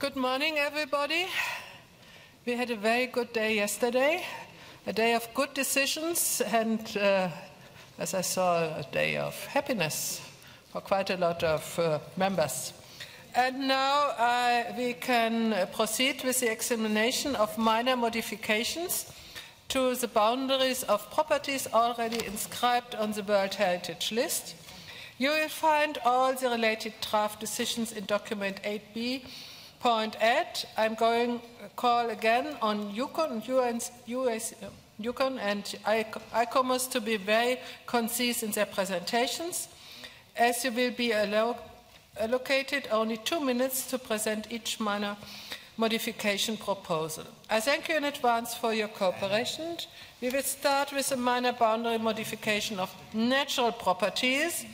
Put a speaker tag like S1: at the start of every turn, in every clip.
S1: Good morning, everybody. We had a very good day yesterday, a day of good decisions and, as I saw, a day of happiness for quite a lot of members. And now we can proceed with the examination of minor modifications to the boundaries of properties already inscribed on the World Heritage List. You will find all the related draft decisions in document 8b.8. I'm going to call again on UCON and ICOMOS to be very concise in their presentations, as you will be allocated only 2 minutes to present each minor modification proposal. I thank you in advance for your cooperation. We will start with a minor boundary modification of natural properties.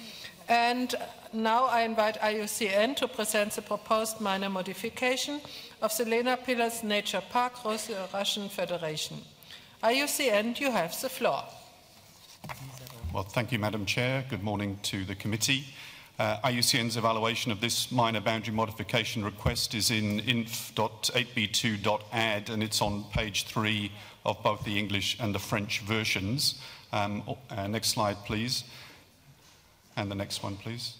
S1: And now I invite IUCN to present the proposed minor modification of the Lena Pillars Nature Park, Russian Federation. IUCN, you have the floor.
S2: Well, thank you, Madam Chair. Good morning to the committee. IUCN's evaluation of this minor boundary modification request is in inf.8b2.add, and it's on page 3 of both the English and the French versions. Next slide, please. And the next one, please.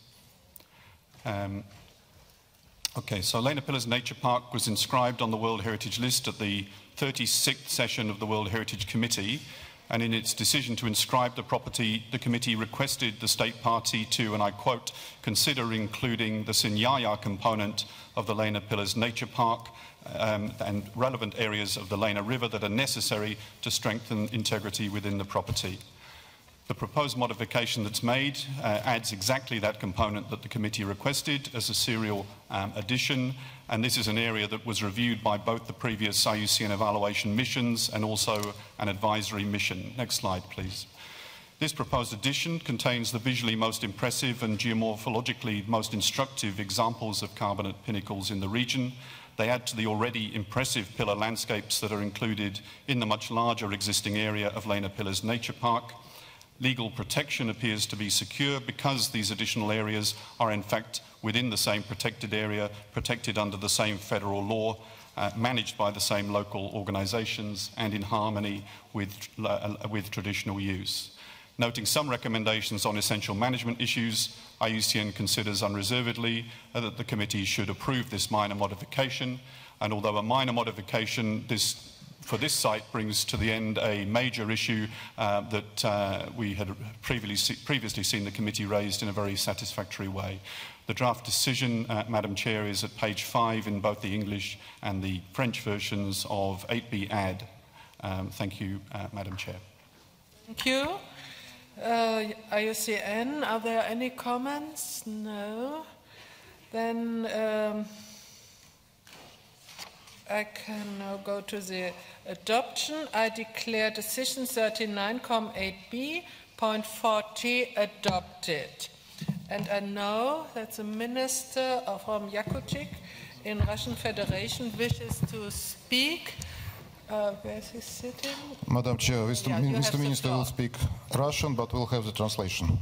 S2: Okay, so Lena Pillars Nature Park was inscribed on the World Heritage List at the 36th session of the World Heritage Committee, and in its decision to inscribe the property, the committee requested the state party to, and I quote, consider including the Sinyaya component of the Lena Pillars Nature Park and relevant areas of the Lena River that are necessary to strengthen integrity within the property. The proposed modification that's made adds exactly that component that the committee requested as a serial addition, and this is an area that was reviewed by both the previous IUCN evaluation missions and also an advisory mission. Next slide, please. This proposed addition contains the visually most impressive and geomorphologically most instructive examples of carbonate pinnacles in the region. They add to the already impressive pillar landscapes that are included in the much larger existing area of Lena Pillars Nature Park. Legal protection appears to be secure because these additional areas are in fact within the same protected area, protected under the same federal law, managed by the same local organisations and in harmony with traditional use. Noting some recommendations on essential management issues, IUCN considers unreservedly that the committee should approve this minor modification, and although a minor modification for this site brings to the end a major issue that we had previously seen the committee raised in a very satisfactory way. The draft decision, Madam Chair, is at page 5 in both the English and the French versions of 8b-add. Thank you, Madam Chair.
S1: Thank you. IUCN, are there any comments? No. Then I can now go to the adoption. I declare decision 39.8b.40 adopted. And I know that the minister from Yakutik in Russian Federation wishes to speak. Where is he sitting?
S3: Madam Chair, Mr. Minister will speak Russian, but we'll have the translation.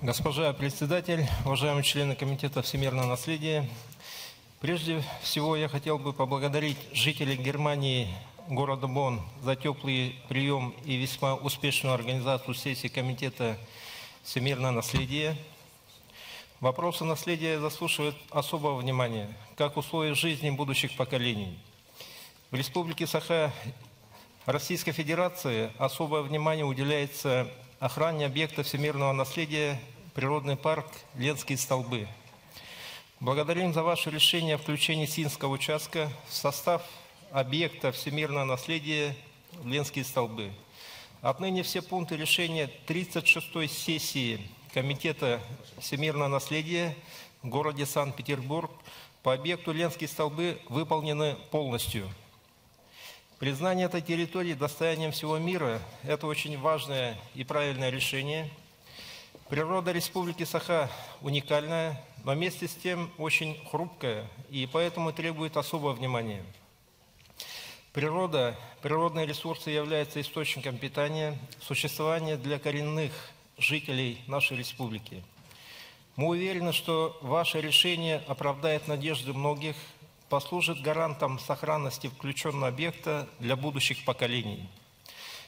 S4: Госпожа председатель, уважаемые члены Комитета всемирного наследия, прежде всего я хотел бы поблагодарить жителей Германии, города Бонн, за теплый прием и весьма успешную организацию сессии Комитета всемирного наследия. Вопросы наследия заслуживают особого внимания, как условия жизни будущих поколений. В Республике Саха Российской Федерации особое внимание уделяется охране объекта всемирного наследия природный парк Ленские столбы. Благодарим за ваше решение о включении Синского участка в состав объекта всемирного наследия Ленские столбы. Отныне все пункты решения 36-й сессии Комитета всемирного наследия в городе Санкт-Петербург по объекту Ленские столбы выполнены полностью. Признание этой территории достоянием всего мира – это очень важное и правильное решение. Природа Республики Саха уникальная, но вместе с тем очень хрупкая, и поэтому требует особого внимания. Природа, природные ресурсы являются источником питания, существования для коренных жителей нашей республики. Мы уверены, что ваше решение оправдает надежды многих, послужит гарантом сохранности включенного объекта для будущих поколений.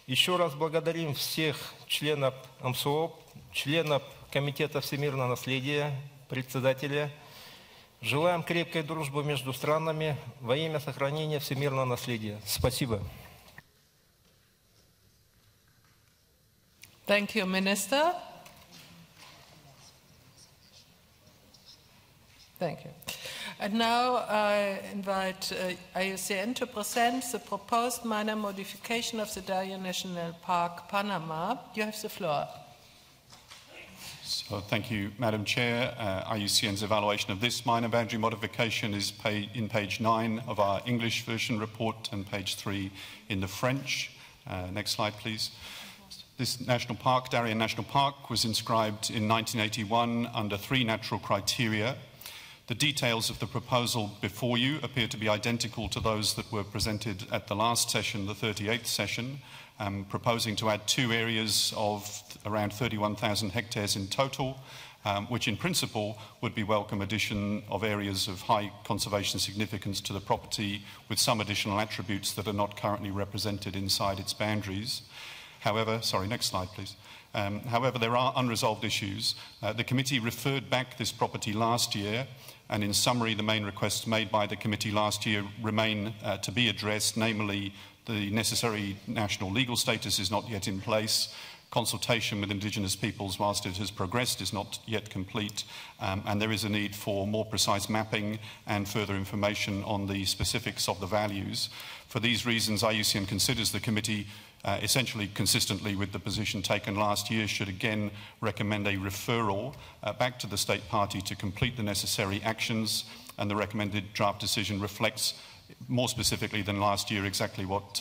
S4: Еще раз благодарим всех членов МСО, членов Комитета всемирного наследия, председателя. Желаем крепкой дружбы между странами во имя сохранения всемирного наследия. Спасибо.
S1: Thank you, Minister. Thank you. And now I invite IUCN to present the proposed minor modification of the Darien National Park, Panama. You have the floor.
S2: So, thank you, Madam Chair. IUCN's evaluation of this minor boundary modification is in page 9 of our English version report and page 3 in the French. Next slide, please. This national park, Darien National Park, was inscribed in 1981 under 3 natural criteria. The details of the proposal before you appear to be identical to those that were presented at the last session, the 38th session, proposing to add 2 areas of around 31,000 hectares in total, which in principle would be welcome addition of areas of high conservation significance to the property with some additional attributes that are not currently represented inside its boundaries. However, next slide please. However, there are unresolved issues. The committee referred back this property last year, and in summary, the main requests made by the committee last year remain to be addressed, namely the necessary national legal status is not yet in place, consultation with Indigenous peoples whilst it has progressed is not yet complete, and there is a need for more precise mapping and further information on the specifics of the values. For these reasons, IUCN considers the committee essentially consistently with the position taken last year, should again recommend a referral back to the state party to complete the necessary actions, and the recommended draft decision reflects more specifically than last year exactly what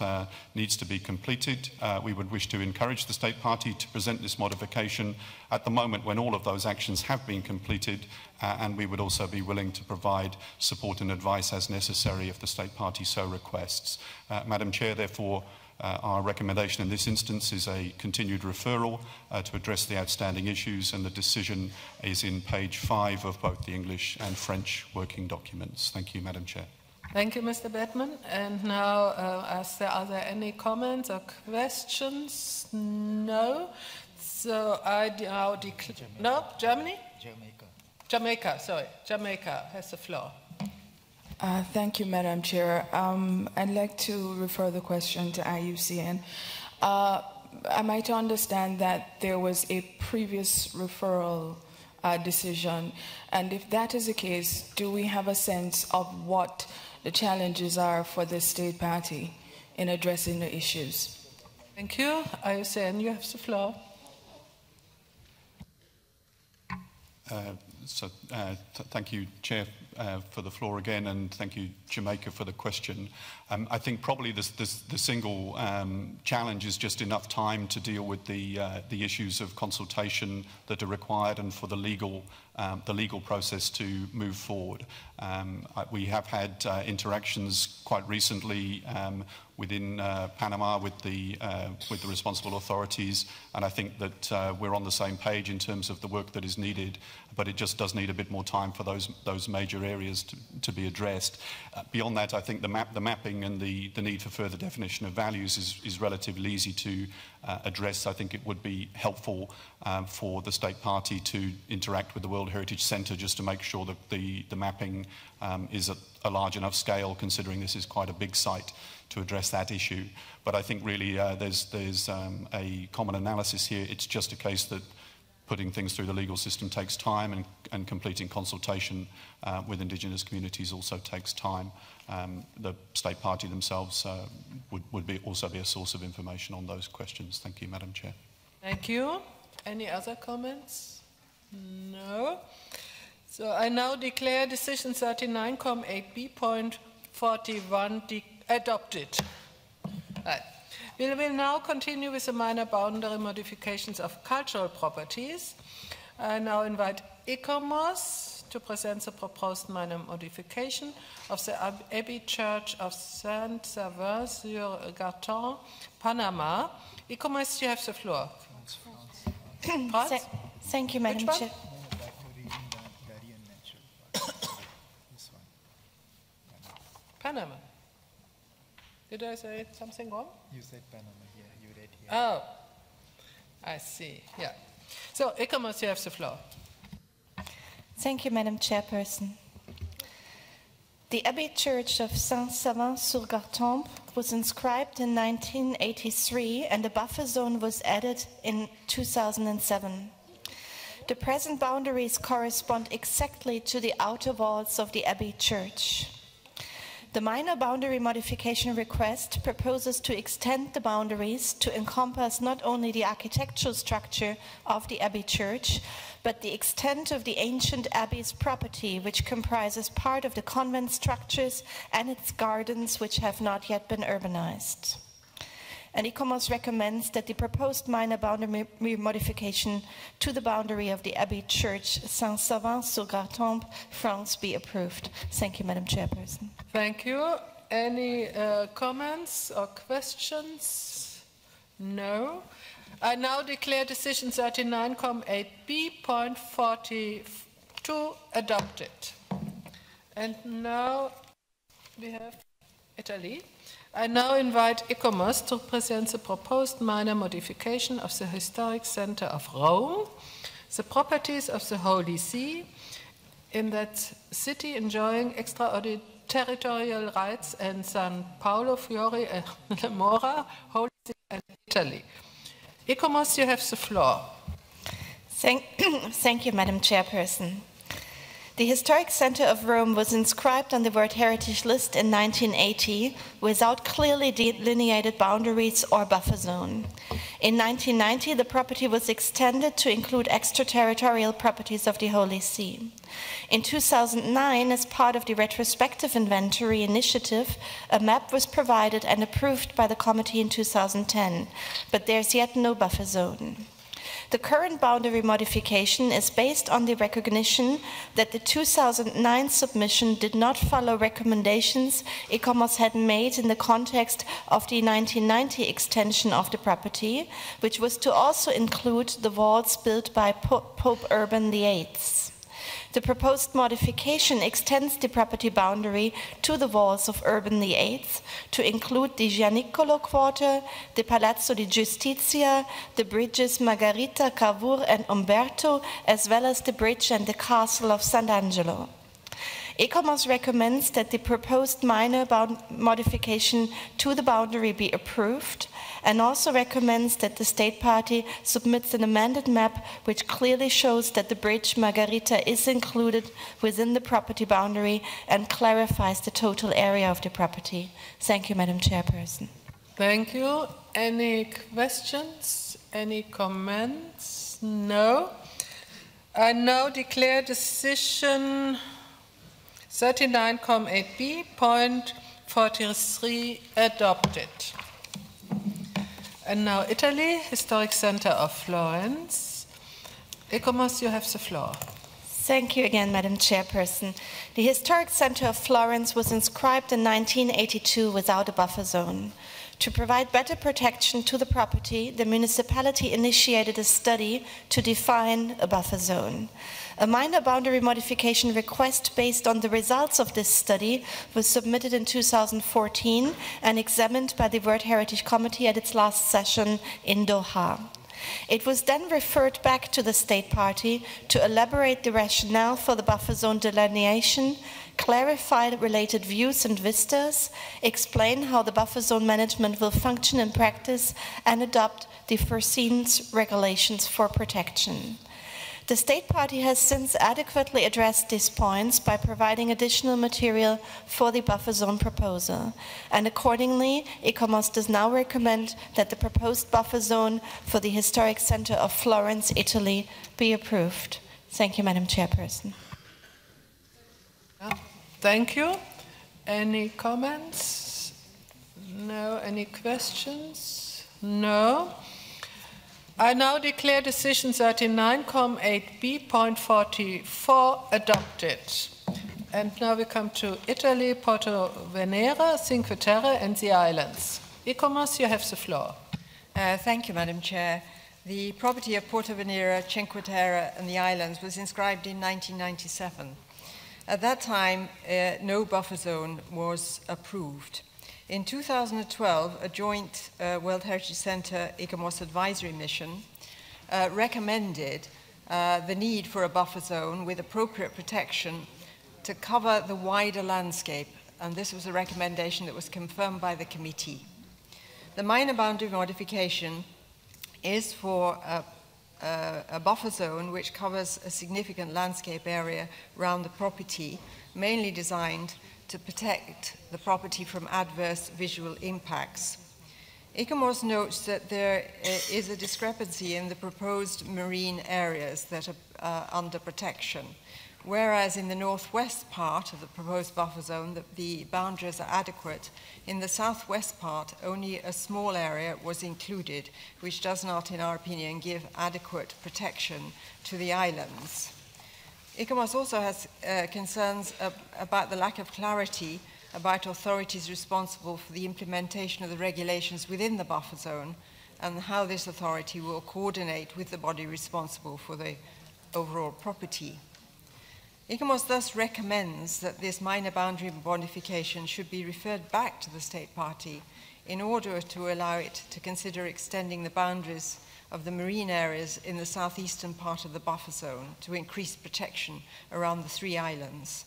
S2: needs to be completed. We would wish to encourage the state party to present this modification at the moment when all of those actions have been completed, and we would also be willing to provide support and advice as necessary if the state party so requests. Madam Chair, therefore, our recommendation in this instance is a continued referral to address the outstanding issues, and the decision is in page 5 of both the English and French working documents. Thank you, Madam Chair.
S1: Thank you, Mr. Bettman. And now, are there any comments or questions? No. So I now declare... No? Germany? Jamaica has the floor.
S5: Thank you, Madam Chair. I'd like to refer the question to IUCN. Am I to understand that there was a previous referral decision? And if that is the case, do we have a sense of what the challenges are for the state party in addressing the issues?
S1: Thank you. IUCN, you have the floor.
S2: Thank you, Chair, for the floor again, and thank you, Jamaica, for the question. I think probably the single challenge is just enough time to deal with the issues of consultation that are required and for the legal process to move forward. We have had interactions quite recently within Panama with the responsible authorities, and I think that we're on the same page in terms of the work that is needed, but it just does need a bit more time for those major areas to be addressed. Beyond that, I think the mapping and the need for further definition of values is relatively easy to address. I think it would be helpful for the state party to interact with the World Heritage Centre just to make sure that the mapping is at a large enough scale, considering this is quite a big site, to address that issue. But I think really there's a common analysis here. It's just a case that putting things through the legal system takes time, and completing consultation with Indigenous communities also takes time. The state party themselves would also be a source of information on those questions. Thank you, Madam Chair.
S1: Thank you. Any other comments? No. So I now declare decision 39.8b.41 adopted. Right. We will now continue with the minor boundary modifications of cultural properties. I now invite ICOMOS to present the proposed minor modification of the Abbey Church of Saint-Savin-sur-Garton, Panama. ICOMOS, you have the floor.
S6: Thank you, Madam Chair.
S1: Panama. Did I say something wrong?
S6: You said Panama here, you read here.
S1: Oh, I see, yeah. So, Icamos, you have the floor.
S7: Thank you, Madam Chairperson. The Abbey Church of Saint-Savin-sur-Gartempe was inscribed in 1983 and a buffer zone was added in 2007. The present boundaries correspond exactly to the outer walls of the Abbey Church. The minor boundary modification request proposes to extend the boundaries to encompass not only the architectural structure of the Abbey Church, but the extent of the ancient abbey's property, which comprises part of the convent structures and its gardens, which have not yet been urbanized. And Icamos recommends that the proposed minor boundary modification to the boundary of the Abbey Church, Saint-Savin-sur-Gartempe, France, be approved. Thank you, Madam Chairperson.
S1: Thank you. Any comments or questions? No. I now declare decision 39.8b.42 adopted. And now we have Italy. I now invite Icamos to present the proposed minor modification of the historic center of Rome, the properties of the Holy See, in that city enjoying extraordinary territorial rights, and San Paolo, Fiori, and Mora, Holy See, and Italy. Icamos, you have the floor.
S7: Thank you, Madam Chairperson. The Historic Center of Rome was inscribed on the World Heritage List in 1980 without clearly delineated boundaries or buffer zone. In 1990, the property was extended to include extraterritorial properties of the Holy See. In 2009, as part of the retrospective inventory initiative, a map was provided and approved by the committee in 2010, but there's yet no buffer zone. The current boundary modification is based on the recognition that the 2009 submission did not follow recommendations Icamos had made in the context of the 1990 extension of the property, which was to also include the walls built by Pope Urban VIII. The proposed modification extends the property boundary to the walls of Urban VIII to include the Gianicolo Quarter, the Palazzo di Giustizia, the bridges Margherita, Cavour, and Umberto, as well as the bridge and the castle of Sant'Angelo. Icamos recommends that the proposed minor modification to the boundary be approved, and also recommends that the state party submits an amended map which clearly shows that the bridge Margherita is included within the property boundary and clarifies the total area of the property. Thank you, Madam Chairperson.
S1: Thank you. Any questions? Any comments? No. I now declare decision 39.8b.43 adopted. And now Italy, Historic Center of Florence. Icamos, you have the floor.
S7: Thank you again, Madam Chairperson. The Historic Center of Florence was inscribed in 1982 without a buffer zone. To provide better protection to the property, the municipality initiated a study to define a buffer zone. A minor boundary modification request based on the results of this study was submitted in 2014 and examined by the World Heritage Committee at its last session in Doha. It was then referred back to the state party to elaborate the rationale for the buffer zone delineation, clarify the related views and vistas, explain how the buffer zone management will function in practice, and adopt the foreseen regulations for protection. The state party has since adequately addressed these points by providing additional material for the buffer zone proposal, and accordingly, Icamos does now recommend that the proposed buffer zone for the Historic Center of Florence, Italy, be approved. Thank you, Madam Chairperson.
S1: Thank you. Any comments? No. Any questions? No. I now declare decision 39.8b.44 adopted. And now we come to Italy, Porto Venere, Cinque Terre, and the islands. Icamos, you have the floor.
S8: Thank you, Madam Chair. The property of Porto Venere, Cinque Terre, and the islands was inscribed in 1997. At that time, no buffer zone was approved. In 2012, a joint World Heritage Centre ICOMOS advisory mission recommended the need for a buffer zone with appropriate protection to cover the wider landscape, and this was a recommendation that was confirmed by the committee. The minor boundary modification is for a buffer zone which covers a significant landscape area around the property, mainly designed to protect the property from adverse visual impacts. ICOMOS notes that there is a discrepancy in the proposed marine areas that are under protection, whereas in the northwest part of the proposed buffer zone, the boundaries are adequate. In the southwest part, only a small area was included, which does not, in our opinion, give adequate protection to the islands. ICOMOS also has concerns about the lack of clarity about authorities responsible for the implementation of the regulations within the buffer zone and how this authority will coordinate with the body responsible for the overall property. ICOMOS thus recommends that this minor boundary modification should be referred back to the state party in order to allow it to consider extending the boundaries of the marine areas in the southeastern part of the buffer zone to increase protection around the 3 islands,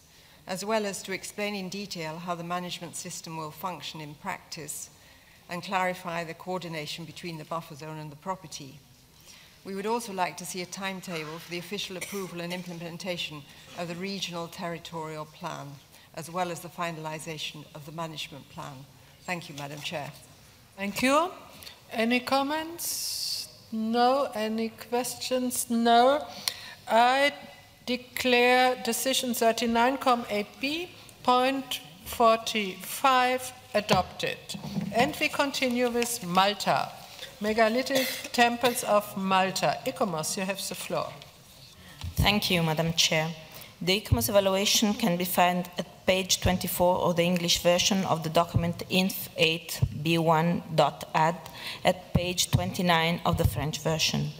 S8: as well as to explain in detail how the management system will function in practice and clarify the coordination between the buffer zone and the property. We would also like to see a timetable for the official approval and implementation of the regional territorial plan, as well as the finalization of the management plan. Thank you, Madam Chair.
S1: Thank you. Any comments? No. Any questions? No. I declare decision 39.8b, point 45 adopted. And we continue with Malta. Megalithic temples of Malta. ICOMOS, you have the floor.
S9: Thank you, Madam Chair. The ICOMOS evaluation can be found at page 24 of the English version of the document inf8b1.add at page 29 of the French version.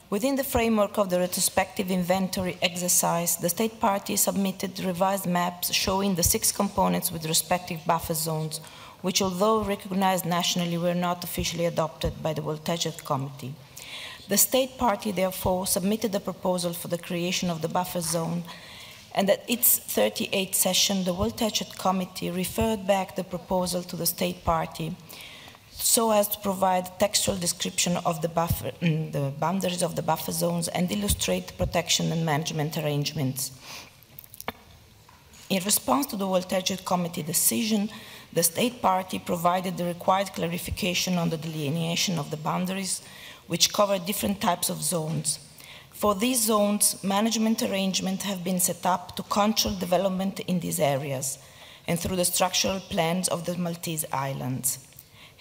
S9: Within the framework of the retrospective inventory exercise, the state party submitted revised maps showing the 6 components with respective buffer zones, which, although recognized nationally, were not officially adopted by the World Heritage Committee. The state party, therefore, submitted a proposal for the creation of the buffer zone, and at its 38th session, the World Heritage Committee referred back the proposal to the state party so as to provide textual description of the boundaries of the buffer zones and illustrate protection and management arrangements. In response to the World Heritage Committee decision, the state party provided the required clarification on the delineation of the boundaries, which cover different types of zones. For these zones, management arrangements have been set up to control development in these areas and through the structural plans of the Maltese islands.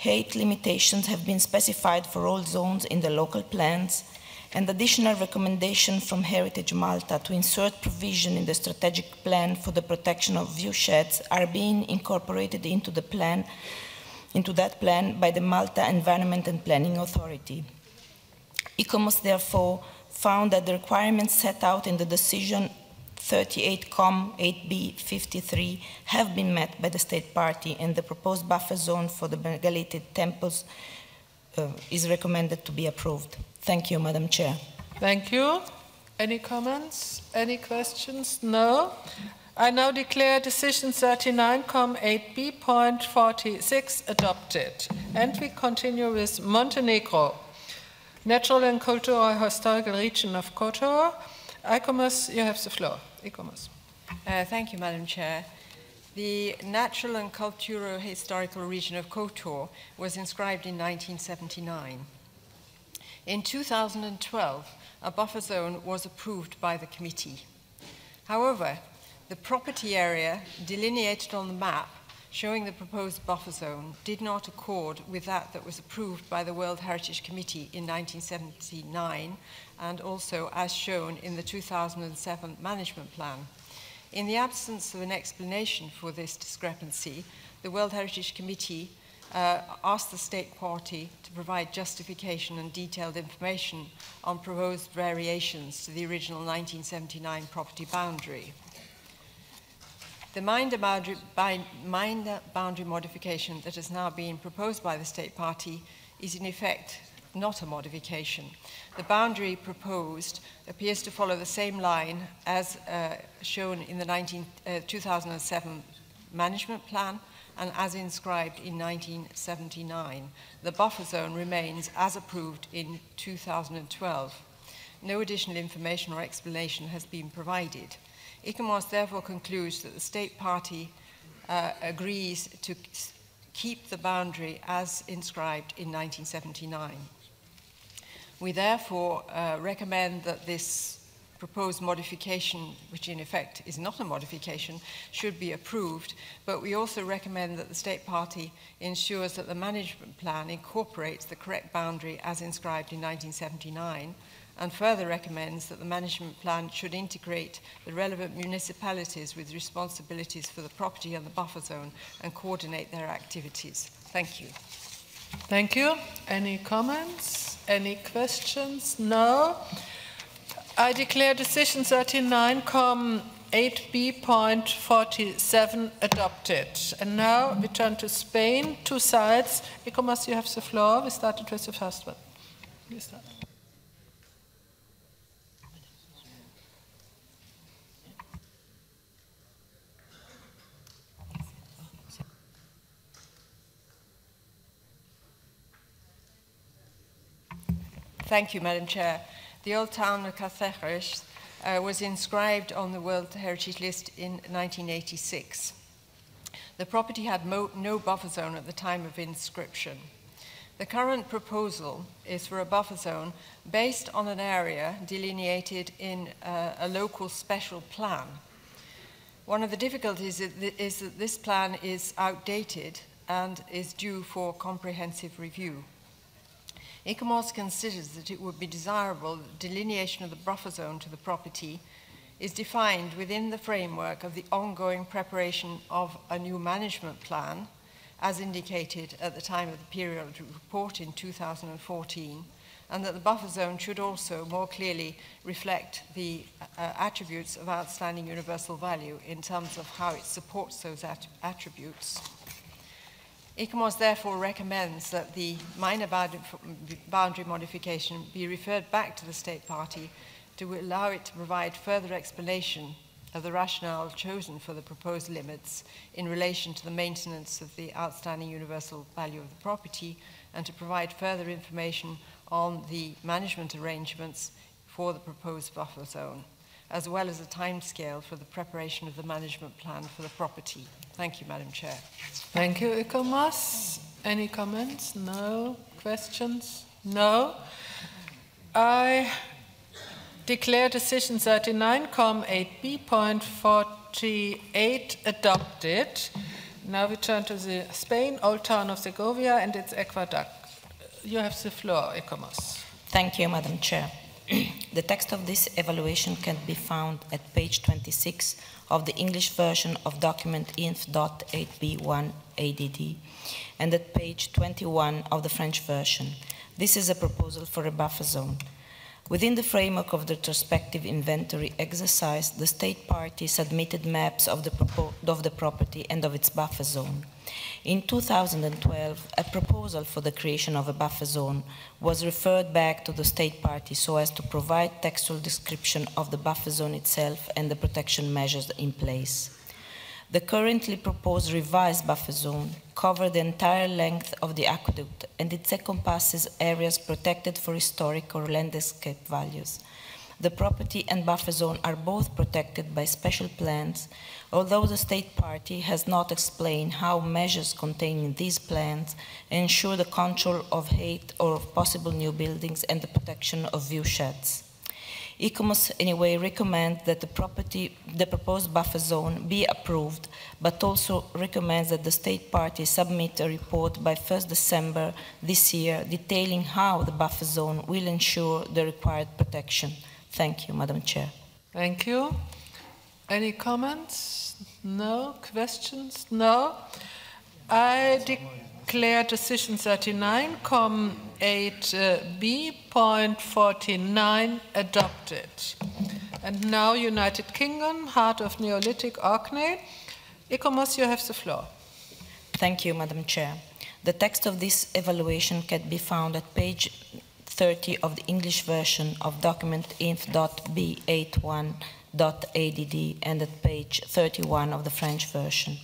S9: Height limitations have been specified for all zones in the local plans, and additional recommendations from Heritage Malta to insert provision in the strategic plan for the protection of viewsheds are being incorporated into that plan by the Malta Environment and Planning Authority. ICOMOS therefore found that the requirements set out in the decision 38.8b53 have been met by the state party, and the proposed buffer zone for the megalithic temples is recommended to be approved. Thank you, Madam Chair.
S1: Thank you. Any comments? Any questions? No. I now declare decision 39.8b.46 adopted. And we continue with Montenegro. Natural and Cultural Historical Region of Kotor. ICOMOS, you have the floor. ICOMOS.
S8: Thank you, Madam Chair. The Natural and Cultural Historical Region of Kotor was inscribed in 1979. In 2012, a buffer zone was approved by the committee. However, the property area delineated on the map showing the proposed buffer zone did not accord with that was approved by the World Heritage Committee in 1979 and also as shown in the 2007 management plan. In the absence of an explanation for this discrepancy, the World Heritage Committee asked the state party to provide justification and detailed information on proposed variations to the original 1979 property boundary. The minor boundary modification that has now been proposed by the State Party is in effect not a modification. The boundary proposed appears to follow the same line as shown in the 2007 management plan and as inscribed in 1979. The buffer zone remains as approved in 2012. No additional information or explanation has been provided. ICOMOS therefore concludes that the State Party agrees to keep the boundary as inscribed in 1979. We therefore recommend that this proposed modification, which in effect is not a modification, should be approved, but we also recommend that the State Party ensures that the management plan incorporates the correct boundary as inscribed in 1979, and further recommends that the management plan should integrate the relevant municipalities with responsibilities for the property and the buffer zone and coordinate their activities. Thank you.
S1: Thank you. Any comments? Any questions? No. I declare decision 39.8b.47 adopted. And now we turn to Spain, 2 sides. ICOMOS, you have the floor. We started with the first one. You start.
S8: Thank you, Madam Chair. The old town of Cáceres was inscribed on the World Heritage List in 1986. The property had no buffer zone at the time of inscription. The current proposal is for a buffer zone based on an area delineated in a local special plan. One of the difficulties is that this plan is outdated and is due for comprehensive review. ICOMOS considers that it would be desirable that delineation of the buffer zone to the property is defined within the framework of the ongoing preparation of a new management plan, as indicated at the time of the periodic report in 2014, and that the buffer zone should also more clearly reflect the attributes of outstanding universal value in terms of how it supports those attributes. ICOMOS therefore recommends that the minor boundary modification be referred back to the State Party to allow it to provide further explanation of the rationale chosen for the proposed limits in relation to the maintenance of the outstanding universal value of the property, and to provide further information on the management arrangements for the proposed buffer zone, as well as a timescale for the preparation of the management plan for the property. Thank you, Madam Chair.
S1: Thank you, ICOMOS. Any comments? No. Questions? No. I declare decision 39.8b.48 adopted. Now we turn to the Spain, Old Town of Segovia and its aqueduct. You have the floor, ICOMOS.
S9: Thank you, Madam Chair. The text of this evaluation can be found at page 26 of the English version of document inf.8b1 ADD and at page 21 of the French version. This is a proposal for a buffer zone. Within the framework of the retrospective inventory exercise, the State Party submitted maps of the property and of its buffer zone. In 2012, a proposal for the creation of a buffer zone was referred back to the State Party so as to provide textual description of the buffer zone itself and the protection measures in place. The currently proposed revised buffer zone covers the entire length of the aqueduct, and it encompasses areas protected for historic or landscape values. The property and buffer zone are both protected by special plans, although the State Party has not explained how measures contained in these plans ensure the control of height or of possible new buildings and the protection of view sheds. ICOMOS anyway recommends that the proposed buffer zone be approved, but also recommends that the State Party submit a report by 1st December this year detailing how the buffer zone will ensure the required protection. Thank you, Madam Chair.
S1: Thank you. Any comments? No. Questions? No. I declare decision 39.8b.49 adopted. And now United Kingdom, heart of Neolithic Orkney. ICOMOS, you have the floor.
S9: Thank you, Madam Chair. The text of this evaluation can be found at page 30 of the English version of document inf.b81.add and at page 31 of the French version.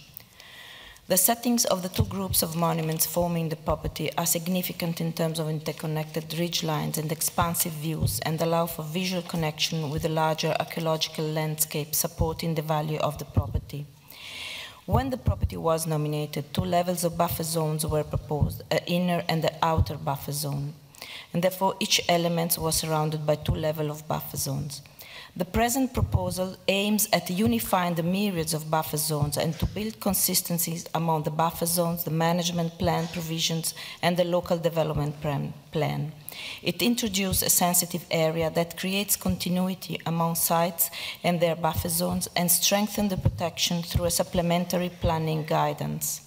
S9: The settings of the two groups of monuments forming the property are significant in terms of interconnected ridgelines and expansive views and allow for visual connection with the larger archaeological landscape supporting the value of the property. When the property was nominated, two levels of buffer zones were proposed, an inner and an outer buffer zone, and therefore each element was surrounded by two levels of buffer zones. The present proposal aims at unifying the myriads of buffer zones and to build consistencies among the buffer zones, the management plan provisions, and the local development plan. It introduces a sensitive area that creates continuity among sites and their buffer zones and strengthens the protection through a supplementary planning guidance.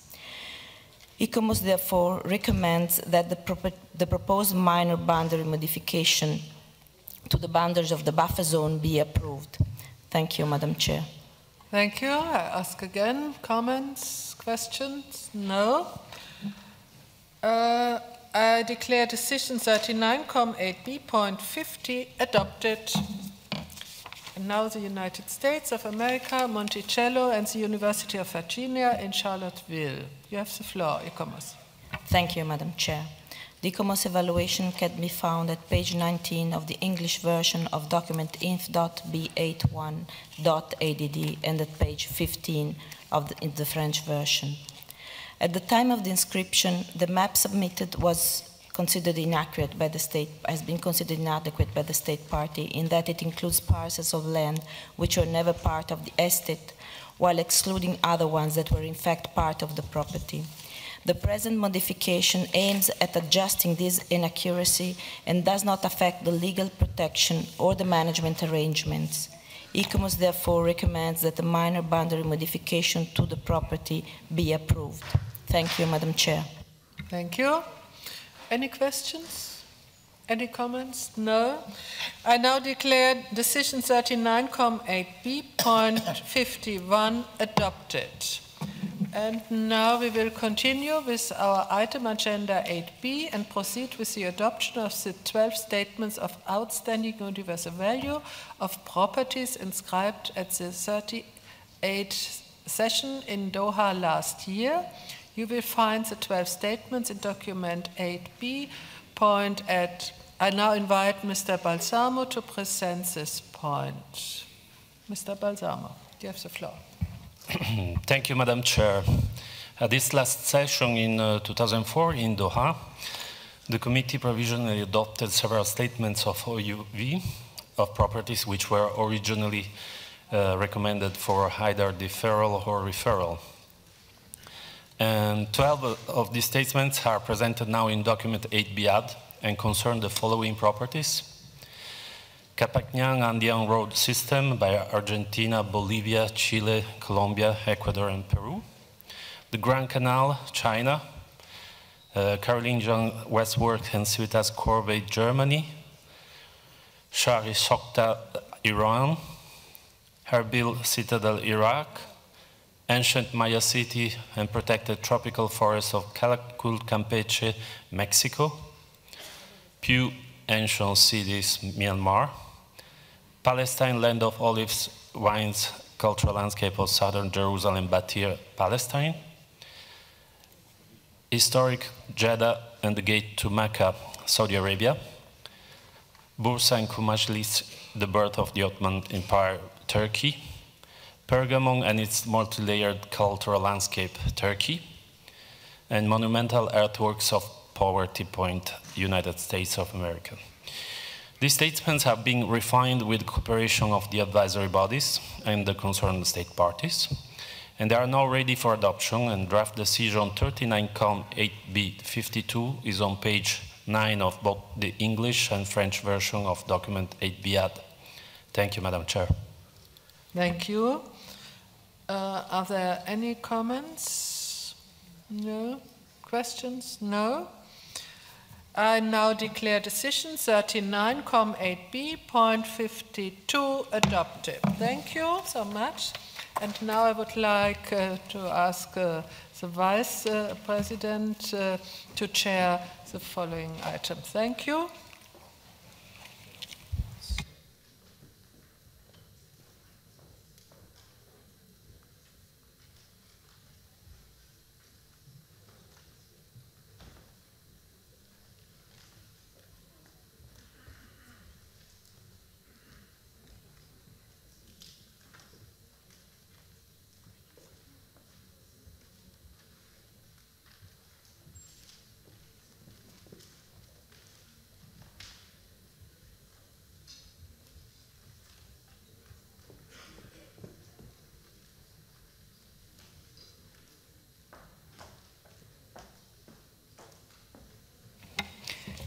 S9: ICOMOS therefore recommends that the proposed minor boundary modification to the boundaries of the buffer zone be approved. Thank you, Madam Chair.
S1: Thank you. I ask again, comments, questions? No. I declare decision 39,8b.50 adopted. And now the United States of America, Monticello, and the University of Virginia in Charlottesville. You have the floor, ICOMOS.
S9: Thank you, Madam Chair. The ICOMOS evaluation can be found at page 19 of the English version of document inf.b81.add and at page 15 of the French version. At the time of the inscription, the map submitted was considered inaccurate by the state, has been considered inadequate by the state party in that it includes parcels of land which were never part of the estate, while excluding other ones that were in fact part of the property. The present modification aims at adjusting this inaccuracy and does not affect the legal protection or the management arrangements. ICOMOS therefore recommends that a minor boundary modification to the property be approved. Thank you, Madam Chair.
S1: Thank you. Any questions? Any comments? No. I now declare decision 39,8b.51 adopted. And now we will continue with our item agenda 8b and proceed with the adoption of the 12 statements of outstanding universal value of properties inscribed at the 38th session in Doha last year. You will find the 12 statements in document 8b. I now invite Mr. Balsamo to present this point. Mr. Balsamo, you have the floor.
S10: Thank you, Madam Chair. At this last session in 2004 in Doha, the committee provisionally adopted several statements of OUV of properties which were originally recommended for either deferral or referral. And 12 of these statements are presented now in document 8B-AD and concern the following properties: Capacñan Andean Road System by Argentina, Bolivia, Chile, Colombia, Ecuador, and Peru. The Grand Canal, China. Carolingian Westwork and Civitas Corvée, Germany. Shari Sokhta, Iran. Erbil Citadel, Iraq. Ancient Maya City and Protected Tropical Forest of Calakmul, Campeche, Mexico. Pew Ancient Cities, Myanmar. Palestine, Land of Olives, Wines, Cultural Landscape of Southern Jerusalem, Batir, Palestine. Historic Jeddah and the Gate to Mecca, Saudi Arabia. Bursa and Kumajlis, the birth of the Ottoman Empire, Turkey. Pergamon and its multi-layered cultural landscape, Turkey. And monumental earthworks of Poverty Point, United States of America. These statements have been refined with cooperation of the advisory bodies and the concerned state parties, and they are now ready for adoption, and draft decision 39,8b.52 is on page 9 of both the English and French version of document 8B-AD. Thank you, Madam Chair.
S1: Thank you. Are there any comments? No? Questions? No? I now declare decision 39,8b.52 adopted. Thank you so much. And now I would like to ask the Vice President to chair the following item. Thank you.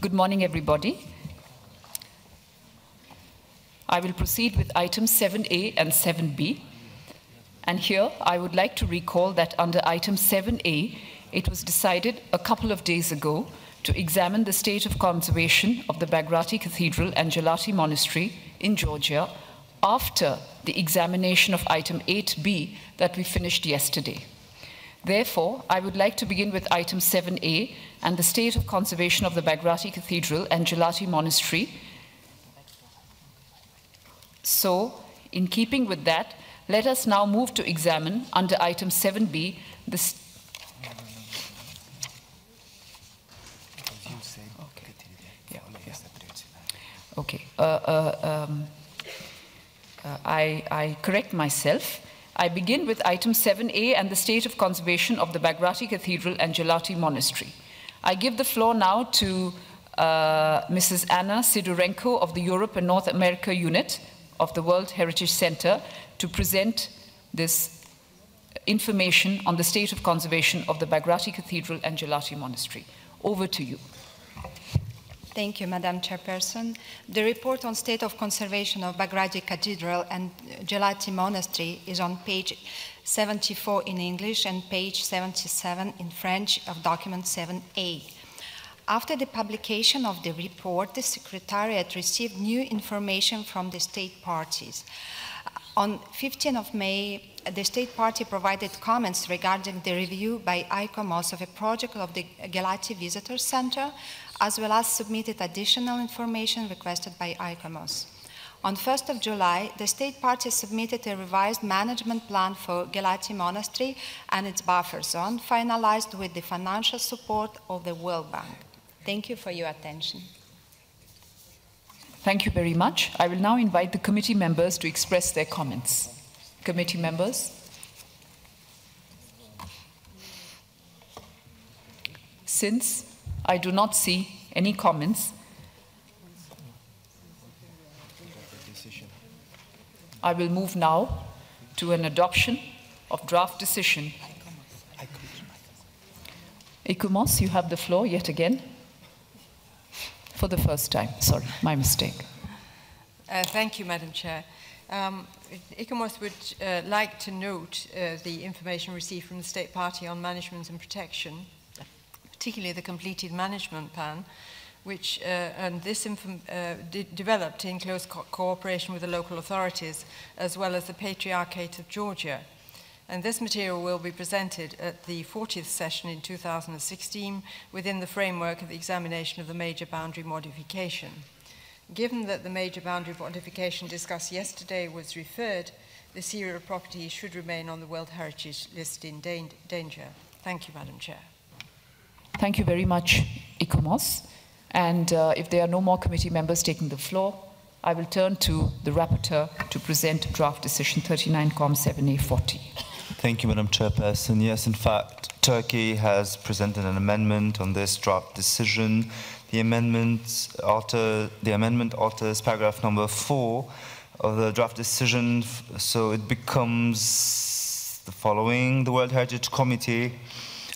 S11: Good morning, everybody. I will proceed with items 7A and 7B. And here I would like to recall that under item 7A, it was decided a couple of days ago to examine the state of conservation of the Baghrati Cathedral and Gelati Monastery in Georgia after the examination of item 8B that we finished yesterday. Therefore, I would like to begin with item 7A and the state of conservation of the Baghrati Cathedral and Gelati Monastery. So, in keeping with that, let us now move to examine under item 7B the I correct myself. I begin with item 7A and the state of conservation of the Baghrati Cathedral and Gelati Monastery. I give the floor now to Mrs. Anna Sidorenko of the Europe and North America Unit of the World Heritage Center to present this information on the state of conservation of the Baghrati Cathedral and Gelati Monastery. Over to you.
S12: Thank you, Madam Chairperson. The report on state of conservation of Baghrati Cathedral and Gelati Monastery is on page 74 in English and page 77 in French of document 7A. After the publication of the report, the Secretariat received new information from the state parties. On 15th of May, the state party provided comments regarding the review by ICOMOS of a project of the Gelati Visitor Center, as well as submitted additional information requested by ICOMOS. On 1st of July, the state party submitted a revised management plan for Gelati Monastery and its buffer zone, finalized with the financial support of the World Bank. Thank you for your attention.
S11: Thank you very much. I will now invite the committee members to express their comments. Committee members? Since I do not see any comments, I will move now to an adoption of draft decision. ICOMOS, you have the floor yet again. For the first time, sorry, my mistake.
S8: Thank you, Madam Chair. ICOMOS would like to note the information received from the State Party on management and protection, particularly the completed management plan, which and this developed in close cooperation with the local authorities, as well as the Patriarchate of Georgia. And this material will be presented at the 40th session in 2016 within the framework of the examination of the major boundary modification. Given that the major boundary modification discussed yesterday was referred, the serial property should remain on the World Heritage List in danger. Thank you, Madam Chair.
S11: Thank you very much, ICOMOS. And if there are no more committee members taking the floor, I will turn to the rapporteur to present draft decision 39-7A40.
S13: Thank you, Madam Chairperson. Yes, in fact, Turkey has presented an amendment on this draft decision. The amendment alters paragraph number 4 of the draft decision, so it becomes the following. The World Heritage Committee,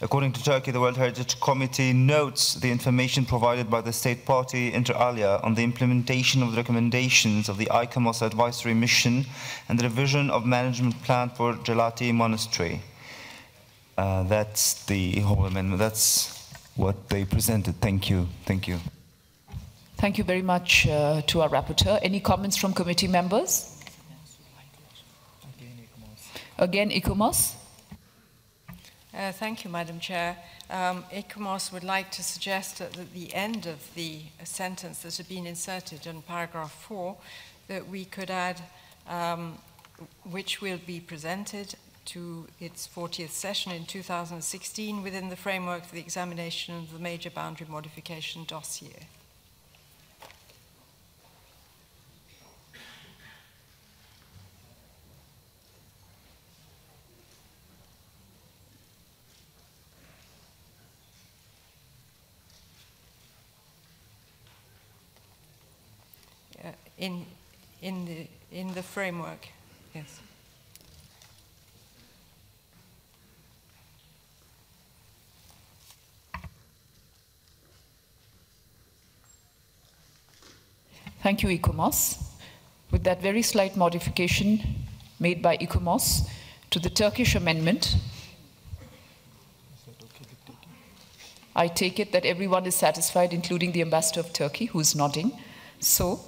S13: according to Turkey, the World Heritage Committee notes the information provided by the state party inter alia on the implementation of the recommendations of the ICOMOS advisory mission and the revision of management plan for Gelati Monastery. That's the whole amendment. That's what they presented. Thank you. Thank you.
S11: Thank you very much to our rapporteur. Any comments from committee members? Again, ICOMOS.
S8: Thank you, Madam Chair. ICOMOS would like to suggest that at the end of the sentence that had been inserted in paragraph 4, that we could add, which will be presented to its 40th session in 2016 within the framework of the examination of the major boundary modification dossier. In the framework, yes.
S11: Thank you, ICOMOS. With that very slight modification made by ICOMOS to the Turkish amendment, I take it that everyone is satisfied, including the ambassador of Turkey, who is nodding. So,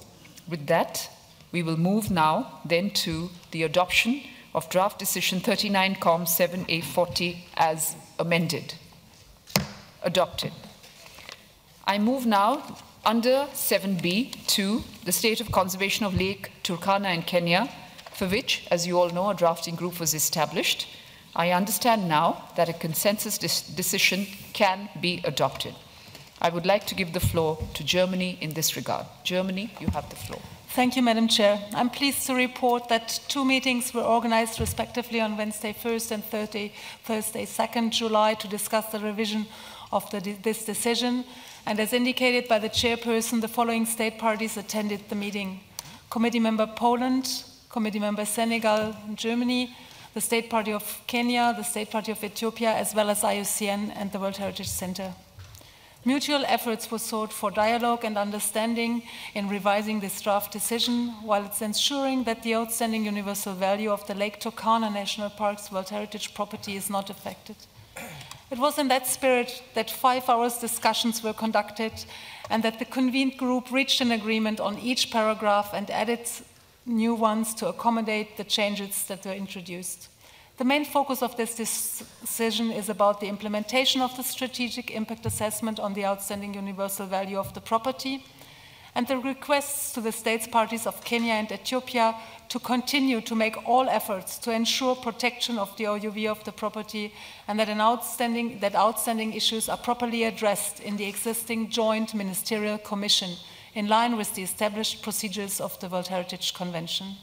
S11: with that, we will move now then to the adoption of draft decision 39-7A40 as amended. Adopted. I move now under 7B to the state of conservation of Lake Turkana in Kenya, for which, as you all know, a drafting group was established. I understand now that a consensus decision can be adopted. I would like to give the floor to Germany in this regard. Germany, you have the floor.
S14: Thank you, Madam Chair. I'm pleased to report that 2 meetings were organized respectively on Wednesday 1st and Thursday 2nd July to discuss the revision of this decision. And as indicated by the chairperson, the following state parties attended the meeting: Committee Member Poland, Committee Member Senegal and Germany, the State Party of Kenya, the State Party of Ethiopia, as well as IUCN and the World Heritage Center. Mutual efforts were sought for dialogue and understanding in revising this draft decision, while it's ensuring that the outstanding universal value of the Lake Turkana National Park's World Heritage property is not affected. It was in that spirit that 5 hours discussions were conducted and that the convened group reached an agreement on each paragraph and added new ones to accommodate the changes that were introduced. The main focus of this decision is about the implementation of the strategic impact assessment on the outstanding universal value of the property and the requests to the states parties of Kenya and Ethiopia to continue to make all efforts to ensure protection of the OUV of the property and that outstanding issues are properly addressed in the existing joint ministerial commission in line with the established procedures of the World Heritage Convention.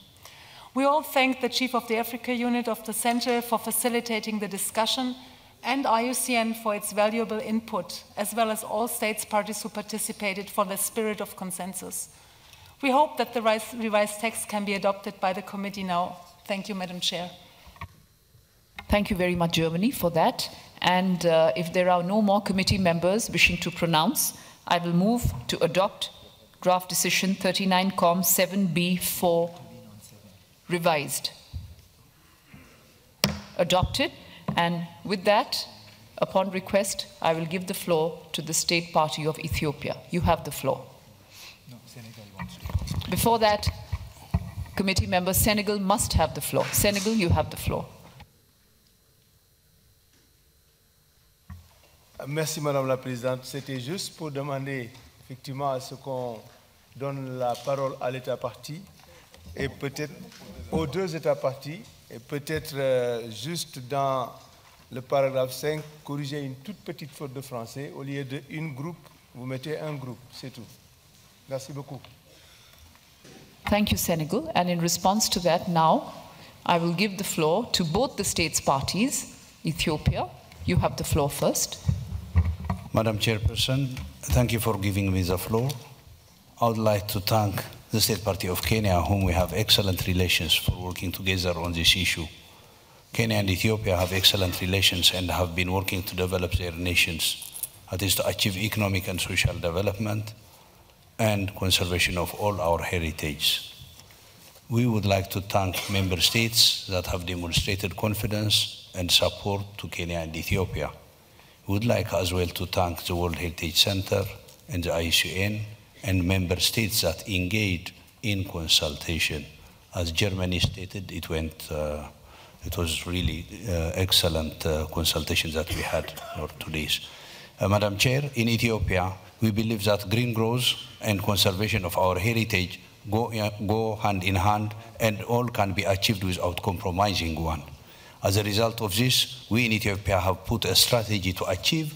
S14: We all thank the Chief of the Africa Unit of the Center for facilitating the discussion and IUCN for its valuable input, as well as all states parties who participated for the spirit of consensus. We hope that the revised text can be adopted by the committee now. Thank you, Madam Chair.
S11: Thank you very much, Germany, for that. And if there are no more committee members wishing to pronounce, I will move to adopt draft decision 39-7B4 revised. Adopted. And with that, upon request, I will give the floor to the State Party of Ethiopia. You have the floor. Before that, committee member Senegal must have the floor. Senegal, you have the floor.
S15: Merci Madame la Présidente. C'était juste pour demander effectivement à ce qu'on donne la parole à l'État parti et peut-être aux 2 États partis et peut-être juste dans le paragraphe 5, corriger une toute petite faute de français. Au lieu de une groupe, vous mettez un groupe. C'est tout. Merci beaucoup.
S11: Thank you, Senegal. And in response to that, now I will give the floor to both the states parties. Ethiopia, you have the floor first.
S16: Madam Chairperson, thank you for giving me the floor. I would like to thank the State Party of Kenya, whom we have excellent relations for working together on this issue. Kenya and Ethiopia have excellent relations and have been working to develop their nations, that is to achieve economic and social development and conservation of all our heritage. We would like to thank member states that have demonstrated confidence and support to Kenya and Ethiopia. We would like as well to thank the World Heritage Center and the IUCN and member states that engaged in consultation. As Germany stated, it went It was really excellent consultation that we had for today's. Madam Chair, in Ethiopia, we believe that green growth and conservation of our heritage go hand in hand, and all can be achieved without compromising one. As a result of this, we in Ethiopia have put a strategy to achieve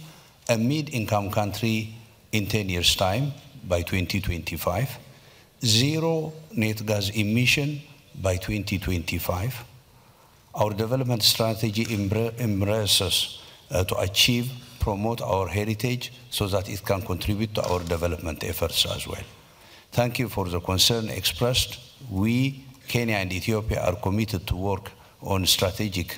S16: a mid-income country in 10 years' time by 2025, zero net gas emission by 2025. Our development strategy embraces to achieve, promote our heritage so that it can contribute to our development efforts as well. Thank you for the concern expressed. We, Kenya and Ethiopia, are committed to work on strategic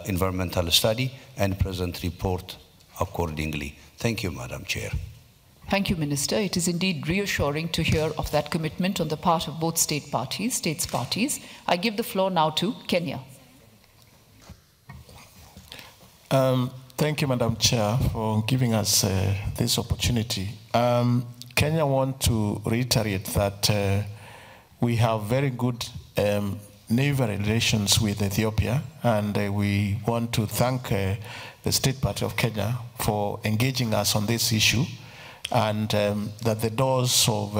S16: environmental study and present report accordingly. Thank you, Madam Chair.
S11: Thank you, Minister. It is indeed reassuring to hear of that commitment on the part of both states parties. I give the floor now to Kenya.
S17: Thank you, Madam Chair, for giving us this opportunity. Kenya want to reiterate that we have very good neighbor relations with Ethiopia, and we want to thank the State Party of Kenya for engaging us on this issue, and that the doors of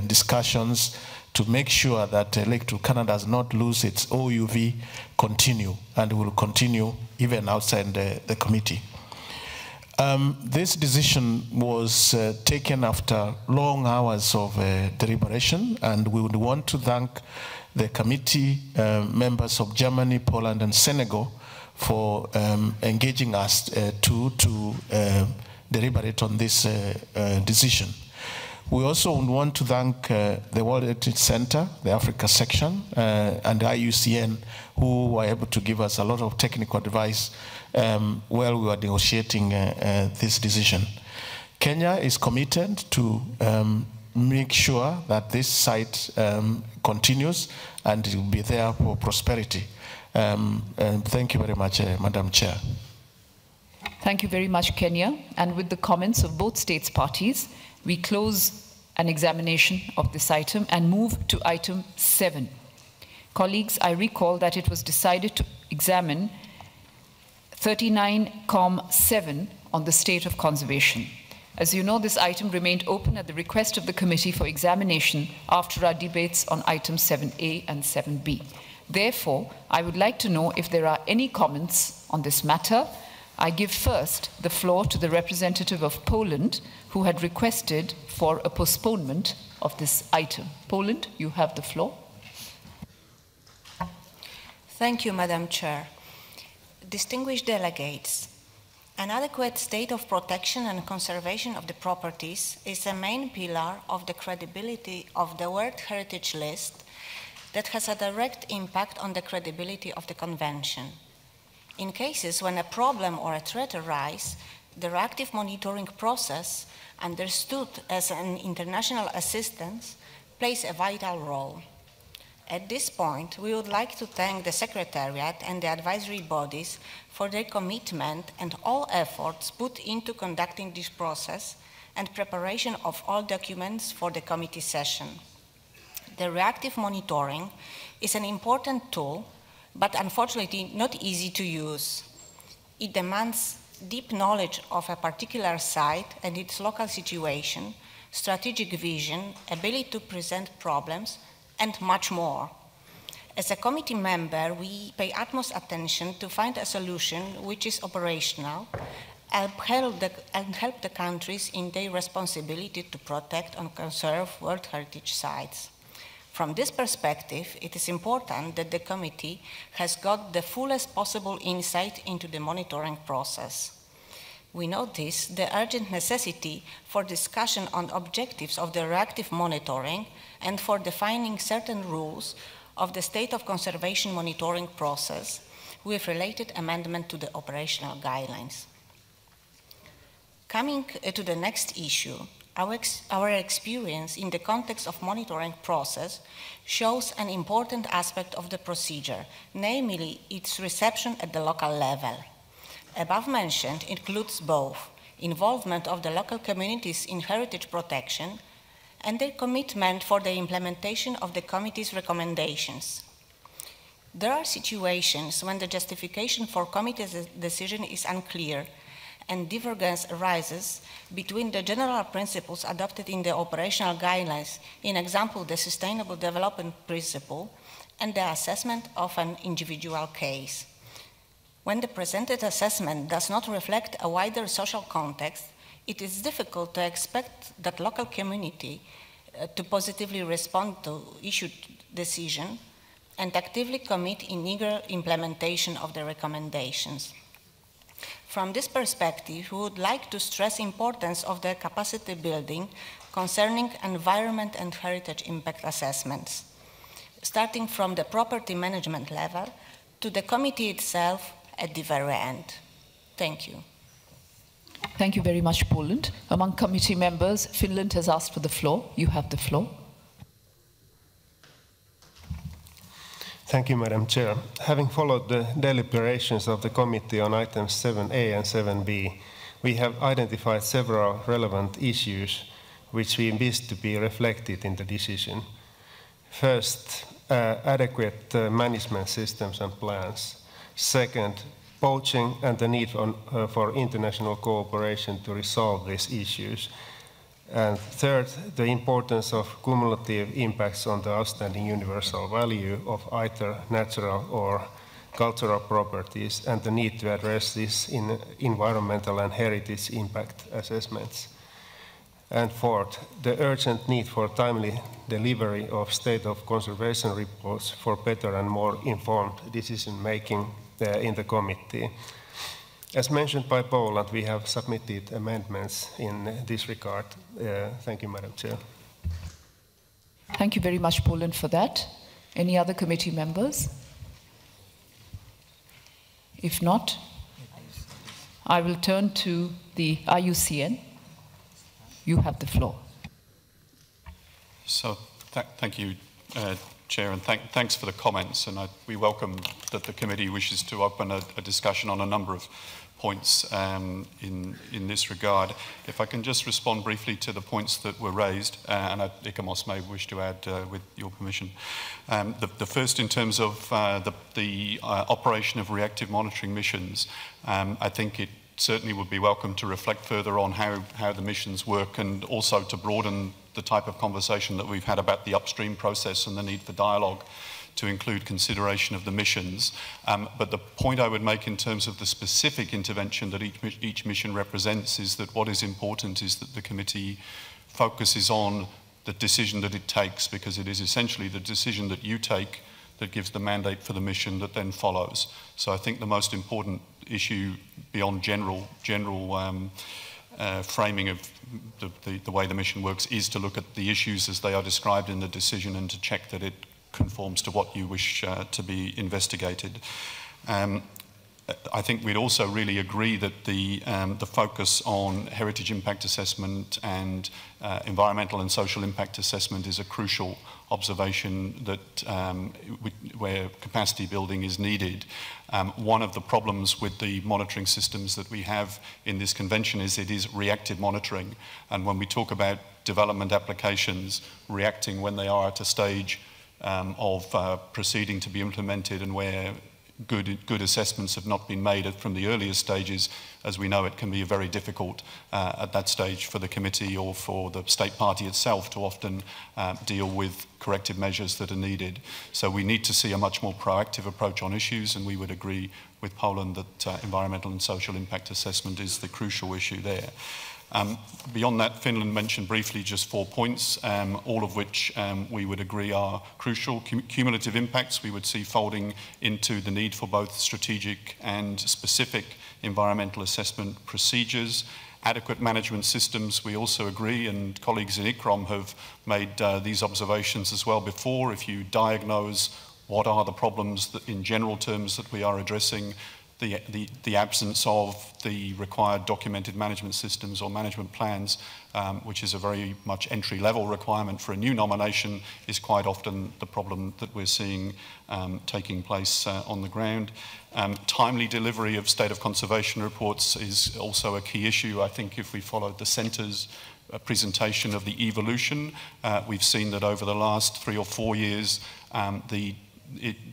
S17: discussions to make sure that Lake Turkana does not lose its OUV continue, and will continue even outside the committee. This decision was taken after long hours of deliberation, and we would want to thank the committee members of Germany, Poland, and Senegal for engaging us to deliberate on this decision. We also want to thank the World Heritage Center, the Africa section, and IUCN, who were able to give us a lot of technical advice while we were negotiating this decision. Kenya is committed to make sure that this site continues and it will be there for prosperity. And thank you very much, Madam Chair.
S11: Thank you very much, Kenya. And with the comments of both states parties, we close an examination of this item and move to item 7. Colleagues, I recall that it was decided to examine 39.7 on the state of conservation. As you know, this item remained open at the request of the committee for examination after our debates on items 7A and 7B. Therefore, I would like to know if there are any comments on this matter. I give first the floor to the representative of Poland, who had requested for a postponement of this item. Poland, you have the floor.
S18: Thank you, Madam Chair. Distinguished delegates, an adequate state of protection and conservation of the properties is a main pillar of the credibility of the World Heritage List that has a direct impact on the credibility of the Convention. In cases when a problem or a threat arises, the reactive monitoring process, understood as an international assistance, plays a vital role. At this point, we would like to thank the Secretariat and the advisory bodies for their commitment and all efforts put into conducting this process and preparation of all documents for the committee session. The reactive monitoring is an important tool, but unfortunately not easy to use. It demands deep knowledge of a particular site and its local situation, strategic vision, ability to present problems, and much more. As a committee member, we pay utmost attention to find a solution which is operational and help the countries in their responsibility to protect and conserve World Heritage sites. From this perspective, it is important that the committee has got the fullest possible insight into the monitoring process. We notice the urgent necessity for discussion on objectives of the reactive monitoring and for defining certain rules of the state of conservation monitoring process with related amendment to the operational guidelines. Coming to the next issue, our experience in the context of monitoring process shows an important aspect of the procedure, namely its reception at the local level. Above mentioned includes both involvement of the local communities in heritage protection and their commitment for the implementation of the committee's recommendations. There are situations when the justification for committee's decision is unclear and divergence arises between the general principles adopted in the operational guidelines, in example, the Sustainable Development Principle, and the assessment of an individual case. When the presented assessment does not reflect a wider social context, it is difficult to expect that local community to positively respond to issued decision and actively commit in eager implementation of the recommendations. From this perspective, we would like to stress the importance of the capacity building concerning environment and heritage impact assessments, starting from the property management level to the committee itself at the very end. Thank you.
S11: Thank you very much, Poland. Among committee members, Finland has asked for the floor. You have the floor.
S19: Thank you, Madam Chair. Having followed the deliberations of the committee on items 7A and 7B, we have identified several relevant issues which we wish to be reflected in the decision. First, adequate management systems and plans. Second, poaching and the need for international cooperation to resolve these issues. And third, the importance of cumulative impacts on the outstanding universal value of either natural or cultural properties and the need to address this in environmental and heritage impact assessments. And fourth, the urgent need for timely delivery of state of conservation reports for better and more informed decision-making in the committee. As mentioned by Poland, we have submitted amendments in this regard. Thank you, Madam Chair.
S11: Thank you very much, Poland, for that. Any other committee members? If not, I will turn to the IUCN. You have the floor.
S2: So, thank you, Chair, and thanks for the comments. And we welcome that the committee wishes to open a discussion on a number of points in this regard. If I can just respond briefly to the points that were raised, and ICOMOS may wish to add with your permission. The first, in terms of the operation of reactive monitoring missions, I think it certainly would be welcome to reflect further on how the missions work, and also to broaden the type of conversation that we've had about the upstream process and the need for dialogue to include consideration of the missions. But the point I would make in terms of the specific intervention that each mission represents is that what is important is that the committee focuses on the decision that it takes, because it is essentially the decision that you take that gives the mandate for the mission that then follows. So I think the most important issue beyond general framing of the way the mission works is to look at the issues as they are described in the decision and to check that it conforms to what you wish to be investigated. I think we'd also really agree that the focus on heritage impact assessment and environmental and social impact assessment is a crucial observation that where capacity building is needed. One of the problems with the monitoring systems that we have in this convention is it is reactive monitoring, and when we talk about development applications reacting when they are at a stage of proceeding to be implemented and where good assessments have not been made from the earlier stages, as we know, it can be very difficult at that stage for the committee or for the state party itself to often deal with corrective measures that are needed. So we need to see a much more proactive approach on issues, and we would agree with Poland that environmental and social impact assessment is the crucial issue there. Beyond that, Finland mentioned briefly just 4 points, all of which we would agree are crucial. Cumulative impacts we would see folding into the need for both strategic and specific environmental assessment procedures. Adequate management systems, we also agree, and colleagues in ICROM have made these observations as well before. If you diagnose what are the problems that, in general terms, that we are addressing, the absence of the required documented management systems or management plans, which is a very much entry-level requirement for a new nomination, is quite often the problem that we're seeing taking place on the ground. Timely delivery of state of conservation reports is also a key issue. I think if we followed the Centre's presentation of the evolution, we've seen that over the last 3 or 4 years, the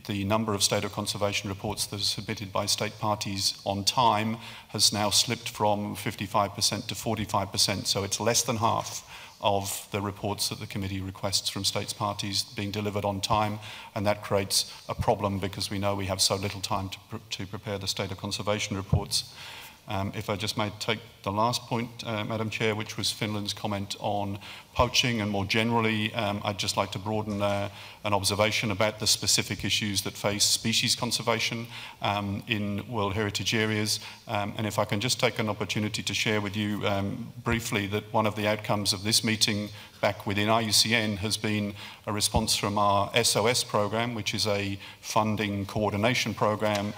S2: the number of state of conservation reports that are submitted by state parties on time has now slipped from 55% to 45%, so it's less than half of the reports that the committee requests from states parties being delivered on time, and that creates a problem because we know we have so little time to prepare the state of conservation reports. If I just may take the last point, Madam Chair, which was Finland's comment on poaching, and more generally, I'd just like to broaden an observation about the specific issues that face species conservation in World Heritage areas. And if I can just take an opportunity to share with you briefly that one of the outcomes of this meeting back within IUCN has been a response from our SOS program, which is a funding coordination program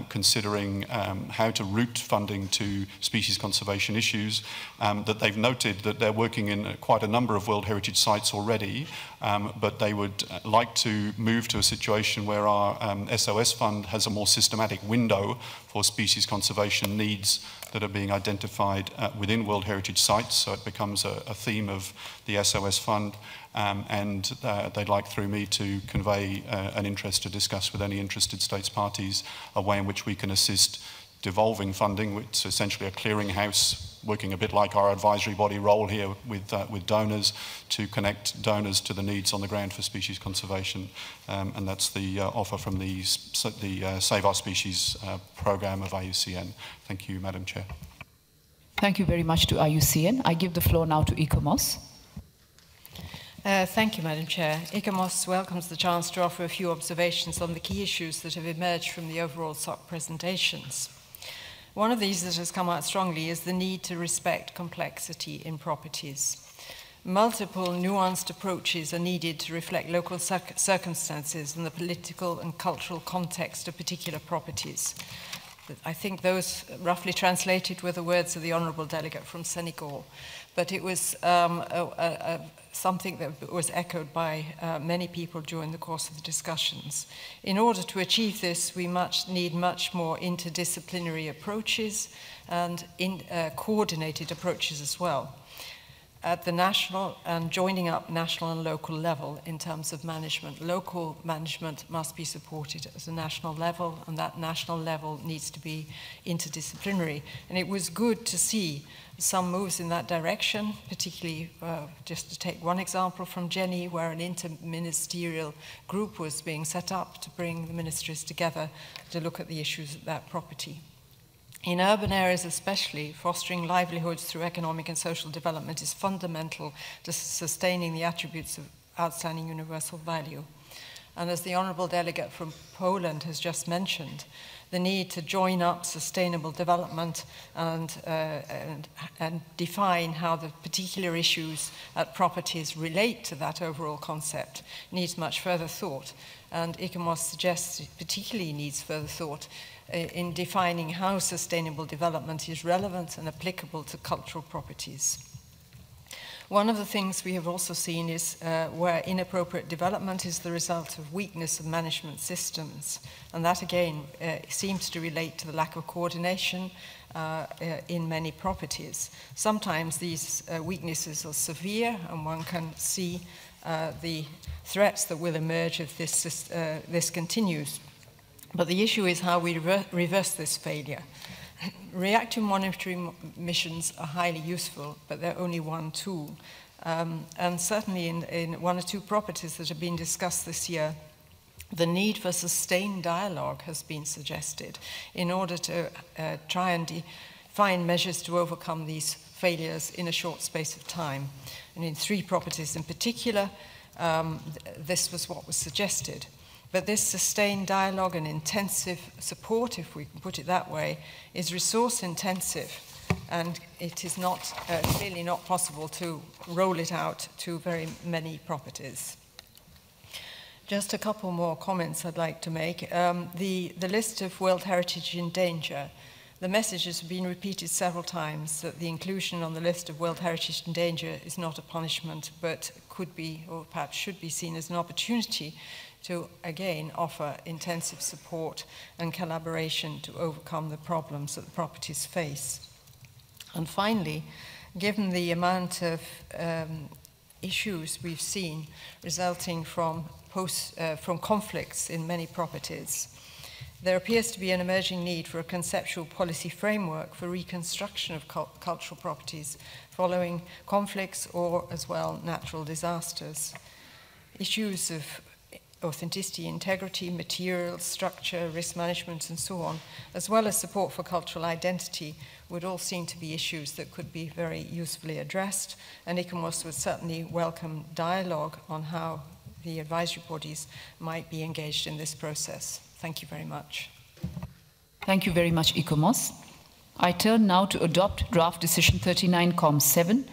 S2: considering how to route funding to species conservation issues, that they've noted that they're working in quite a number of World Heritage sites already, but they would like to move to a situation where our SOS fund has a more systematic window for species conservation needs that are being identified within World Heritage sites, so it becomes a theme of the SOS fund, and they'd like through me to convey an interest to discuss with any interested states parties a way in which we can assist devolving funding, which is essentially a clearinghouse working a bit like our advisory body role here with donors, to connect donors to the needs on the ground for species conservation. And that's the offer from the Save Our Species program of IUCN. Thank you, Madam Chair.
S11: Thank you very much to IUCN. I give the floor now to ICOMOS.
S8: Thank you, Madam Chair. ICOMOS welcomes the chance to offer a few observations on the key issues that have emerged from the overall SOC presentations. One of these that has come out strongly is the need to respect complexity in properties. Multiple nuanced approaches are needed to reflect local circumstances and the political and cultural context of particular properties. I think those roughly translated were the words of the Honourable Delegate from Senegal, but it was something that was echoed by many people during the course of the discussions. In order to achieve this, we need much more interdisciplinary approaches and coordinated approaches as well, at the national and joining up national and local level in terms of management. Local management must be supported at a national level, and that national level needs to be interdisciplinary. And it was good to see some moves in that direction, particularly just to take one example from Jenny, where an interministerial group was being set up to bring the ministries together to look at the issues of that property. In urban areas especially, fostering livelihoods through economic and social development is fundamental to sustaining the attributes of outstanding universal value. And as the Honourable Delegate from Poland has just mentioned, the need to join up sustainable development and define how the particular issues at properties relate to that overall concept needs much further thought. And ICOMOS suggests it particularly needs further thought in defining how sustainable development is relevant and applicable to cultural properties. One of the things we have also seen is where inappropriate development is the result of weakness of management systems. And that again seems to relate to the lack of coordination in many properties. Sometimes these weaknesses are severe, and one can see the threats that will emerge if this continues. But the issue is how we reverse this failure. Reactive monitoring missions are highly useful, but they're only one tool. And certainly in one or two properties that have been discussed this year, the need for sustained dialogue has been suggested in order to try and find measures to overcome these failures in a short space of time. And in 3 properties in particular, this was what was suggested. But this sustained dialogue and intensive support, if we can put it that way, is resource intensive, and it is not clearly not possible to roll it out to very many properties. Just a couple more comments I'd like to make. The list of World Heritage in danger. The message has been repeated several times that the inclusion on the list of World Heritage in danger is not a punishment, but could be, or perhaps should be, seen as an opportunity to, again, offer intensive support and collaboration to overcome the problems that the properties face. And finally, given the amount of issues we've seen resulting from from conflicts in many properties. There appears to be an emerging need for a conceptual policy framework for reconstruction of cultural properties following conflicts or, as well, natural disasters. Issues of authenticity, integrity, materials, structure, risk management, and so on, as well as support for cultural identity, would all seem to be issues that could be very usefully addressed, and ICOMOS would certainly welcome dialogue on how the advisory bodies might be engaged in this process. Thank you very much.
S11: Thank you very much, ICOMOS. I turn now to adopt Draft Decision 39-7,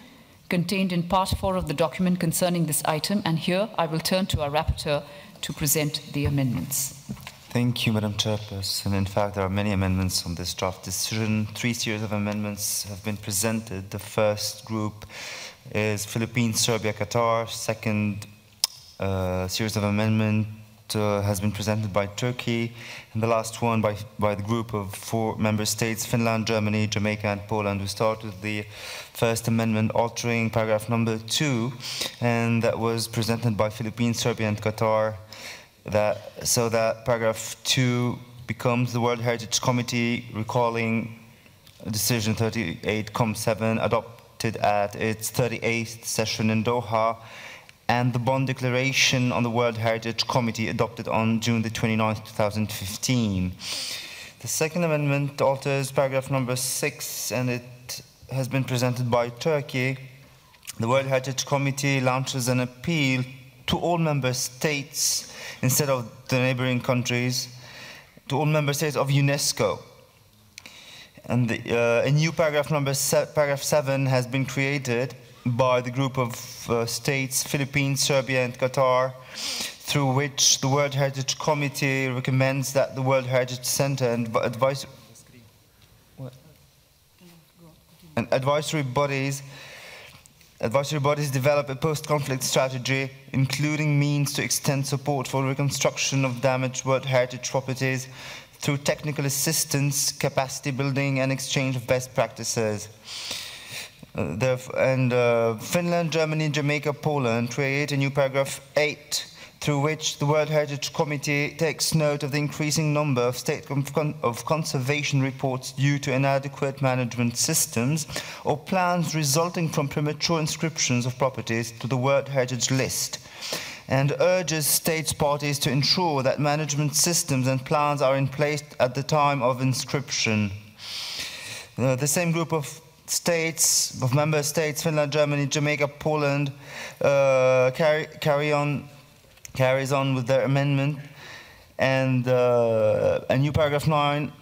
S11: contained in Part 4 of the document concerning this item, and here I will turn to our rapporteur to present the amendments.
S13: Thank you, Madam Chairperson. In fact, there are many amendments on this draft decision. 3 series of amendments have been presented. The first group is Philippines, Serbia, Qatar. Second series of amendment has been presented by Turkey, and the last one by the group of 4 member states, Finland, Germany, Jamaica, and Poland. We start with the first amendment altering paragraph number 2, and that was presented by Philippines, Serbia, and Qatar, so that paragraph 2 becomes the World Heritage Committee recalling Decision 38-7 adopted at its 38th session in Doha, and the Bonn Declaration on the World Heritage Committee adopted on June the 29th, 2015. The second amendment alters paragraph number 6, and it has been presented by Turkey. The World Heritage Committee launches an appeal to all member states, instead of the neighboring countries, to all member states of UNESCO. And a new paragraph paragraph 7 has been created by the group of states, Philippines, Serbia, and Qatar, through which the World Heritage Committee recommends that the World Heritage Center and advisory bodies develop a post-conflict strategy, including means to extend support for reconstruction of damaged World Heritage properties through technical assistance, capacity building, and exchange of best practices. Finland, Germany, Jamaica, Poland create a new paragraph 8, through which the World Heritage Committee takes note of the increasing number of state of conservation reports due to inadequate management systems or plans resulting from premature inscriptions of properties to the World Heritage List, and urges states parties to ensure that management systems and plans are in place at the time of inscription. The same group of member states, Finland, Germany, Jamaica, Poland, carries on with their amendment, and a new paragraph 9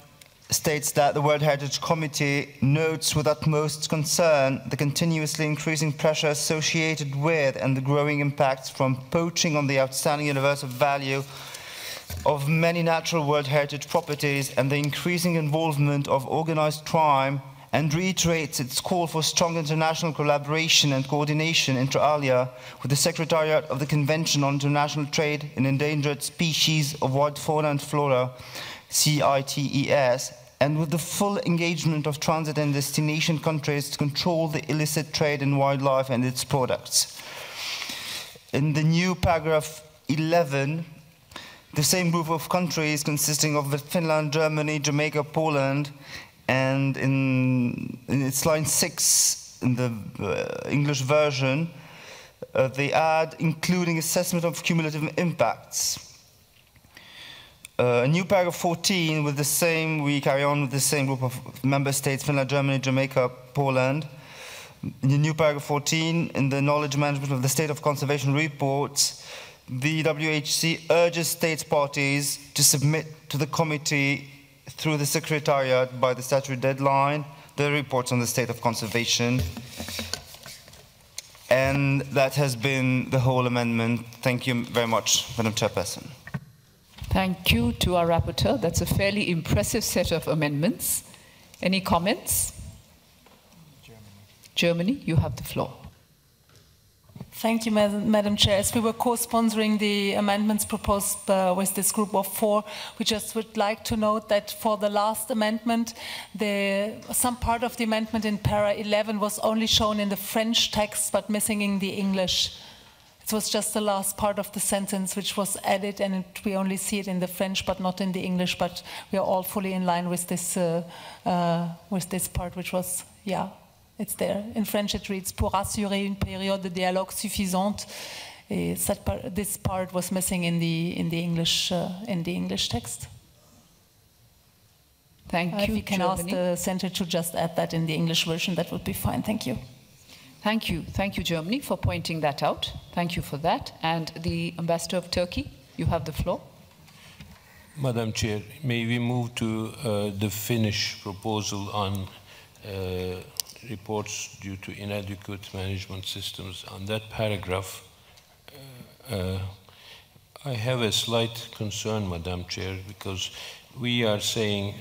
S13: states that the World Heritage Committee notes with utmost concern the continuously increasing pressure associated with and the growing impacts from poaching on the outstanding universal value of many natural World Heritage properties and the increasing involvement of organized crime, and reiterates its call for strong international collaboration and coordination inter alia with the Secretariat of the Convention on International Trade in Endangered Species of Wild Fauna and Flora, CITES, and with the full engagement of transit and destination countries to control the illicit trade in wildlife and its products. In the new paragraph 11, the same group of countries consisting of Finland, Germany, Jamaica, Poland, and in its line 6 in the English version, they add including assessment of cumulative impacts. A new paragraph 14 with the same, we carry on with the same group of member states, Finland, Germany, Jamaica, Poland. In the new paragraph 14, in the knowledge management of the state of conservation reports, the WHC urges states parties to submit to the committee through the Secretariat by the statutory deadline the reports on the state of conservation. And that has been the whole amendment. Thank you very much, Madam Chairperson.
S11: Thank you to our rapporteur. That's a fairly impressive set of amendments. Any comments? Germany, you have the floor.
S14: Thank you, Madam Chair. As we were co-sponsoring the amendments proposed with this group of 4, we just would like to note that for the last amendment, some part of the amendment in para 11 was only shown in the French text, but missing in the English. It was just the last part of the sentence which was added, and we only see it in the French but not in the English, but we are all fully in line with this part, which was, yeah, it's there. In French it reads, pour assurer une période de dialogue suffisante. This part was missing in the English text.
S11: Thank you.
S14: If you can ask the center to just add that in the English version, that would be fine. Thank you.
S11: Thank you. Thank you, Germany, for pointing that out. Thank you for that. And the Ambassador of Turkey, you have the floor.
S20: Madam Chair, may we move to the Finnish proposal on reports due to inadequate management systems? On that paragraph, I have a slight concern, Madam Chair, because we are saying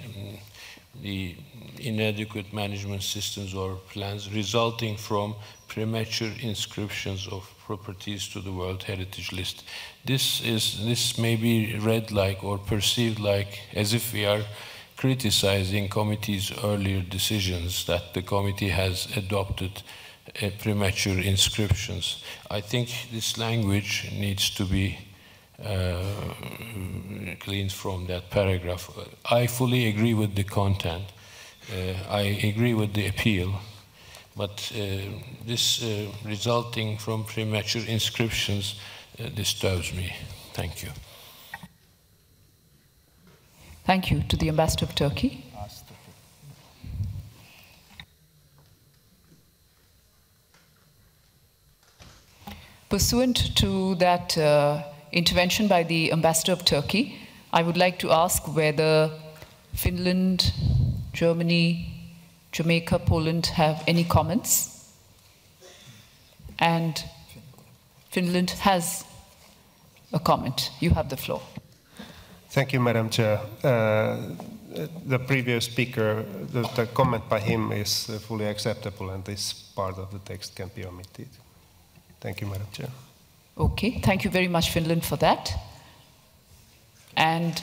S20: the inadequate management systems or plans resulting from premature inscriptions of properties to the World Heritage List. This may be read like or perceived like as if we are criticizing committee's earlier decisions that the committee has adopted premature inscriptions. I think this language needs to be cleaned from that paragraph. I fully agree with the content. I agree with the appeal, but this resulting from premature inscriptions disturbs me. Thank you.
S11: Thank you. To the Ambassador of Turkey. Pursuant to that intervention by the Ambassador of Turkey, I would like to ask whether Finland, Germany, Jamaica, Poland have any comments. And Finland has a comment. You have the floor.
S19: Thank you, Madam Chair. The previous speaker, the comment by him is fully acceptable, and this part of the text can be omitted. Thank you, Madam Chair.
S11: Okay, thank you very much, Finland, for that. And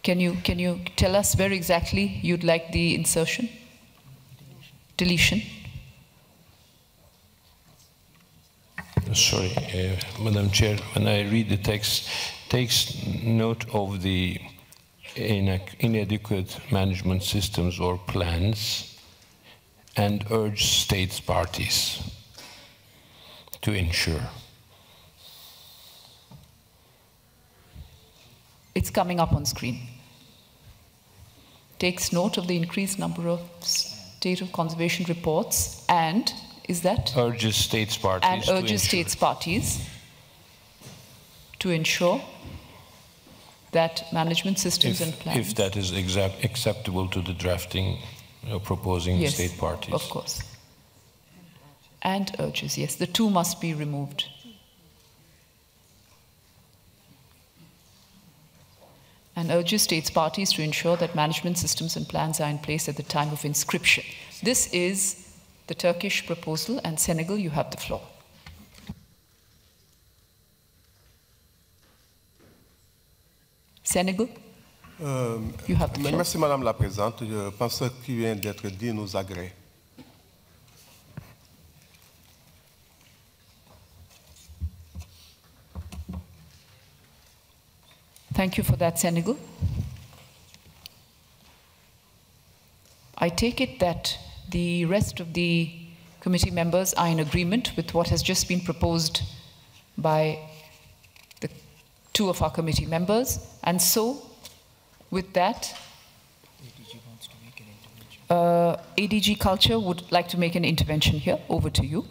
S11: can you tell us where exactly you'd like the insertion? Deletion?
S20: Sorry, Madam Chair, when I read the text, takes note of the inadequate management systems or plans and urge states parties to ensure.
S11: It's coming up on screen. Takes note of the increased number of state of conservation reports and, is that?
S20: Urges states parties
S11: and urges states parties to ensure that management systems and plans.
S20: If that is acceptable to the drafting proposing
S11: yes,
S20: state parties.
S11: Of course. And urges, yes. The two must be removed. And urges states parties to ensure that management systems and plans are in place at the time of inscription. This is the Turkish proposal, and Senegal, you have the floor. Senegal, you have the floor.
S21: Merci Madame la Présidente. Je pense que ce qui vient d'être dit nous agrée.
S11: Thank you for that, Senegal. I take it that the rest of the committee members are in agreement with what has just been proposed by the two of our committee members. And so, with that, ADG Culture would like to make an intervention here. Over to you.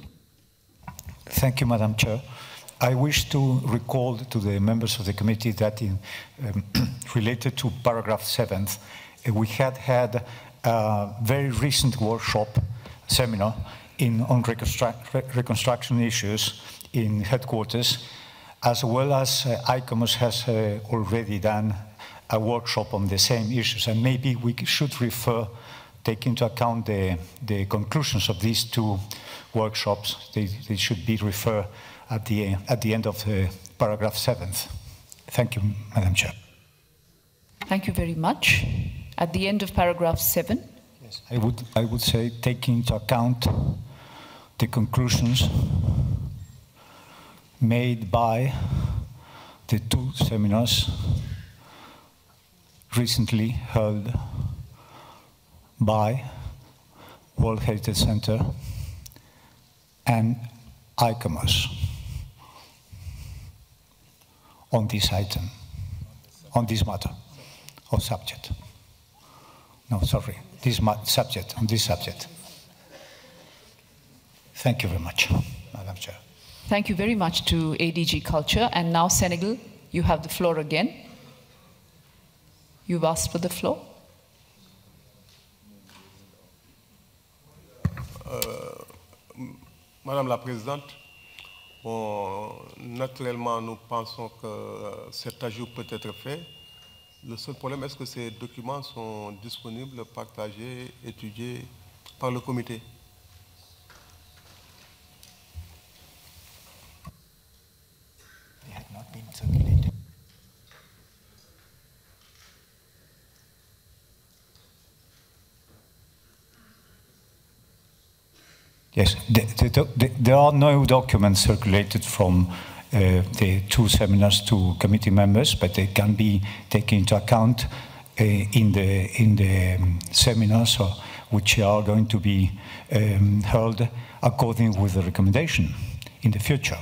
S22: Thank you, Madam Chair. I wish to recall to the members of the committee that related to paragraph 7, we had a very recent workshop seminar on reconstruction issues in headquarters, as well as ICOMOS has already done a workshop on the same issues. And maybe we should take into account the conclusions of these two workshops. They should be referred at the end of paragraph 7. Thank you, Madam Chair.
S11: Thank you very much. At the end of paragraph 7.
S22: Yes, I would say taking into account the conclusions made by the two seminars recently held by World Heritage Center and ICOMOS on this item, on this matter or subject. No, sorry, this subject, on this subject. Thank you very much, Madam Chair.
S11: Thank you very much to ADG Culture. And now, Senegal, you have the floor again. You've asked for the floor.
S21: Madame la Présidente, bon, naturellement, nous pensons que cet ajout peut être fait. Le seul problème, est-ce que ces documents sont disponibles, partagés, étudiés par le comité?
S22: They had not been circulated. Yes, there are no documents circulated from the two seminars to committee members, but they can be taken into account in the seminars which are going to be held according with the recommendation in the future.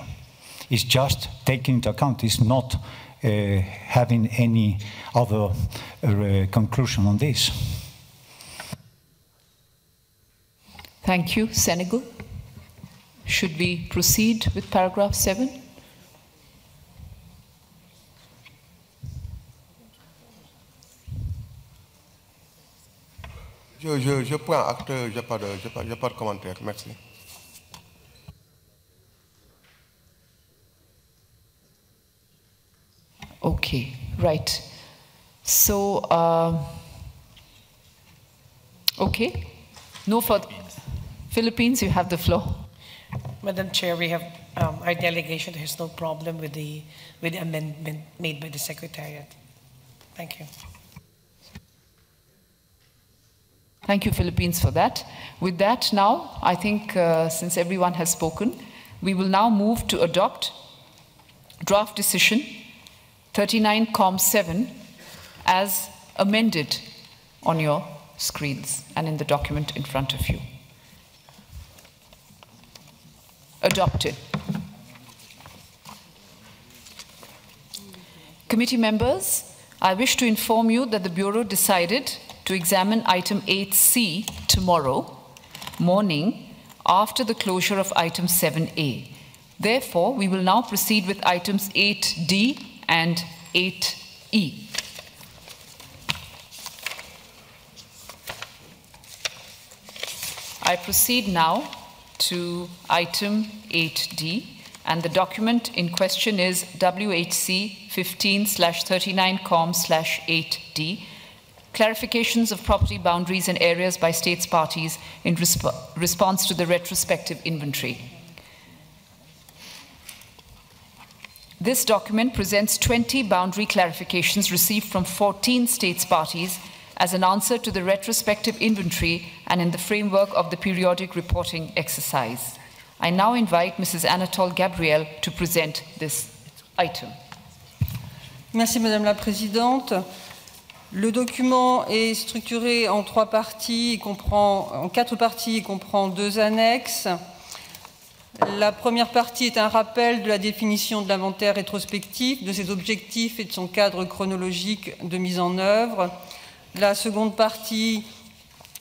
S22: It's just taking into account. It's not having any other conclusion on this.
S11: Thank you. Senegal. Should we proceed with paragraph 7?
S21: Je prends acte, je n'ai pas de commentaire. Merci.
S11: Okay, right. So, okay. No further. Philippines, you have the floor.
S3: Madam Chair, we have our delegation has no problem with the amendment made by the Secretariat. Thank you.
S11: Thank you, Philippines, for that. With that now, I think since everyone has spoken, we will now move to adopt draft decision 39-7 as amended on your screens and in the document in front of you. Adopted. Committee members, I wish to inform you that the Bureau decided to examine item 8C tomorrow morning after the closure of item 7A. Therefore, we will now proceed with items 8D and 8E. I proceed now to item 8D, and the document in question is WHC 15/39-COM/8D, clarifications of property boundaries and areas by states parties in response to the retrospective inventory. This document presents 20 boundary clarifications received from 14 states parties as an answer to the retrospective inventory and in the framework of the periodic reporting exercise. I now invite Mrs. Anatole Gabriel to present this item.
S8: Merci Madame la Présidente. Le document est structuré en 3 parties, en 4 parties, il comprend 2 annexes. La première partie est un rappel de la définition de l'inventaire rétrospectif, de ses objectifs et de son cadre chronologique de mise en œuvre. La seconde partie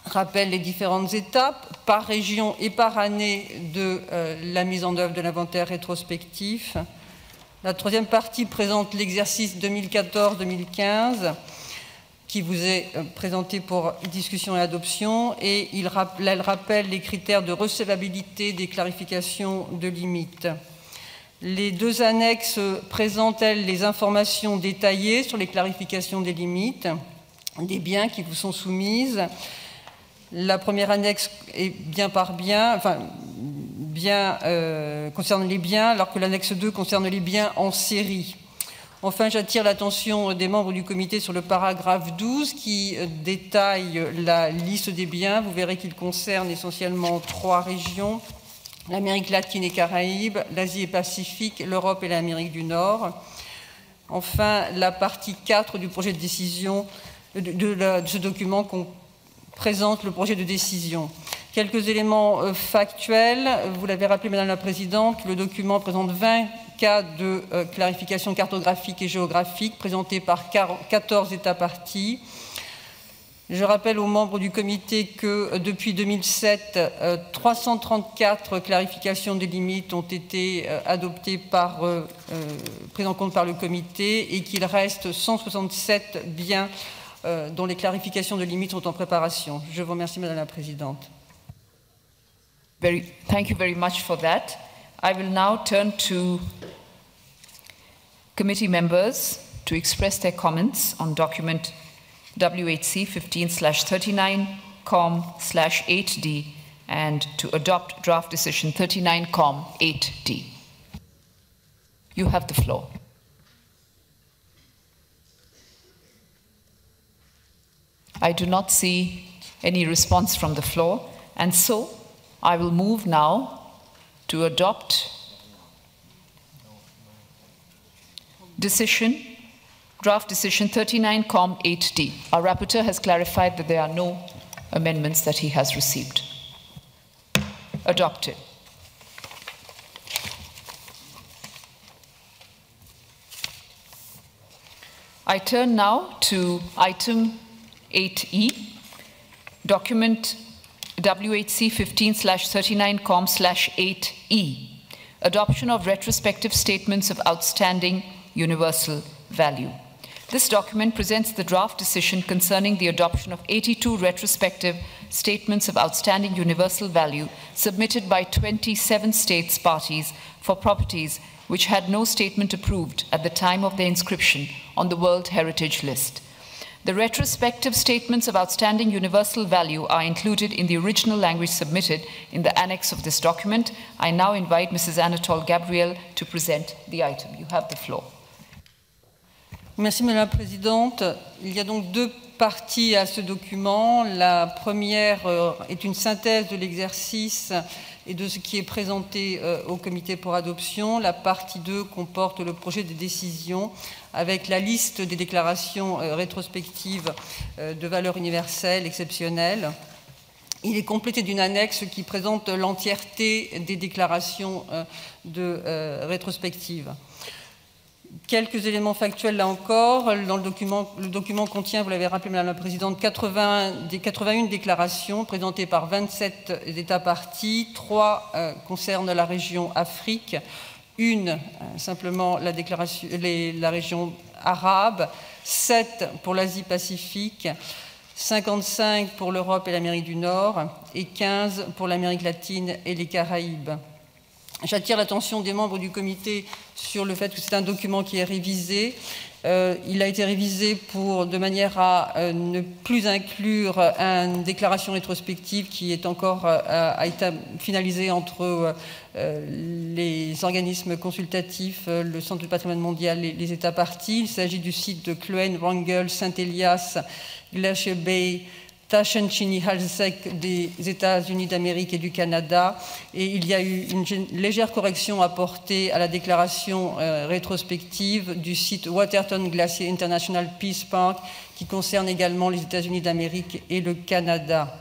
S8: rappelle les différentes étapes par région et par année de la mise en œuvre de l'inventaire rétrospectif. La troisième partie présente l'exercice 2014-2015 qui vous est présenté pour discussion et adoption, et elle rappelle les critères de recevabilité des clarifications de limites. Les 2 annexes présentent, elles, les informations détaillées sur les clarifications des limites des biens qui vous sont soumises. La première annexe est bien par bien, concerne les biens, alors que l'annexe 2 concerne les biens en série. Enfin, j'attire l'attention des membres du comité sur le paragraphe 12 qui détaille la liste des biens. Vous verrez qu'il concerne essentiellement 3 régions,
S4: l'Amérique latine et Caraïbes, l'Asie et Pacifique, l'Europe et l'Amérique du Nord. Enfin, la partie 4 du projet de décision, de ce document qu'on présente le projet de décision. Quelques éléments factuels. Vous l'avez rappelé, Madame la Présidente, le document présente 20 cas de clarification cartographique et géographique présentés par 14 États parties. Je rappelle aux membres du comité que depuis 2007, 334 clarifications des limites ont été adoptées prises en compte par le comité et qu'il reste 167 biens dont les clarifications de limites sont en préparation. Je vous remercie, Madame la Présidente.
S11: Thank you very much for that. I will now turn to committee members to express their comments on document WHC 15/39-COM/8D and to adopt draft decision 39-COM/8D. You have the floor. I do not see any response from the floor, and so I will move now to adopt draft decision 39-COM/8D. Our rapporteur has clarified that there are no amendments that he has received. Adopted. I turn now to item 8E, document WHC 15/39-COM/8E, adoption of retrospective statements of outstanding universal value. This document presents the draft decision concerning the adoption of 82 retrospective statements of outstanding universal value submitted by 27 states parties for properties which had no statement approved at the time of their inscription on the World Heritage List. The retrospective statements of outstanding universal value are included in the original language submitted in the annex of this document. I now invite Mrs. Anatole Gabriel to present the item. You have the floor.
S4: Merci Madame la Présidente. Il y a donc deux parties à ce document. La première est une synthèse de l'exercice et de ce qui est présenté au comité pour adoption. La partie 2 comporte le projet de décision avec la liste des déclarations rétrospectives de valeur universelle exceptionnelle. Il est complété d'une annexe qui présente l'entièreté des déclarations rétrospectives. Quelques éléments factuels là encore. Dans le document contient, vous l'avez rappelé Madame la Présidente, 81 déclarations présentées par 27 États parties. 3 concernent la région Afrique, une simplement la région arabe, 7 pour l'Asie-Pacifique, 55 pour l'Europe et l'Amérique du Nord et 15 pour l'Amérique latine et les Caraïbes. J'attire l'attention des membres du comité sur le fait que c'est un document qui est révisé. Il a été révisé de manière à ne plus inclure une déclaration rétrospective qui est encore à état finalisé entre les organismes consultatifs, le Centre du patrimoine mondial et les États parties. Il s'agit du site de Cluen, Wrangell, Saint-Elias, Glacier Bay, Tashenchini-Halsek des États-Unis d'Amérique et du Canada. Et il y a eu une légère correction apportée à la déclaration rétrospective du site Waterton Glacier International Peace Park qui concerne également les États-Unis d'Amérique et le Canada.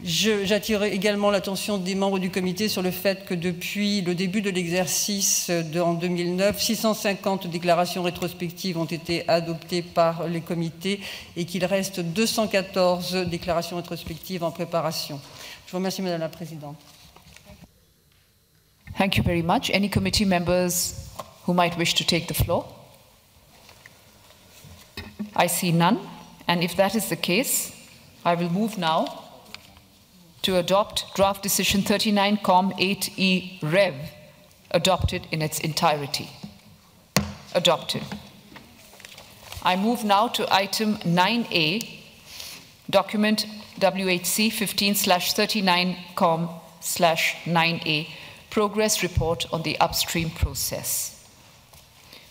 S4: J'attire également l'attention des membres du comité sur le fait que depuis le début de l'exercice en 2009, 650 déclarations rétrospectives ont été adoptées par les comités et qu'il reste 214 déclarations rétrospectives en préparation. Je vous remercie, Madame la Présidente.
S11: Thank you very much. Any committee members who might wish to take the floor? I see none. And if that is the case, I will move now to adopt draft decision 39-COM/8E Rev, adopted in its entirety. Adopted. I move now to item 9A, document WHC 15/39-COM/9A, progress report on the upstream process.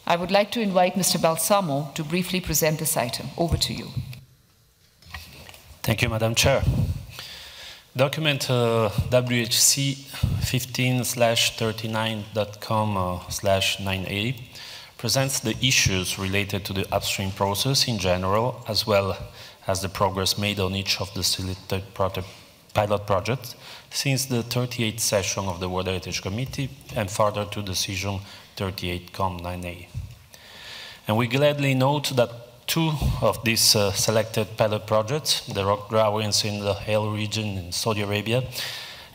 S11: I would like to invite Mr. Balsamo to briefly present this item. Over to you.
S10: Thank you, Madam Chair. Document WHC 15/39.com/9A presents the issues related to the upstream process in general, as well as the progress made on each of the selected pilot projects since the 38th session of the World Heritage Committee and further to decision 38.9A. And we gladly note that two of these selected pilot projects, the rock drawings in the Hale region in Saudi Arabia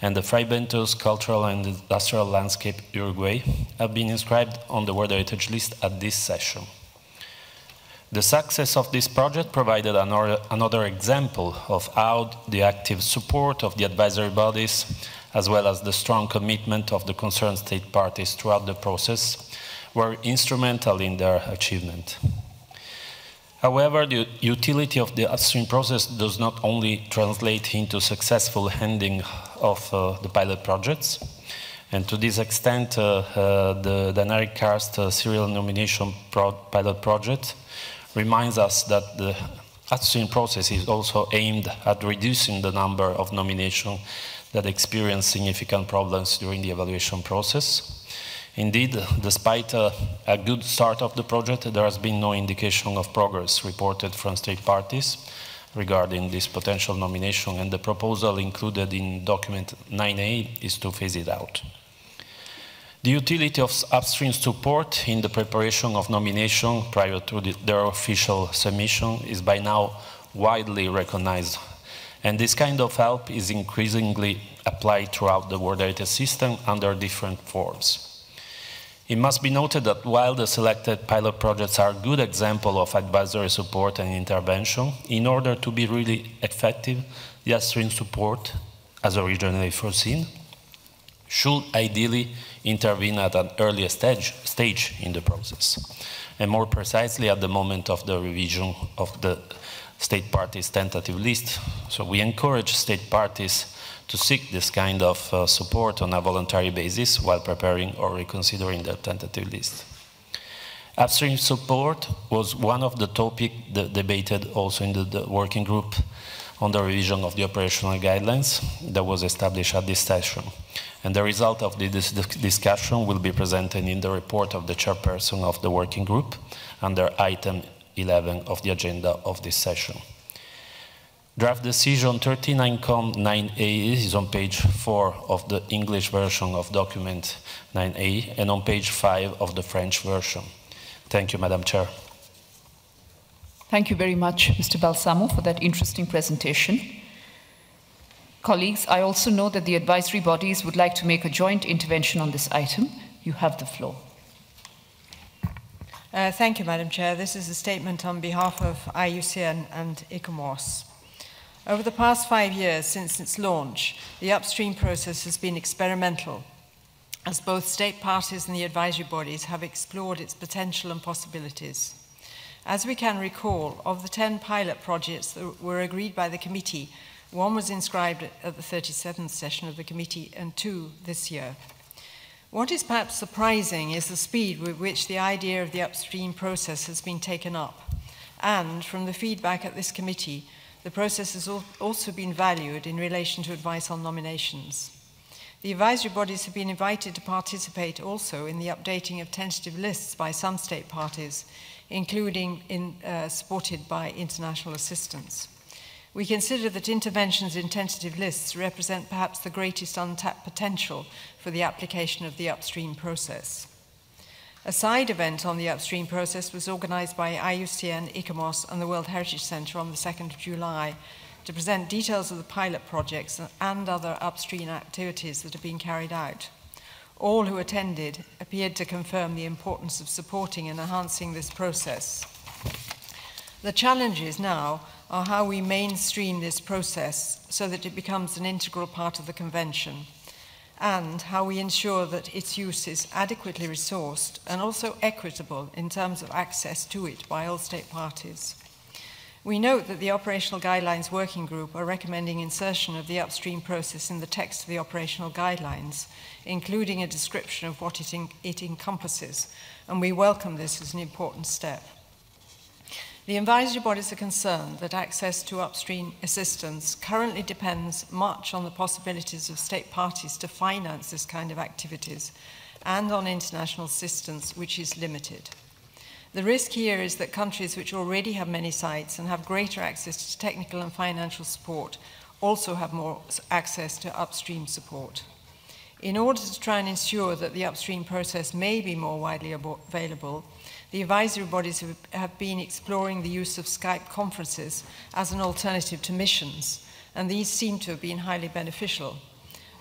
S10: and the Fray Bentos Cultural and Industrial Landscape Uruguay, have been inscribed on the World Heritage List at this session. The success of this project provided another example of how the active support of the advisory bodies, as well as the strong commitment of the concerned state parties throughout the process, were instrumental in their achievement. However, the utility of the upstream process does not only translate into successful handling of the pilot projects, and to this extent, the Danaric Karst serial nomination pilot project reminds us that the upstream process is also aimed at reducing the number of nominations that experience significant problems during the evaluation process. Indeed, despite a good start of the project, there has been no indication of progress reported from state parties regarding this potential nomination, and the proposal included in document 9A is to phase it out. The utility of upstream support in the preparation of nomination prior to their official submission is by now widely recognized, and this kind of help is increasingly applied throughout the World Heritage system under different forms. It must be noted that while the selected pilot projects are a good example of advisory support and intervention, in order to be really effective, the upstream support, as originally foreseen, should ideally intervene at an earlier stage in the process, and more precisely at the moment of the revision of the state parties' tentative list. So we encourage state parties to seek this kind of support on a voluntary basis while preparing or reconsidering their tentative list. Upstream support was one of the topics debated also in the working group on the revision of the operational guidelines that was established at this session. And the result of this discussion will be presented in the report of the chairperson of the working group under item 11 of the agenda of this session. Draft decision 39.9A is on page 4 of the English version of document 9A and on page 5 of the French version. Thank you, Madam Chair.
S11: Thank you very much, Mr. Balsamo, for that interesting presentation. Colleagues, I also know that the advisory bodies would like to make a joint intervention on this item. You have the floor.
S8: Thank you, Madam Chair. This is a statement on behalf of IUCN and ICOMOS. Over the past 5 years since its launch, the upstream process has been experimental, as both state parties and the advisory bodies have explored its potential and possibilities. As we can recall, of the 10 pilot projects that were agreed by the committee, 1 was inscribed at the 37th session of the committee and 2 this year. What is perhaps surprising is the speed with which the idea of the upstream process has been taken up. And from the feedback at this committee, the process has also been valued in relation to advice on nominations. The advisory bodies have been invited to participate also in the updating of tentative lists by some state parties, including supported by international assistance. We consider that interventions in tentative lists represent perhaps the greatest untapped potential for the application of the upstream process. A side event on the upstream process was organized by IUCN, ICOMOS and the World Heritage Center on the 2nd of July to present details of the pilot projects and other upstream activities that have been carried out. All who attended appeared to confirm the importance of supporting and enhancing this process. The challenges now are how we mainstream this process so that it becomes an integral part of the Convention, and how we ensure that its use is adequately resourced and also equitable in terms of access to it by all state parties. We note that the Operational Guidelines Working Group are recommending insertion of the upstream process in the text of the operational guidelines, including a description of what it encompasses, and we welcome this as an important step. The advisory bodies are concerned that access to upstream assistance currently depends much on the possibilities of state parties to finance this kind of activities and on international assistance, which is limited. The risk here is that countries which already have many sites and have greater access to technical and financial support also have more access to upstream support. In order to try and ensure that the upstream process may be more widely available, the advisory bodies have been exploring the use of Skype conferences as an alternative to missions, and these seem to have been highly beneficial.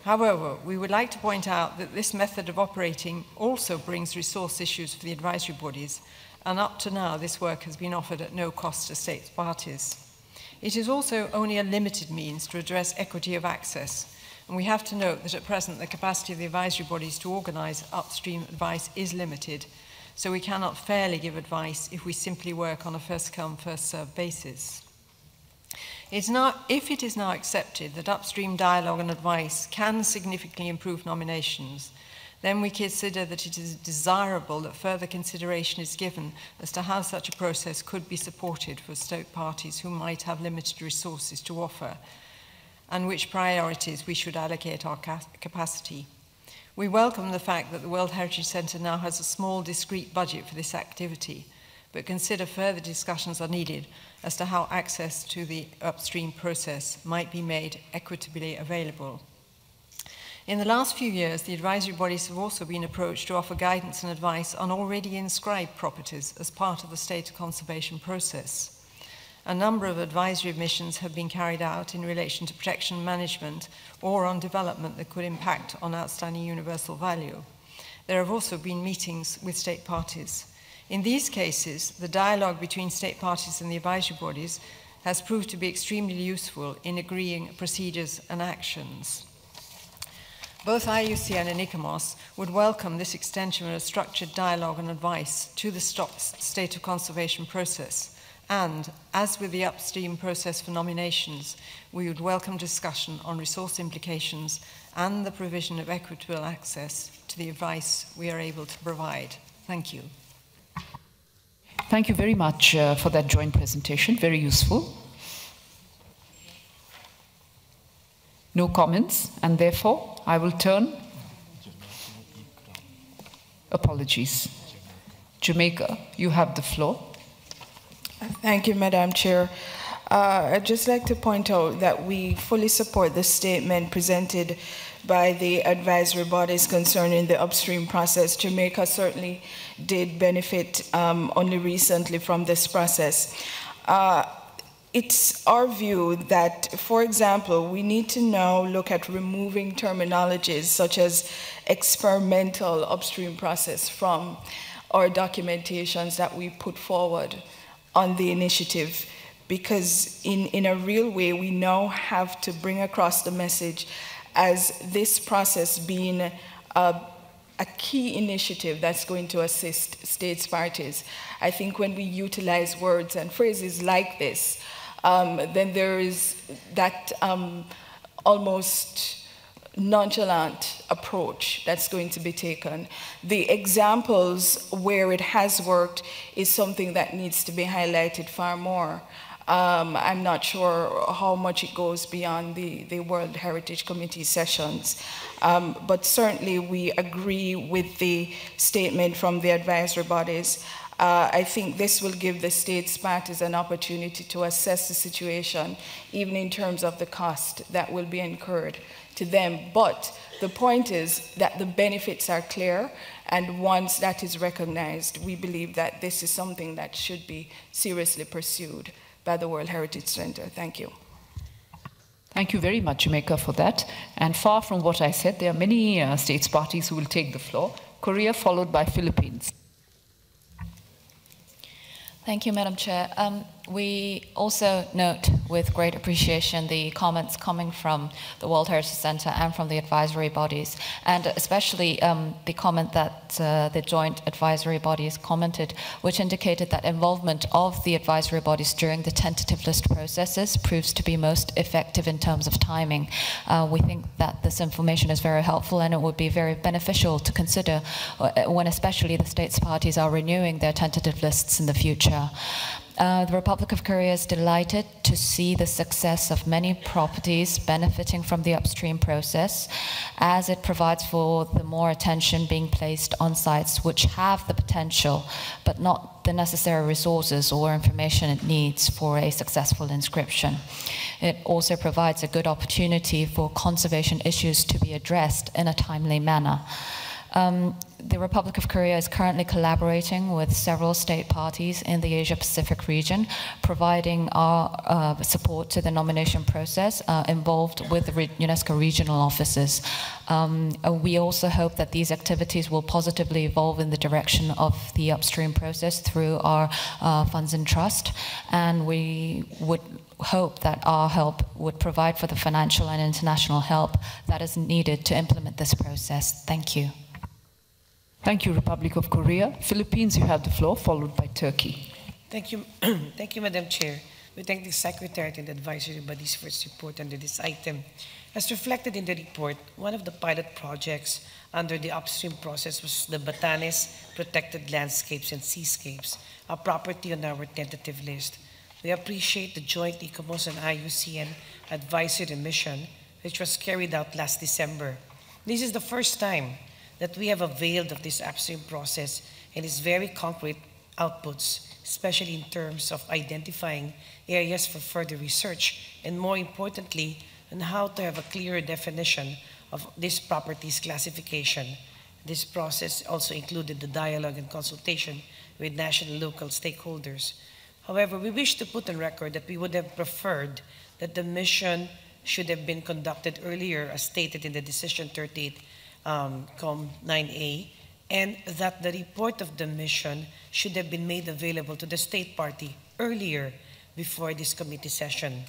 S8: However, we would like to point out that this method of operating also brings resource issues for the advisory bodies, and up to now this work has been offered at no cost to state parties. It is also only a limited means to address equity of access, and we have to note that at present the capacity of the advisory bodies to organise upstream advice is limited, so we cannot fairly give advice if we simply work on a first-come, first-served basis. If it is now accepted that upstream dialogue and advice can significantly improve nominations, then we consider that it is desirable that further consideration is given as to how such a process could be supported for state parties who might have limited resources to offer, and which priorities we should allocate our capacity. We welcome the fact that the World Heritage Centre now has a small, discrete budget for this activity, but consider further discussions are needed as to how access to the upstream process might be made equitably available. In the last few years, the advisory bodies have also been approached to offer guidance and advice on already inscribed properties as part of the state conservation process. A number of advisory missions have been carried out in relation to protection management or on development that could impact on outstanding universal value. There have also been meetings with state parties. In these cases, the dialogue between state parties and the advisory bodies has proved to be extremely useful in agreeing procedures and actions. Both IUCN and ICOMOS would welcome this extension of a structured dialogue and advice to the state of conservation process. And, as with the upstream process for nominations, we would welcome discussion on resource implications and the provision of equitable access to the advice we are able to provide. Thank you.
S11: Thank you very much for that joint presentation, very useful. No comments, and therefore I will turn. Apologies. Jamaica, you have the floor.
S5: Thank you, Madam Chair. I'd just like to point out that we fully support the statement presented by the advisory bodies concerning the upstream process. Jamaica certainly did benefit only recently from this process. It's our view that, for example, we need to now look at removing terminologies such as experimental upstream process from our documentations that we put forward on the initiative, because in a real way, we now have to bring across the message as this process being a key initiative that's going to assist states parties. I think when we utilize words and phrases like this, then there is that almost nonchalant approach that's going to be taken. The examples where it has worked is something that needs to be highlighted far more. I'm not sure how much it goes beyond the World Heritage Committee sessions, but certainly we agree with the statement from the advisory bodies. I think this will give the states parties an opportunity to assess the situation, even in terms of the cost that will be incurred to them. But the point is that the benefits are clear, and once that is recognized, we believe that this is something that should be seriously pursued by the World Heritage Center. Thank you.
S11: Thank you very much, Jamaica, for that. And far from what I said, there are many states parties who will take the floor. Korea, followed by Philippines.
S6: Thank you, Madam Chair. We also note with great appreciation the comments coming from the World Heritage Center and from the advisory bodies, and especially the comment that the joint advisory bodies commented, which indicated that involvement of the advisory bodies during the tentative list processes proves to be most effective in terms of timing. We think that this information is very helpful, and it would be very beneficial to consider when especially the states parties are renewing their tentative lists in the future. The Republic of Korea is delighted to see the success of many properties benefiting from the upstream process, as it provides for the more attention being placed on sites which have the potential but not the necessary resources or information it needs for a successful inscription. It also provides a good opportunity for conservation issues to be addressed in a timely manner. The Republic of Korea is currently collaborating with several state parties in the Asia-Pacific region, providing our support to the nomination process involved with the UNESCO regional offices. We also hope that these activities will positively evolve in the direction of the upstream process through our funds and trust, and we would hope that our help would provide for the financial and international help that is needed to implement this process. Thank you.
S11: Thank you, Republic of Korea. Philippines, you have the floor, followed by Turkey.
S3: Thank you. Thank you, Madam Chair. We thank the Secretariat and the advisory bodies for its support under this item. As reflected in the report, one of the pilot projects under the upstream process was the Batanes Protected Landscapes and Seascapes, a property on our tentative list. We appreciate the joint ICOMOS and IUCN advisory mission, which was carried out last December. This is the first time that we have availed of this upstream process and its very concrete outputs, especially in terms of identifying areas for further research, and more importantly, on how to have a clearer definition of this property's classification. This process also included the dialogue and consultation with national and local stakeholders. However, we wish to put on record that we would have preferred that the mission should have been conducted earlier, as stated in the Decision 38 Com 9A, and that the report of the mission should have been made available to the state party earlier before this committee session.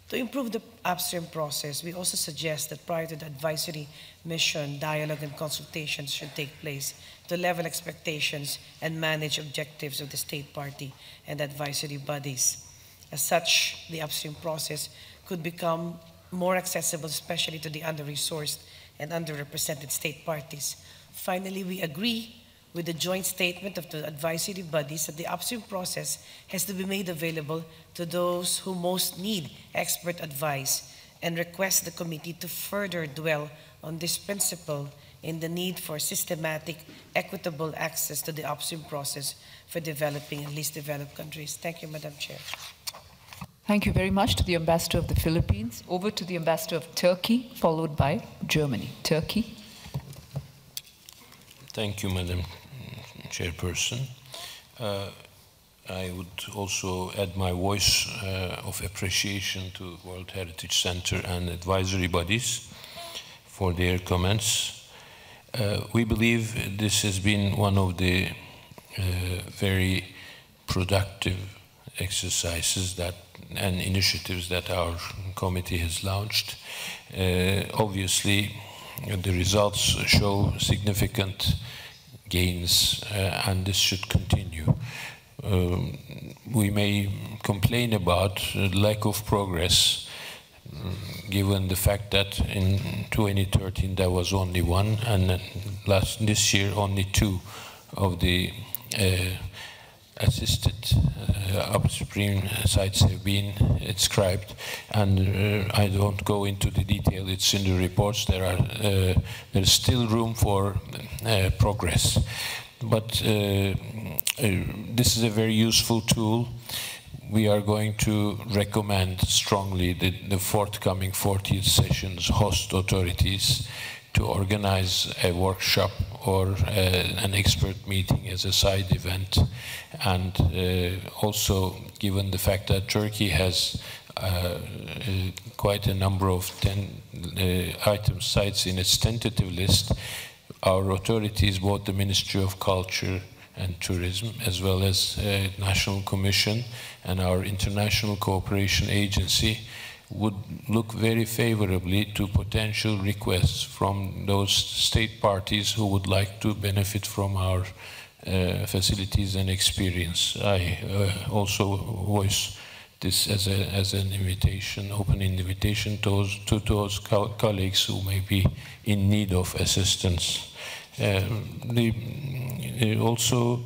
S3: To improve the upstream process, we also suggest that prior to the advisory mission, dialogue and consultations should take place to level expectations and manage objectives of the state party and advisory bodies. As such, the upstream process could become more accessible, especially to the under-resourced and underrepresented state parties. Finally, we agree with the joint statement of the advisory bodies that the upstream process has to be made available to those who most need expert advice, and request the committee to further dwell on this principle in the need for systematic, equitable access to the upstream process for developing and least developed countries. Thank you, Madam Chair.
S11: Thank you very much to the Ambassador of the Philippines. Over to the Ambassador of Turkey, followed by Germany. Turkey.
S20: Thank you, Madam Chairperson. I would also add my voice of appreciation to World Heritage Center and advisory bodies for their comments. We believe this has been one of the very productive exercises and initiatives that our committee has launched. Obviously, the results show significant gains, and this should continue. We may complain about lack of progress, given the fact that in 2013 there was only one, and this year only two of the assisted upstream sites have been inscribed, and I don't go into the detail. It's in the reports. There's still room for progress, but this is a very useful tool. We are going to recommend strongly the forthcoming 40th sessions host authorities to organize a workshop or an expert meeting as a side event. And also, given the fact that Turkey has quite a number of item sites in its tentative list, our authorities, both the Ministry of Culture and Tourism, as well as National Commission and our International Cooperation Agency, would look very favorably to potential requests from those state parties who would like to benefit from our facilities and experience. I also voice this as an invitation, open invitation to those colleagues who may be in need of assistance. Also,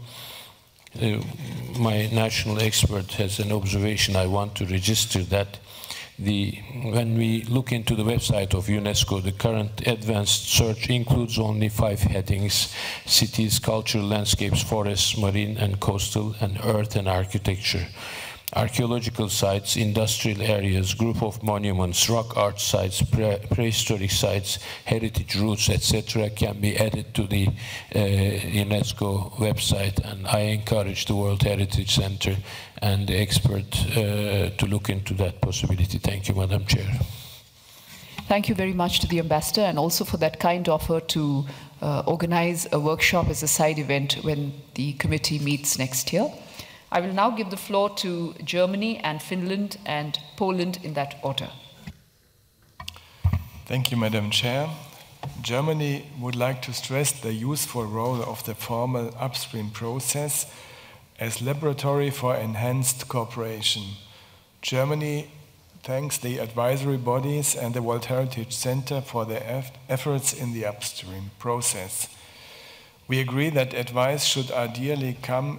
S20: my national expert has an observation I want to register, that when we look into the website of UNESCO, the current advanced search includes only 5 headings: cities, cultural landscapes, forests, marine and coastal, and earth and architecture. Archaeological sites, industrial areas, group of monuments, rock art sites, prehistoric sites, heritage routes, etc. can be added to the UNESCO website, and I encourage the World Heritage Center and the expert to look into that possibility. Thank you, Madam Chair.
S11: Thank you very much to the Ambassador, and also for that kind offer to organize a workshop as a side event when the committee meets next year. I will now give the floor to Germany and Finland and Poland in that order.
S7: Thank you, Madam Chair. Germany would like to stress the useful role of the formal upstream process as laboratory for enhanced cooperation. Germany thanks the advisory bodies and the World Heritage Center for their efforts in the upstream process. We agree that advice should ideally come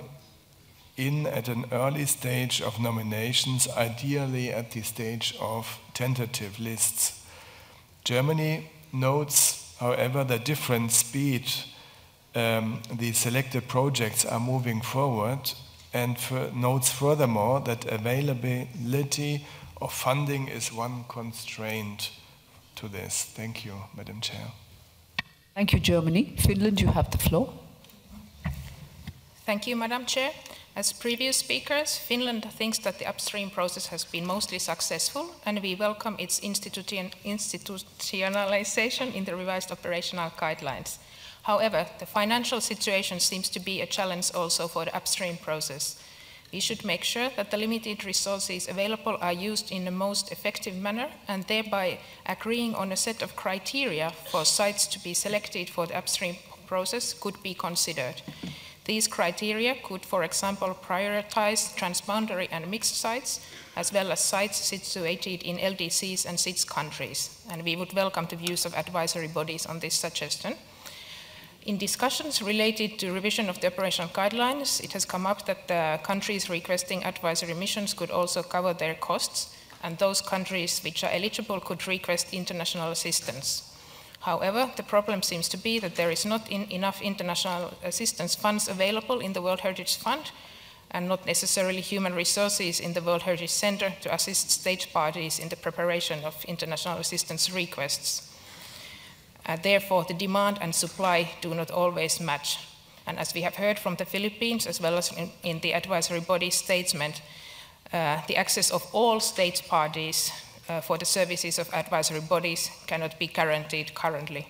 S7: in at an early stage of nominations, ideally at the stage of tentative lists. Germany notes, however, the different speed the selected projects are moving forward, and notes furthermore that availability of funding is one constraint to this. Thank you, Madam Chair.
S11: Thank you, Germany. Finland, you have the floor.
S9: Thank you, Madam Chair. As previous speakers, Finland thinks that the upstream process has been mostly successful, and we welcome its institutionalization in the revised operational guidelines. However, the financial situation seems to be a challenge also for the upstream process. We should make sure that the limited resources available are used in the most effective manner, and thereby agreeing on a set of criteria for sites to be selected for the upstream process could be considered. These criteria could, for example, prioritize transboundary and mixed sites, as well as sites situated in LDCs and SIDS countries. And we would welcome the views of advisory bodies on this suggestion. In discussions related to revision of the operational guidelines, it has come up that the countries requesting advisory missions could also cover their costs, and those countries which are eligible could request international assistance. However, the problem seems to be that there is not enough international assistance funds available in the World Heritage Fund, and not necessarily human resources in the World Heritage Center to assist state parties in the preparation of international assistance requests. Therefore, the demand and supply do not always match. And as we have heard from the Philippines, as well as in the advisory body statement, the access of all state parties for the services of advisory bodies cannot be guaranteed currently.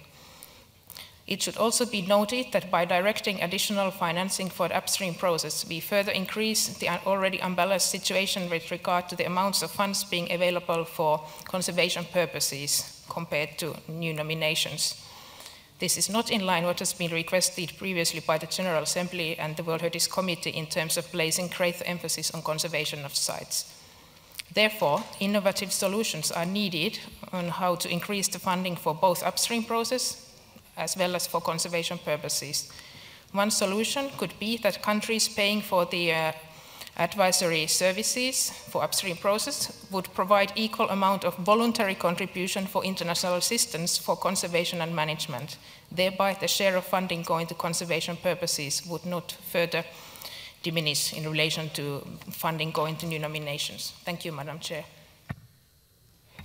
S9: It should also be noted that by directing additional financing for the upstream process, we further increase the already unbalanced situation with regard to the amounts of funds being available for conservation purposes compared to new nominations. This is not in line with what has been requested previously by the General Assembly and the World Heritage Committee in terms of placing greater emphasis on conservation of sites. Therefore, innovative solutions are needed on how to increase the funding for both upstream process as well as for conservation purposes. One solution could be that countries paying for the advisory services for upstream process would provide equal amount of voluntary contribution for international assistance for conservation and management. Thereby, the share of funding going to conservation purposes would not further diminish in relation to funding going to new nominations. Thank you, Madam Chair.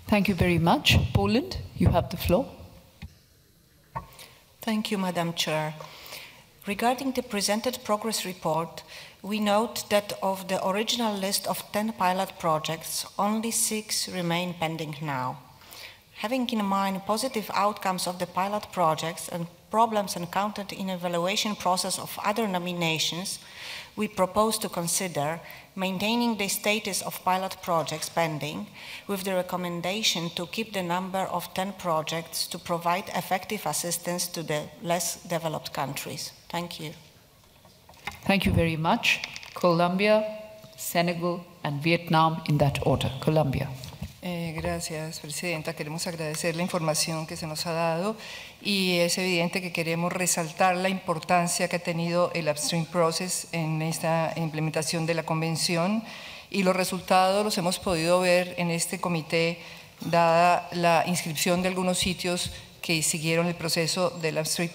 S11: Thank you very much. Poland, you have the floor.
S18: Thank you, Madam Chair. Regarding the presented progress report, we note that of the original list of 10 pilot projects, only 6 remain pending now. Having in mind positive outcomes of the pilot projects and problems encountered in evaluation process of other nominations, we propose to consider maintaining the status of pilot projects pending with the recommendation to keep the number of 10 projects to provide effective assistance to the less developed countries. Thank you.
S11: Thank you very much. Colombia, Senegal, and Vietnam in that order. Colombia.
S8: Gracias, Presidenta. Queremos agradecer la información que se nos ha dado y es evidente que queremos resaltar la importancia que ha tenido el upstream process en esta implementación de la Convención y los resultados los hemos podido ver en este comité dada la inscripción de algunos sitios que siguieron el proceso del upstream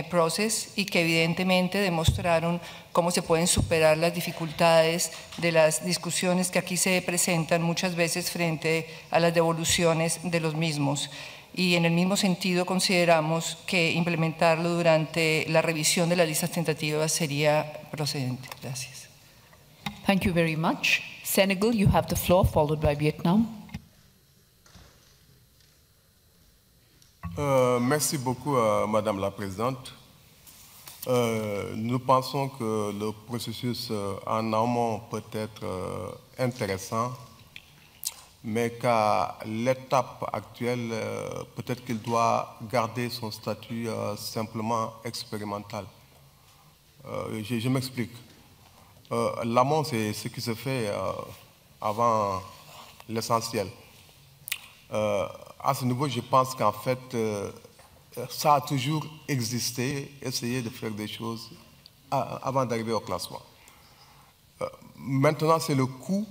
S8: process y que evidentemente demostraron cómo se pueden superar las dificultades de las discusiones que aquí se presentan muchas veces frente a las devoluciones de los mismos. Y en el mismo sentido consideramos que implementarlo durante la revisión de las listas tentativas sería procedente. Gracias.
S11: Thank you very much. Senegal, you have the floor, followed by Vietnam.
S21: Merci beaucoup, Madame la Présidente. Nous pensons que le processus en amont peut être intéressant, mais qu'à l'étape actuelle, peut-être qu'il doit garder son statut simplement expérimental. Je m'explique. L'amont, c'est ce qui se fait avant l'essentiel. À ce niveau, je pense qu'en fait, ça a toujours existé, essayer de faire des choses avant d'arriver au classement. Maintenant, c'est le coût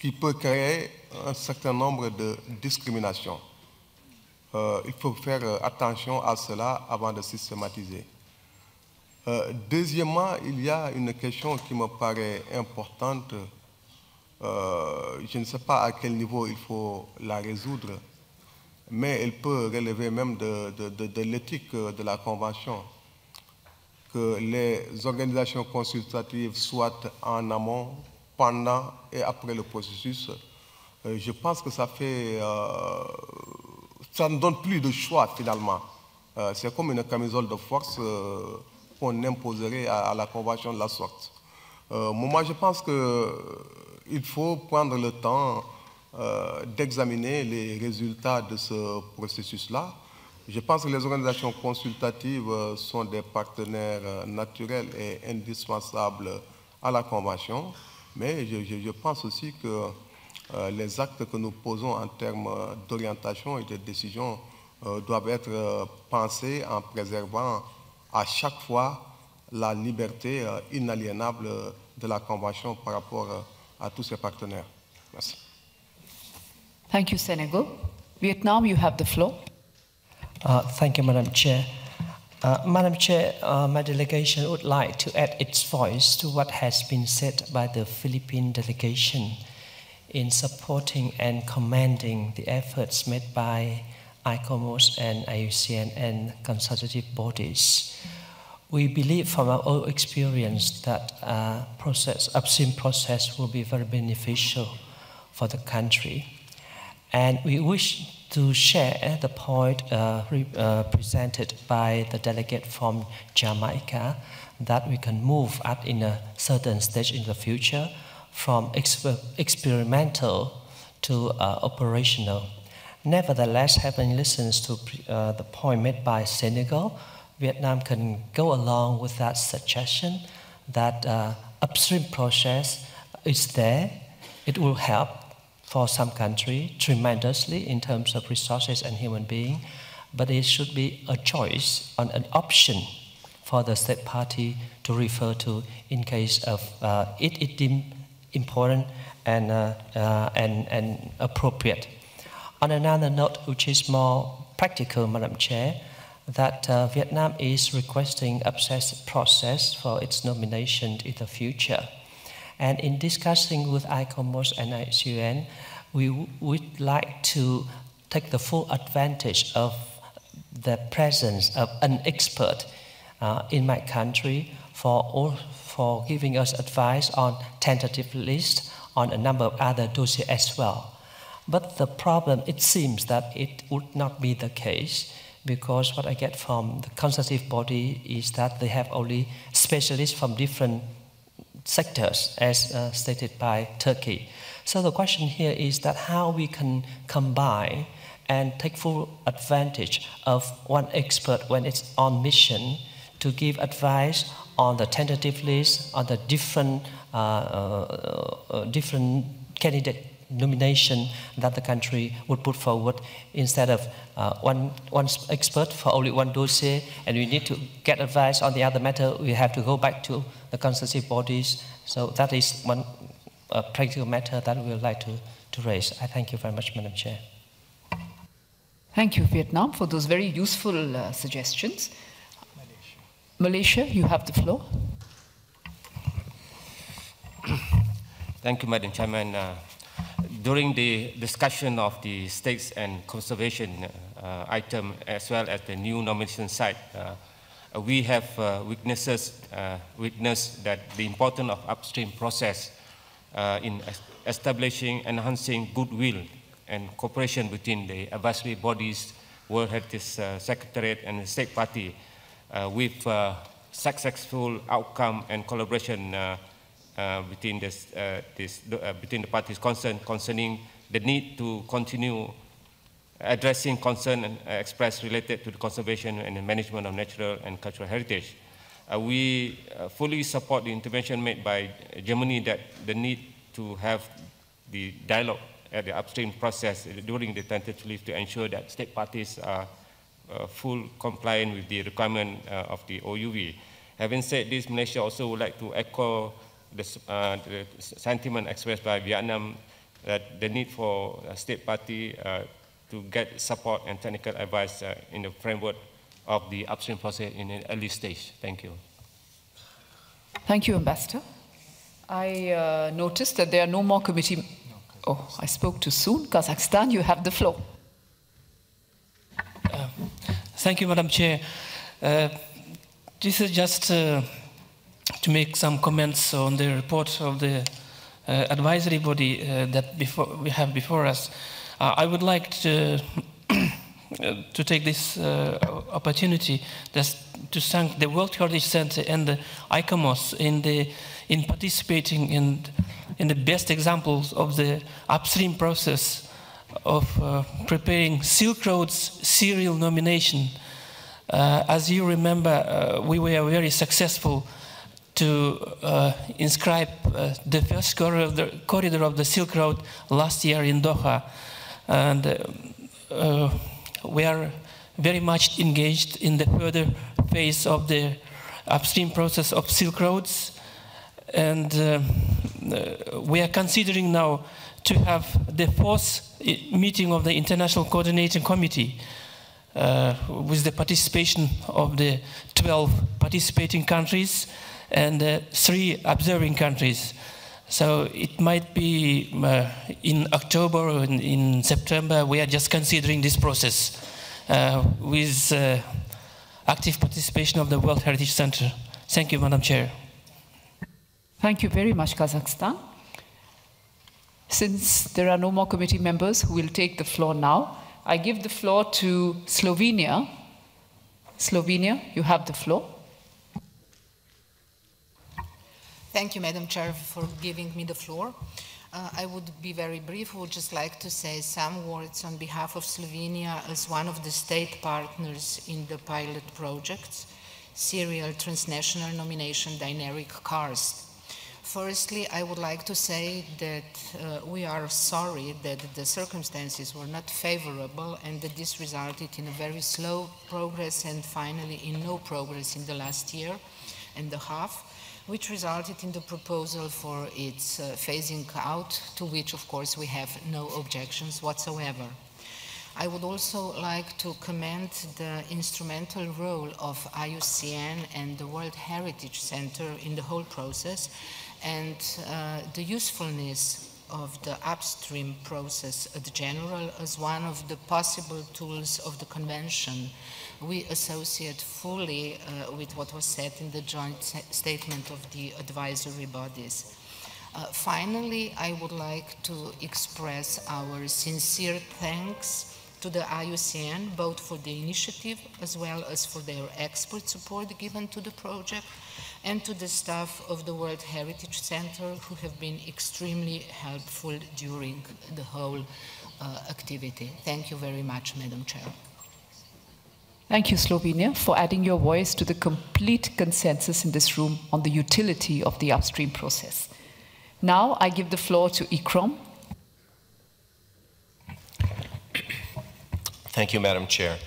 S21: qui peut créer un certain nombre de discriminations. Il faut faire attention à cela avant de systématiser. Deuxièmement, il y a une question qui me paraît importante. Je ne sais pas à quel niveau il faut la résoudre, mais elle peut relever même de l'éthique de la Convention, que les organisations consultatives soient en amont, pendant et après le processus. Je pense que ça ne donne plus de choix finalement. C'est comme une camisole de force qu'on imposerait à la Convention de la sorte. Moi, je pense qu'il faut prendre le temps d'examiner les résultats de ce processus-là. Je pense que les organisations consultatives sont des partenaires naturels et indispensables à la Convention, mais je pense aussi que les actes que nous posons en termes d'orientation et de décision doivent être pensés en préservant à chaque fois la liberté inaliénable de la Convention par rapport à tous ses partenaires. Merci.
S11: Thank you, Senegal. Vietnam, you have the floor.
S1: Thank you, Madam Chair. Madam Chair, my delegation would like to add its voice to what has been said by the Philippine delegation in supporting and commending the efforts made by ICOMOS and IUCN and consultative bodies. We believe from our own experience that upstream process will be very beneficial for the country. And we wish to share the point presented by the delegate from Jamaica that we can move at in a certain stage in the future from experimental to operational. Nevertheless, having listened to the point made by Senegal, Vietnam can go along with that suggestion that upstream process is there. It will help for some country tremendously in terms of resources and human being, but it should be a choice, an option for the state party to refer to in case of it deemed important and appropriate. On another note, which is more practical, Madam Chair, that Vietnam is requesting upstream process for its nomination in the future. And in discussing with ICOMOS and IUCN, we would like to take the full advantage of the presence of an expert in my country for giving us advice on tentative list, on a number of other dossiers as well. But the problem, it seems that it would not be the case, because what I get from the consultative body is that they have only specialists from different sectors, as stated by Turkey. So the question here is that how we can combine and take full advantage of one expert when it's on mission to give advice on the tentative list, on the different candidate nomination that the country would put forward instead of one expert for only one dossier, and we need to get advice on the other matter. We have to go back to the consultative bodies. So that is one practical matter that we would like to raise. I thank you very much, Madam Chair.
S11: Thank you, Vietnam, for those very useful suggestions. Malaysia, you have the floor.
S12: Thank you, Madam Chairman. During the discussion of the stakes and conservation item, as well as the new nomination site, we have witnessed that the importance of upstream process in establishing, enhancing goodwill and cooperation between the advisory bodies, World Heritage Secretariat and the state party, with successful outcome and collaboration between the parties concerned concerning the need to continue addressing concern and expressed related to the conservation and the management of natural and cultural heritage. We fully support the intervention made by Germany that the need to have the dialogue at the upstream process during the tentative leave to ensure that state parties are full compliant with the requirement of the OUV. Having said this, Malaysia also would like to echo the sentiment expressed by Vietnam that the need for a state party to get support and technical advice in the framework of the upstream process in an early stage. Thank you.
S11: Thank you, Ambassador. I noticed that there are no more committee. Oh, I spoke too soon. Kazakhstan, you have the floor.
S15: Thank you, Madam Chair. This is just to make some comments on the report of the advisory body that we have before us. I would like to take this opportunity just to thank the World Heritage Center and the ICOMOS in participating in the best examples of the upstream process of preparing Silk Road's serial nomination. As you remember, we were very successful to inscribe the first corridor of the Silk Road last year in Doha. And we are very much engaged in the further phase of the upstream process of Silk Roads. And we are considering now to have the fourth meeting of the International Coordinating Committee with the participation of the 12 participating countries and 3 observing countries. So it might be in October or in September. We are just considering this process with active participation of the World Heritage Center. Thank you, Madam Chair.
S11: Thank you very much, Kazakhstan. Since there are no more committee members who will take the floor now, I give the floor to Slovenia. Slovenia, you have the floor.
S23: Thank you, Madam Chair, for giving me the floor. I would be very brief. I would just like to say some words on behalf of Slovenia as one of the state partners in the pilot projects, serial transnational nomination dynamic cars. Firstly, I would like to say that we are sorry that the circumstances were not favorable and that this resulted in a very slow progress and finally in no progress in the last year and a half, which resulted in the proposal for its phasing out, to which, of course, we have no objections whatsoever. I would also like to commend the instrumental role of IUCN and the World Heritage Center in the whole process, and the usefulness of the upstream process in general as one of the possible tools of the convention. We associate fully with what was said in the joint statement of the advisory bodies. Finally, I would like to express our sincere thanks to the IUCN, both for the initiative as well as for their expert support given to the project, and to the staff of the World Heritage Center, who have been extremely helpful during the whole activity. Thank you very much, Madam Chair.
S11: Thank you, Slovenia, for adding your voice to the complete consensus in this room on the utility of the upstream process. Now I give the floor to ICROM.
S2: Thank you, Madam Chair.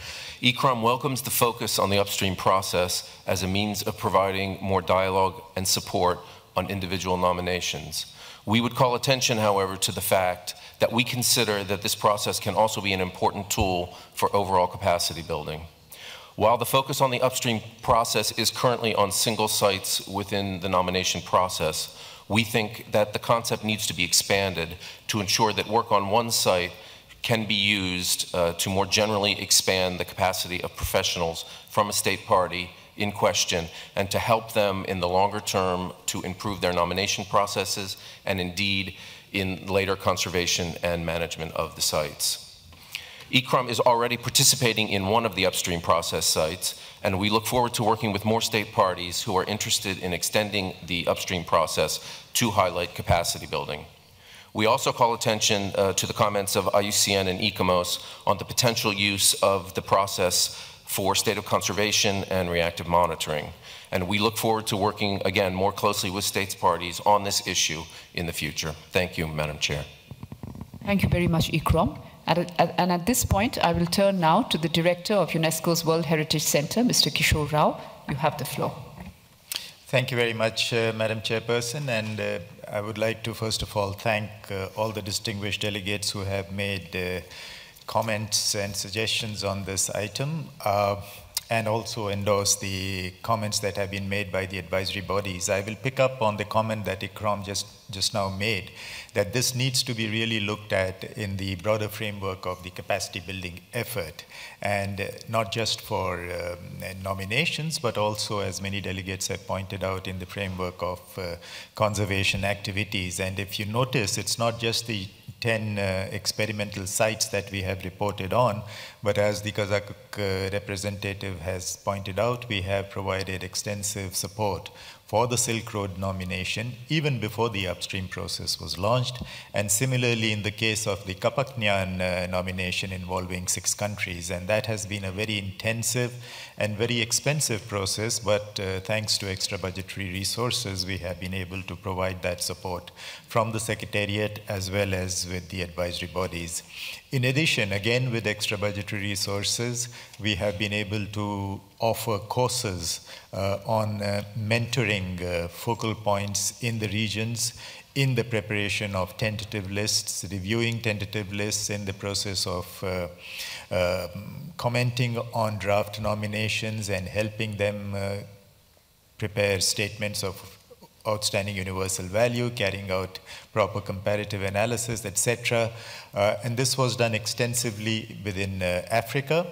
S2: ECROM welcomes the focus on the upstream process as a means of providing more dialogue and support on individual nominations. We would call attention, however, to the fact that we consider that this process can also be an important tool for overall capacity building. While the focus on the upstream process is currently on single sites within the nomination process, we think that the concept needs to be expanded to ensure that work on one site can be used to more generally expand the capacity of professionals from a state party in question and to help them in the longer term to improve their nomination processes and indeed in later conservation and management of the sites. ECROM is already participating in one of the upstream process sites, and we look forward to working with more state parties who are interested in extending the upstream process to highlight capacity building. We also call attention to the comments of IUCN and ICOMOS on the potential use of the process for state of conservation and reactive monitoring. And we look forward to working, again, more closely with states parties on this issue in the future. Thank you, Madam Chair.
S11: Thank you very much, ECROM. And at this point, I will turn now to the Director of UNESCO's World Heritage Center, Mr. Kishore Rao. You have the floor.
S16: Thank you very much, Madam Chairperson, and I would like to first of all thank all the distinguished delegates who have made comments and suggestions on this item, and also endorse the comments that have been made by the advisory bodies. I will pick up on the comment that ICROM just now made, that this needs to be really looked at in the broader framework of the capacity building effort, and not just for nominations, but also, as many delegates have pointed out, in the framework of conservation activities. And if you notice, it's not just the 10 experimental sites that we have reported on, but as the Kazakh representative has pointed out, we have provided extensive support for the Silk Road nomination even before the upstream process was launched. And similarly, in the case of the Kapaknyan nomination involving 6 countries, and that has been a very intensive and very expensive process, but thanks to extra budgetary resources, we have been able to provide that support from the Secretariat as well as with the advisory bodies. In addition, again, with extra budgetary resources, we have been able to offer courses on mentoring focal points in the regions, in the preparation of tentative lists, reviewing tentative lists, in the process of commenting on draft nominations and helping them prepare statements of outstanding universal value, carrying out proper comparative analysis, etc. And this was done extensively within Africa,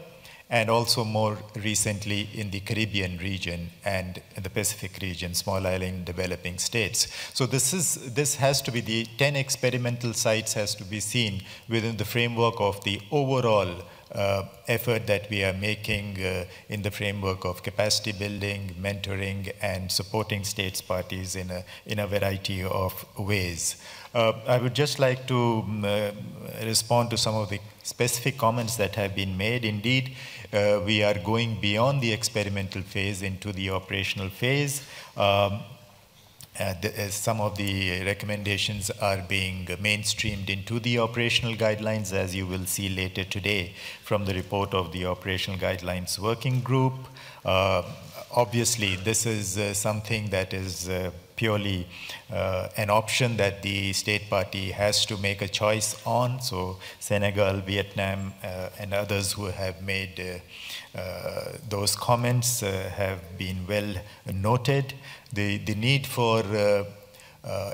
S16: and also more recently in the Caribbean region and the Pacific region, small island developing states. So this has to be, the 10 experimental sites has to be seen within the framework of the overall effort that we are making in the framework of capacity building, mentoring, and supporting states parties in a variety of ways. I would just like to respond to some of the specific comments that have been made. Indeed, we are going beyond the experimental phase into the operational phase. Some of the recommendations are being mainstreamed into the operational guidelines, as you will see later today from the report of the Operational Guidelines Working Group. Obviously, this is something that is purely an option that the state party has to make a choice on. So Senegal, Vietnam, and others who have made those comments have been well noted. The need for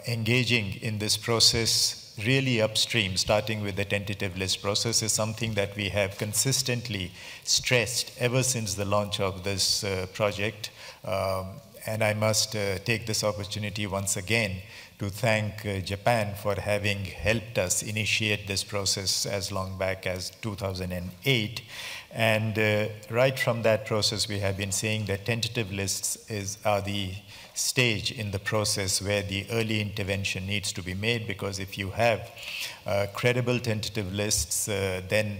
S16: engaging in this process really upstream, starting with the tentative list process, is something that we have consistently stressed ever since the launch of this project. And I must take this opportunity once again to thank Japan for having helped us initiate this process as long back as 2008. And right from that process, we have been saying that tentative lists are the stage in the process where the early intervention needs to be made, because if you have credible tentative lists, then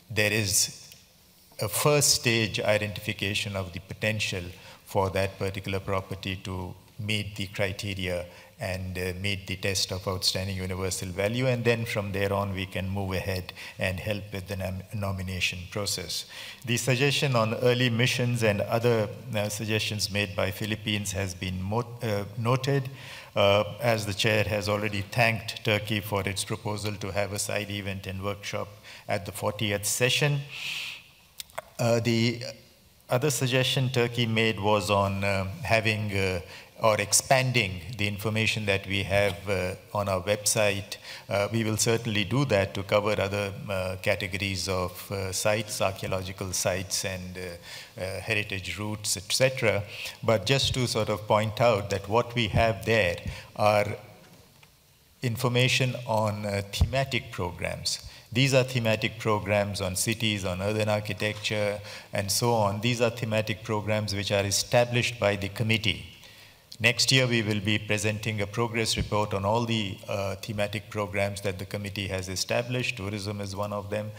S16: there is a first stage identification of the potential for that particular property to meet the criteria and meet the test of outstanding universal value, and then from there on we can move ahead and help with the nomination process. The suggestion on early missions and other suggestions made by Philippines has been noted. As the chair has already thanked Turkey for its proposal to have a side event and workshop at the 40th session. The other suggestion Turkey made was on having or expanding the information that we have on our website. We will certainly do that to cover other categories of sites, archaeological sites and heritage routes, etc. But just to sort of point out that what we have there are information on thematic programs. These are thematic programs on cities, on urban architecture, and so on. These are thematic programs which are established by the committee. Next year, we will be presenting a progress report on all the thematic programs that the committee has established. Tourism is one of them.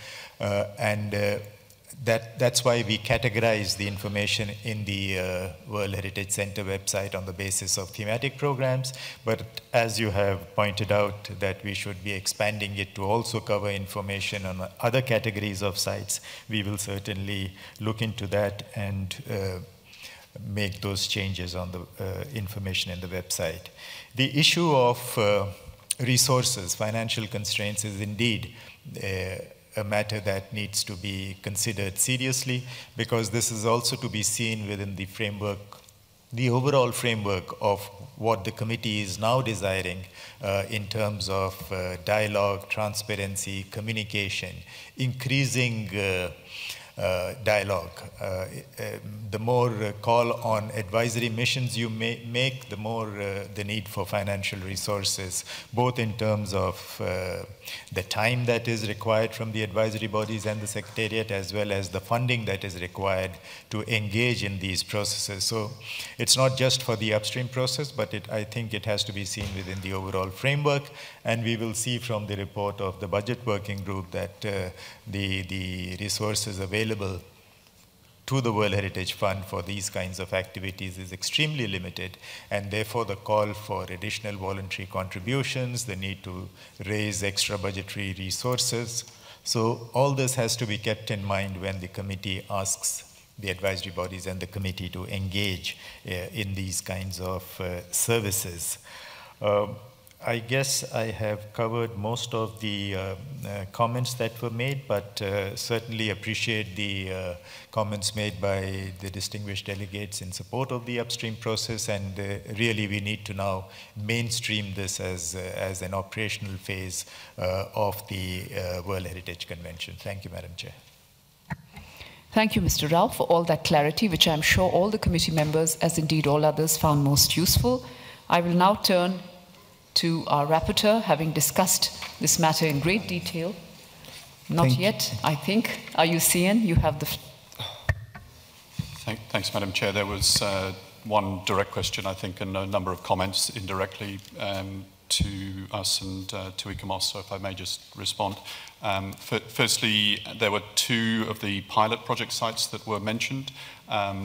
S16: That's why we categorize the information in the World Heritage Center website on the basis of thematic programs. But as you have pointed out, that we should be expanding it to also cover information on other categories of sites, we will certainly look into that and make those changes on the information in the website. The issue of resources, financial constraints, is indeed a matter that needs to be considered seriously, because this is also to be seen within the framework, the overall framework of what the committee is now desiring in terms of dialogue, transparency, communication, increasing dialogue. The more call on advisory missions you make, the more the need for financial resources, both in terms of the time that is required from the advisory bodies and the Secretariat, as well as the funding that is required to engage in these processes. So it's not just for the upstream process, but I think it has to be seen within the overall framework. And we will see from the report of the budget working group that the resources available to the World Heritage Fund for these kinds of activities is extremely limited, and therefore the call for additional voluntary contributions, the need to raise extra budgetary resources. So all this has to be kept in mind when the committee asks the advisory bodies and the committee to engage in these kinds of services. I guess I have covered most of the comments that were made, but certainly appreciate the comments made by the distinguished delegates in support of the upstream process, and really we need to now mainstream this as an operational phase of the World Heritage Convention. Thank you, Madam Chair.
S11: Thank you, Mr. Rao, for all that clarity, which I'm sure all the committee members, as indeed all others, found most useful. I will now turn to our rapporteur, having discussed this matter in great detail. Not yet, I think. Ayusian, you have the...
S13: Thanks, Madam Chair. There was one direct question, I think, and a number of comments indirectly to us and to ICOMOS, so if I may just respond. Firstly, there were two of the pilot project sites that were mentioned.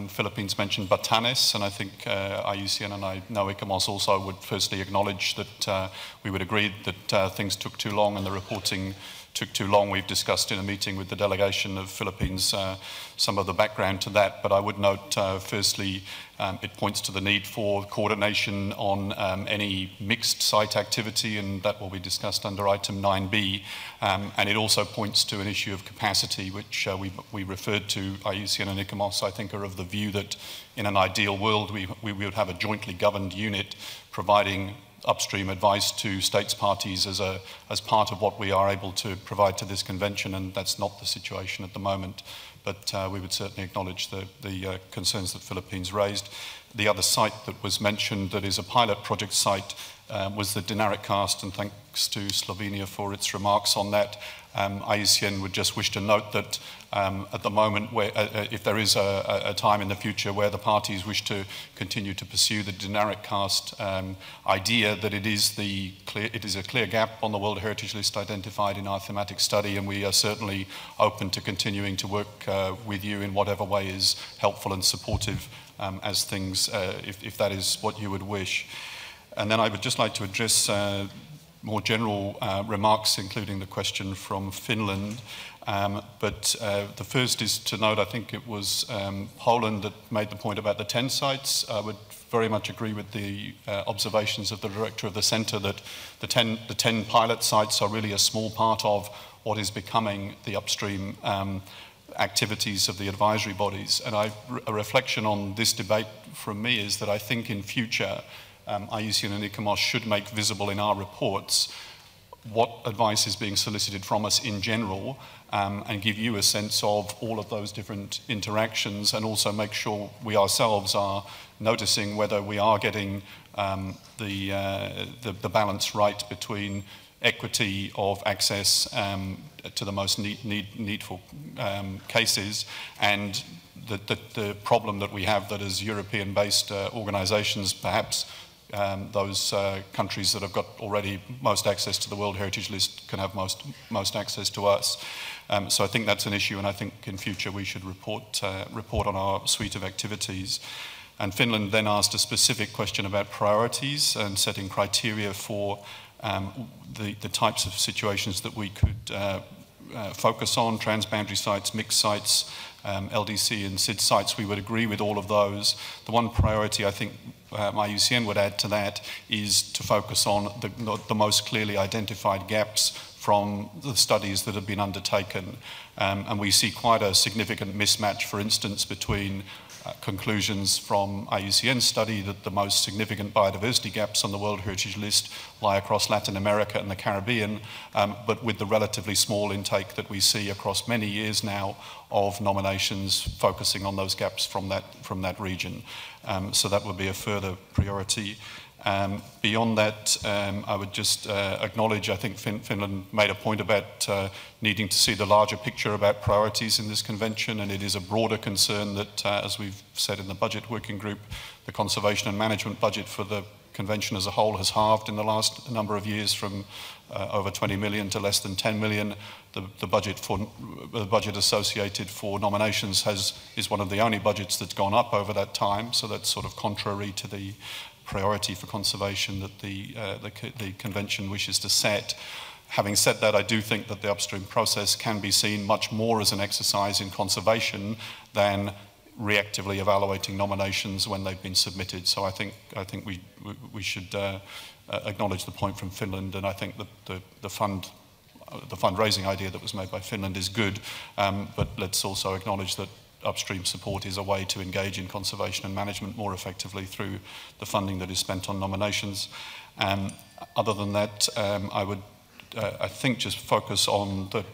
S13: Philippines mentioned Batanes, and I think IUCN and I know ICOMOS also would firstly acknowledge that we would agree that things took too long and the reporting took too long. We've discussed in a meeting with the delegation of Philippines some of the background to that, but I would note firstly it points to the need for coordination on any mixed site activity, and that will be discussed under item 9B, and it also points to an issue of capacity, which we referred to. IUCN and ICOMOS, I think, are of the view that in an ideal world we would have a jointly governed unit providing upstream advice to states parties as part of what we are able to provide to this convention, and that's not the situation at the moment. But we would certainly acknowledge the concerns that Philippines raised. The other site that was mentioned that is a pilot project site was the Dinaric Karst, and thanks to Slovenia for its remarks on that. IUCN would just wish to note that at the moment, where, if there is a time in the future where the parties wish to continue to pursue the Dinaric Karst idea, that it is a clear gap on the World Heritage List identified in our thematic study, and we are certainly open to continuing to work with you in whatever way is helpful and supportive as things, if that is what you would wish. And then I would just like to address more general remarks, including the question from Finland. But the first is to note, I think it was Poland that made the point about the 10 sites. I would very much agree with the observations of the director of the centre that the 10 pilot sites are really a small part of what is becoming the upstream activities of the advisory bodies. And a reflection on this debate from me is that I think in future IUCN and ICOMOS should make visible in our reports what advice is being solicited from us in general, and give you a sense of all of those different interactions, and also make sure we ourselves are noticing whether we are getting the balance right between equity of access to the most needful cases, and the problem that we have that as European-based organisations, perhaps those countries that have got already most access to the World Heritage List can have most access to us. So I think that's an issue, and I think in future we should report on our suite of activities. And Finland then asked a specific question about priorities and setting criteria for the types of situations that we could focus on, transboundary sites, mixed sites, LDC and SID sites. We would agree with all of those. The one priority I think IUCN would add to that is to focus on the most clearly identified gaps from the studies that have been undertaken. And we see quite a significant mismatch, for instance, between conclusions from IUCN's study that the most significant biodiversity gaps on the World Heritage List lie across Latin America and the Caribbean, but with the relatively small intake that we see across many years now of nominations focusing on those gaps from that region. So that would be a further priority. Beyond that, I would just acknowledge, I think Finland made a point about needing to see the larger picture about priorities in this convention, and it is a broader concern that, as we've said in the budget working group, the conservation and management budget for the convention as a whole has halved in the last number of years, from over 20 million to less than 10 million. The budget associated for nominations is one of the only budgets that's gone up over that time, so that's sort of contrary to the priority for conservation that the convention wishes to set. Having said that, I do think that the upstream process can be seen much more as an exercise in conservation than reactively evaluating nominations when they've been submitted. So I think we should acknowledge the point from Finland, and I think that the fundraising idea that was made by Finland is good, but let's also acknowledge that upstream support is a way to engage in conservation and management more effectively through the funding that is spent on nominations. Other than that, I would, I think, just focus on the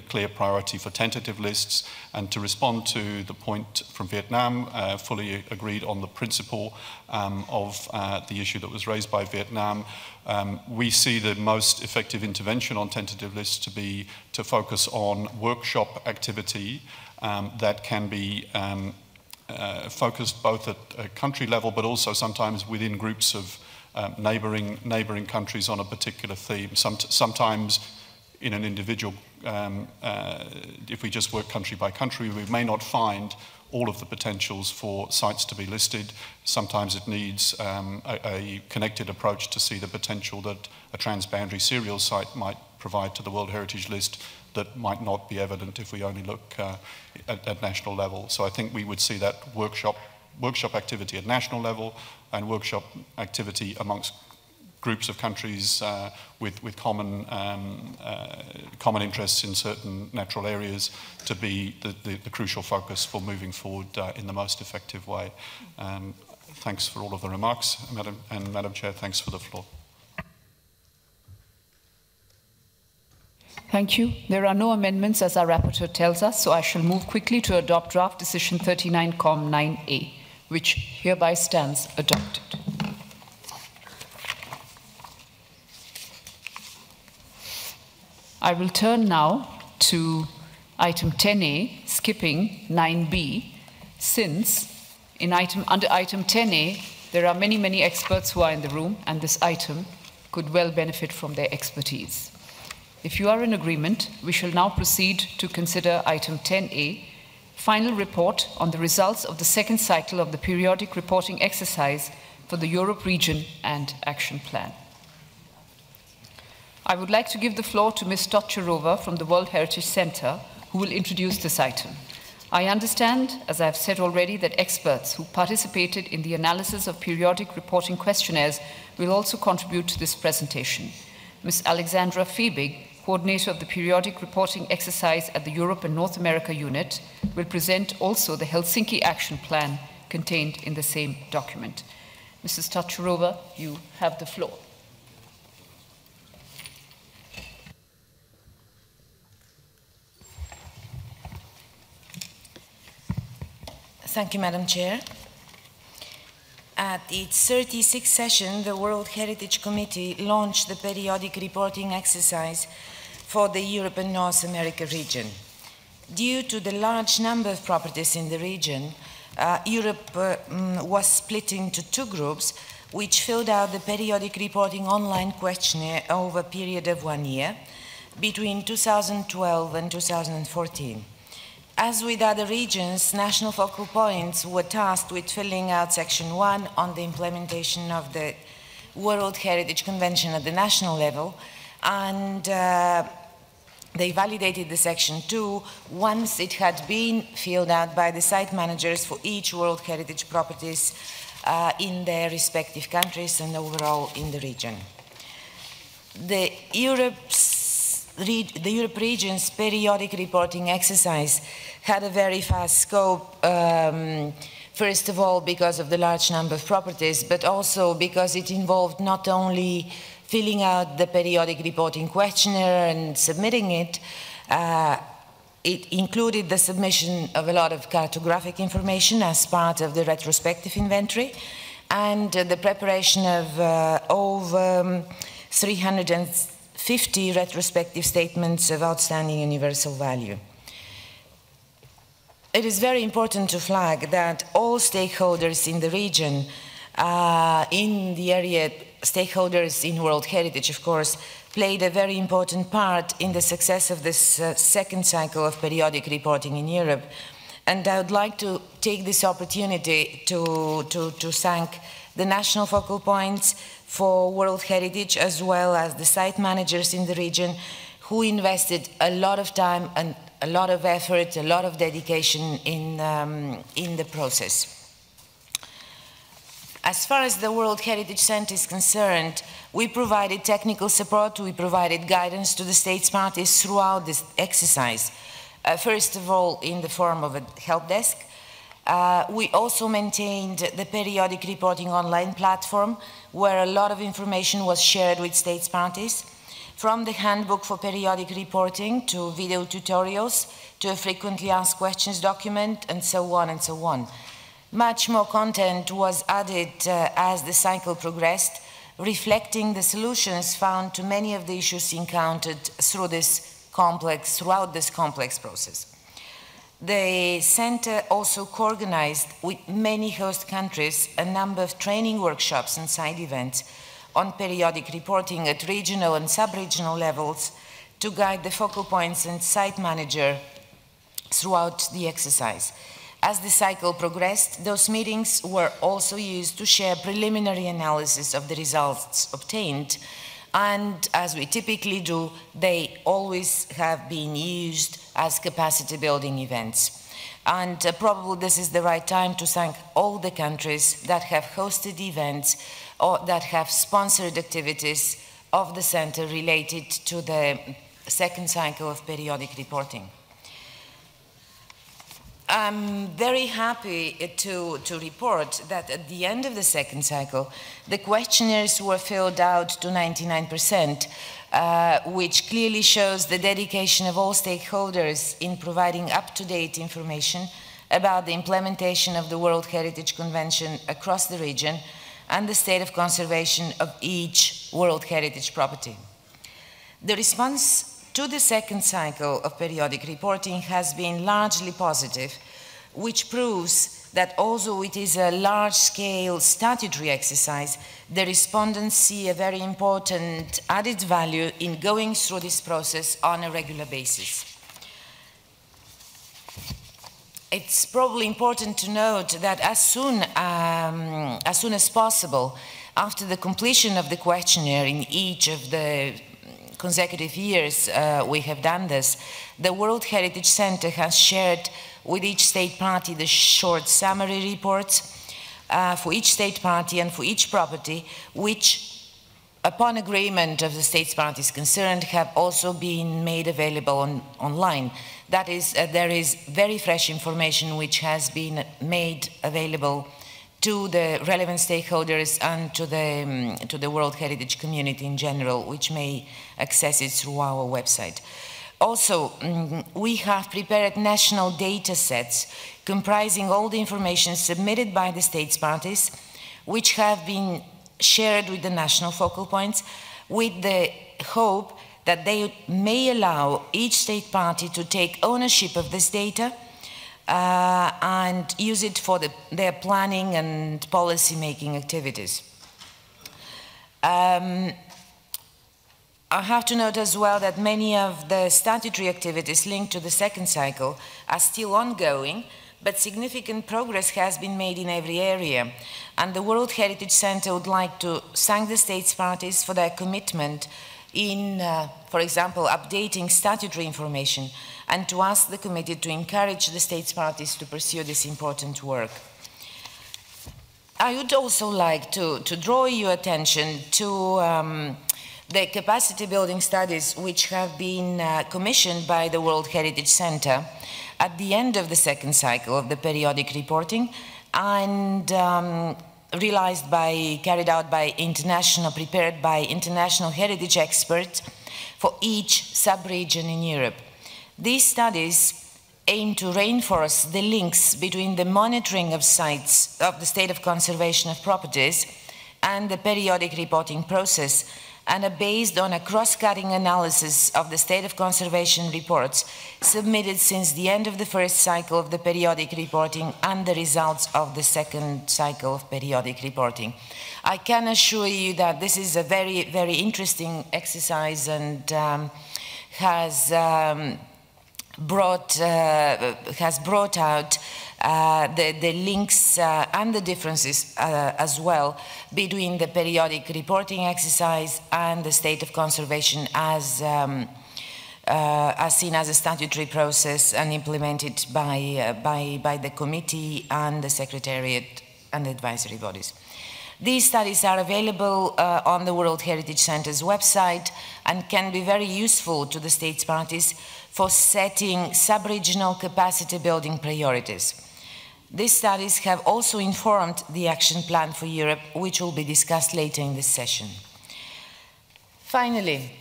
S13: clear priority for tentative lists, and to respond to the point from Vietnam, fully agreed on the principle of the issue that was raised by Vietnam. We see the most effective intervention on tentative lists to be to focus on workshop activity that can be focused both at a country level, but also sometimes within groups of neighbouring countries on a particular theme. Sometimes in an individual, if we just work country by country, we may not find all of the potentials for sites to be listed. Sometimes it needs a connected approach to see the potential that a transboundary cereal site might provide to the World Heritage List that might not be evident if we only look at national level. So I think we would see that workshop activity at national level and workshop activity amongst groups of countries with common interests in certain natural areas to be the crucial focus for moving forward in the most effective way. Thanks for all of the remarks, Madam Chair, thanks for the floor.
S11: Thank you. There are no amendments, as our rapporteur tells us, so I shall move quickly to adopt draft decision 39-9A, which hereby stands adopted. I will turn now to item 10A, skipping 9B, since under item 10A, there are many experts who are in the room, and this item could well benefit from their expertise. If you are in agreement, we shall now proceed to consider item 10A, final report on the results of the second cycle of the periodic reporting exercise for the Europe region and Action Plan. I would like to give the floor to Ms. Totcherova from the World Heritage Center, who will introduce this item. I understand, as I've said already, that experts who participated in the analysis of periodic reporting questionnaires will also contribute to this presentation. Ms. Alexandra Fiebig, coordinator of the periodic reporting exercise at the Europe and North America unit, will present also the Helsinki Action Plan contained in the same document. Mrs. Totcherova, you have the floor.
S14: Thank you, Madam Chair. At its 36th session, the World Heritage Committee launched the periodic reporting exercise for the Europe and North America region. Due to the large number of properties in the region, Europe was split into two groups, which filled out the periodic reporting online questionnaire over a period of 1 year, between 2012 and 2014. As with other regions, national focal points were tasked with filling out Section 1 on the implementation of the World Heritage Convention at the national level, and they validated the Section 2 once it had been filled out by the site managers for each World Heritage properties in their respective countries and overall in the region. The Europe region's periodic reporting exercise had a very fast scope, first of all because of the large number of properties, but also because it involved not only filling out the periodic reporting questionnaire and submitting it, it included the submission of a lot of cartographic information as part of the retrospective inventory, and the preparation of over 350 retrospective statements of outstanding universal value. It is very important to flag that all stakeholders in the region, in the area, stakeholders in World Heritage, of course, played a very important part in the success of this second cycle of periodic reporting in Europe. And I would like to take this opportunity to thank the national focal points for World Heritage, as well as the site managers in the region, who invested a lot of time and a lot of effort, a lot of dedication in the process. As far as the World Heritage Center is concerned, we provided technical support, we provided guidance to the states parties throughout this exercise. First of all, in the form of a help desk. We also maintained the periodic reporting online platform, where a lot of information was shared with states parties, from the handbook for periodic reporting to video tutorials to a frequently asked questions document, and so on and so on. Much more content was added as the cycle progressed, reflecting the solutions found to many of the issues encountered throughout this complex process. The center also co-organized with many host countries a number of training workshops and side events on periodic reporting at regional and sub-regional levels to guide the focal points and site manager throughout the exercise. As the cycle progressed, those meetings were also used to share preliminary analysis of the results obtained, and as we typically do, they always have been used as capacity building events. And probably this is the right time to thank all the countries that have hosted events or that have sponsored activities of the center related to the second cycle of periodic reporting. I'm very happy to report that at the end of the second cycle, the questionnaires were filled out to 99%, which clearly shows the dedication of all stakeholders in providing up-to-date information about the implementation of the World Heritage Convention across the region and the state of conservation of each World Heritage property. The response to the second cycle of periodic reporting has been largely positive, which proves that although it is a large-scale statutory exercise, the respondents see a very important added value in going through this process on a regular basis. it's probably important to note that as soon as possible, after the completion of the questionnaire in each of the consecutive years we have done this, the World Heritage Center has shared with each state party the short summary reports for each state party and for each property, which, upon agreement of the states parties concerned, have also been made available online. That is, there is very fresh information which has been made available to the relevant stakeholders and to the World Heritage community in general, which may access it through our website. Also, we have prepared national data sets comprising all the information submitted by the states parties, which have been shared with the national focal points, with the hope that they may allow each state party to take ownership of this data and use it for their planning and policy-making activities. I have to note as well that many of the statutory activities linked to the second cycle are still ongoing, but significant progress has been made in every area. And the World Heritage Center would like to thank the states parties for their commitment in, for example, updating statutory information, and to ask the committee to encourage the states parties to pursue this important work. I would also like to draw your attention to the capacity building studies which have been commissioned by the World Heritage Center at the end of the second cycle of the periodic reporting, and carried out by prepared by international heritage experts for each sub-region in Europe. These studies aim to reinforce the links between the monitoring of sites of the state of conservation of properties and the periodic reporting process, and are based on a cross-cutting analysis of the state of conservation reports submitted since the end of the first cycle of the periodic reporting and the results of the second cycle of periodic reporting. I can assure you that this is a very, very interesting exercise and has brought out the links and the differences as well between the periodic reporting exercise and the state of conservation as seen as a statutory process and implemented by the committee and the secretariat and the advisory bodies. These studies are available on the World Heritage Center's website and can be very useful to the states parties for setting sub-regional capacity building priorities. These studies have also informed the action plan for Europe, which will be discussed later in this session. Finally,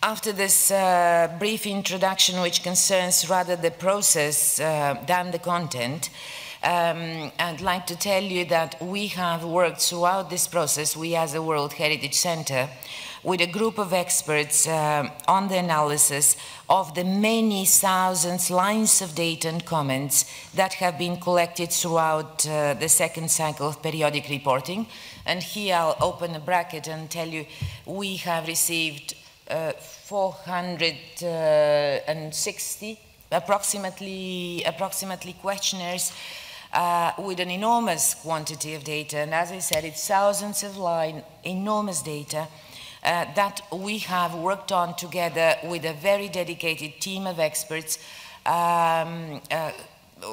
S14: after this brief introduction, which concerns rather the process than the content, I'd like to tell you that we have worked throughout this process, we as a World Heritage Center, with a group of experts on the analysis of the many thousands lines of data and comments that have been collected throughout the second cycle of periodic reporting. And here I'll open a bracket and tell you we have received 460 approximately questionnaires with an enormous quantity of data. And as I said, it's thousands of lines, enormous data that we have worked on together with a very dedicated team of experts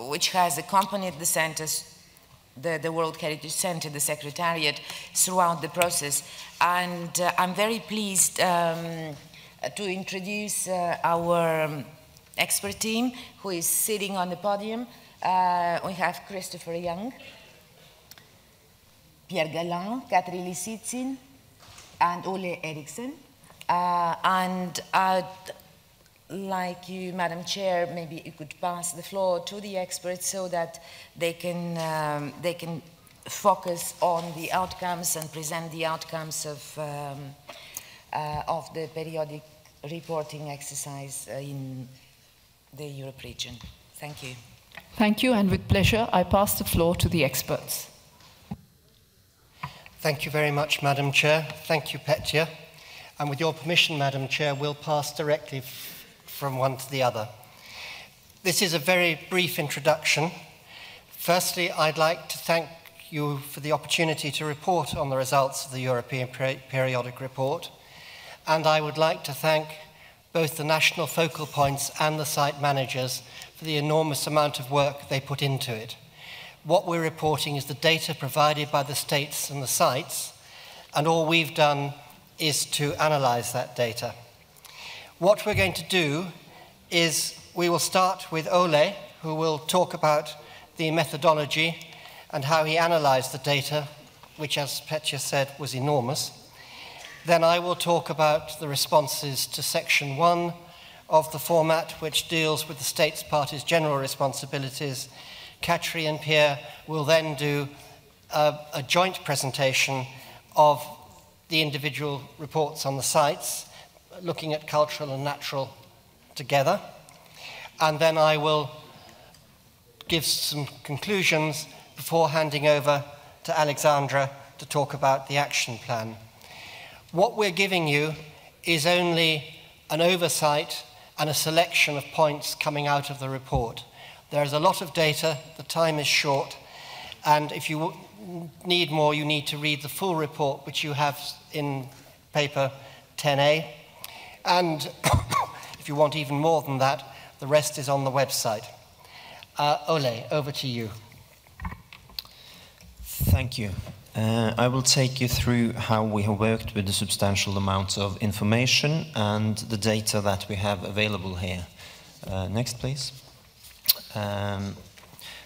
S14: which has accompanied the centers, the World Heritage Center, the Secretariat, throughout the process. And I'm very pleased to introduce our expert team who is sitting on the podium. We have Christopher Young, Pierre Galland, Katri Lisitsyn, and Ole Eriksen. And I'd like you, Madam Chair, maybe you could pass the floor to the experts so that they can focus on the outcomes and present the outcomes of the periodic reporting exercise in the Europe region. Thank you.
S11: Thank you, and with pleasure, I pass the floor to the experts.
S17: Thank you very much, Madam Chair. Thank you, Petya. And with your permission, Madam Chair, we'll pass directly from one to the other. This is a very brief introduction. Firstly, I'd like to thank you for the opportunity to report on the results of the European Periodic Report, and I would like to thank both the national focal points and the site managers for the enormous amount of work they put into it. What we're reporting is the data provided by the states and the sites, and all we've done is to analyze that data. What we're going to do is we will start with Ole, who will talk about the methodology and how he analyzed the data, which, as Petja said, was enormous. Then I will talk about the responses to Section 1 of the format, which deals with the States Parties' general responsibilities. Katri and Pierre will then do a joint presentation of the individual reports on the sites, looking at cultural and natural together. And then I will give some conclusions before handing over to Alexandra to talk about the action plan. What we're giving you is only an oversight and a selection of points coming out of the report. There's a lot of data, the time is short, and if you need more, you need to read the full report, which you have in paper 10A. And if you want even more than that, the rest is on the website. Ole, over to you.
S4: Thank you. I will take you through how we have worked with the substantial amounts of information and the data that we have available here. Next, please.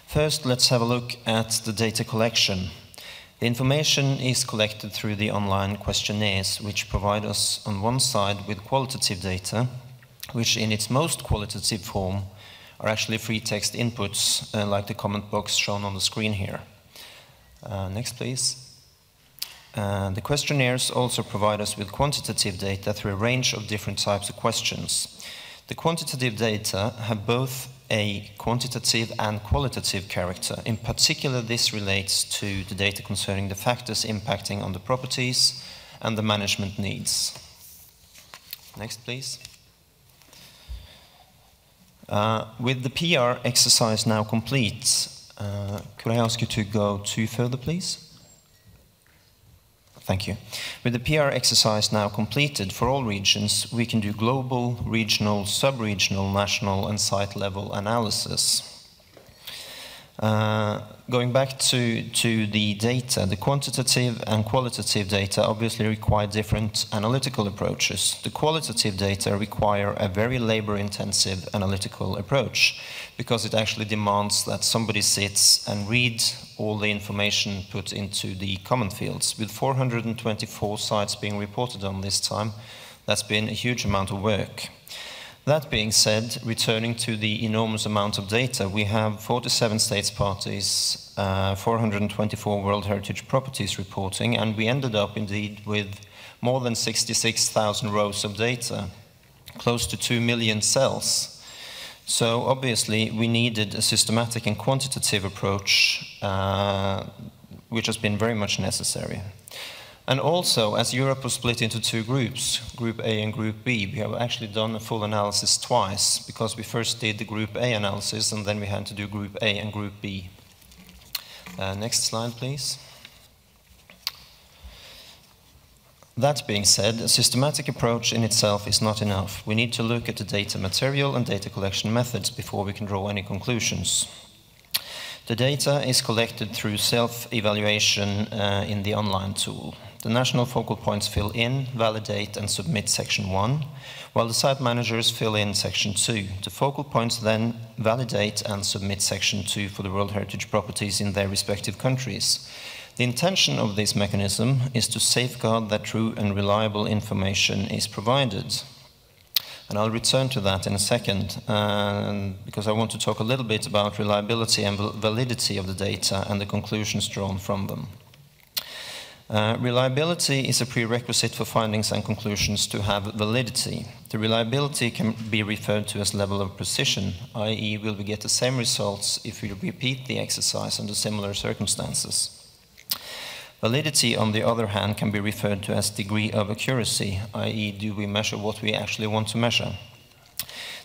S4: First, let's have a look at the data collection. The information is collected through the online questionnaires, which provide us on one side with qualitative data, which in its most qualitative form are actually free text inputs, like the comment box shown on the screen here. Next, please. The questionnaires also provide us with quantitative data through a range of different types of questions. The quantitative data have both a quantitative and qualitative character. In particular, this relates to the data concerning the factors impacting on the properties and the management needs. Next, please. With the PR exercise now complete, could I ask you to go 2 further, please? Thank you. With the PR exercise now completed for all regions, we can do global, regional, sub-regional, national, and site-level analysis. Going back to the data, the quantitative and qualitative data obviously require different analytical approaches. The qualitative data require a very labor-intensive analytical approach because it actually demands that somebody sits and reads all the information put into the comment fields. With 424 sites being reported on this time, that's been a huge amount of work. That being said, returning to the enormous amount of data, we have 47 states parties, 424 World Heritage properties reporting, and we ended up indeed with more than 66,000 rows of data, close to 2 million cells. So obviously we needed a systematic and quantitative approach, which has been very much necessary. And also, as Europe was split into 2 groups, Group A and Group B, we have actually done a full analysis twice, because we first did the Group A analysis, and then we had to do Group A and Group B. Next slide, please. That being said, a systematic approach in itself is not enough. We need to look at the data material and data collection methods before we can draw any conclusions. The data is collected through self-evaluation in the online tool. The national focal points fill in, validate, and submit Section 1, while the site managers fill in Section 2. The focal points then validate and submit Section 2 for the World Heritage properties in their respective countries. The intention of this mechanism is to safeguard that true and reliable information is provided. And I'll return to that in a second, because I want to talk a little bit about reliability and validity of the data and the conclusions drawn from them. Reliability is a prerequisite for findings and conclusions to have validity. The reliability can be referred to as level of precision, i.e. will we get the same results if we repeat the exercise under similar circumstances. Validity, on the other hand, can be referred to as degree of accuracy, i.e. do we measure what we actually want to measure.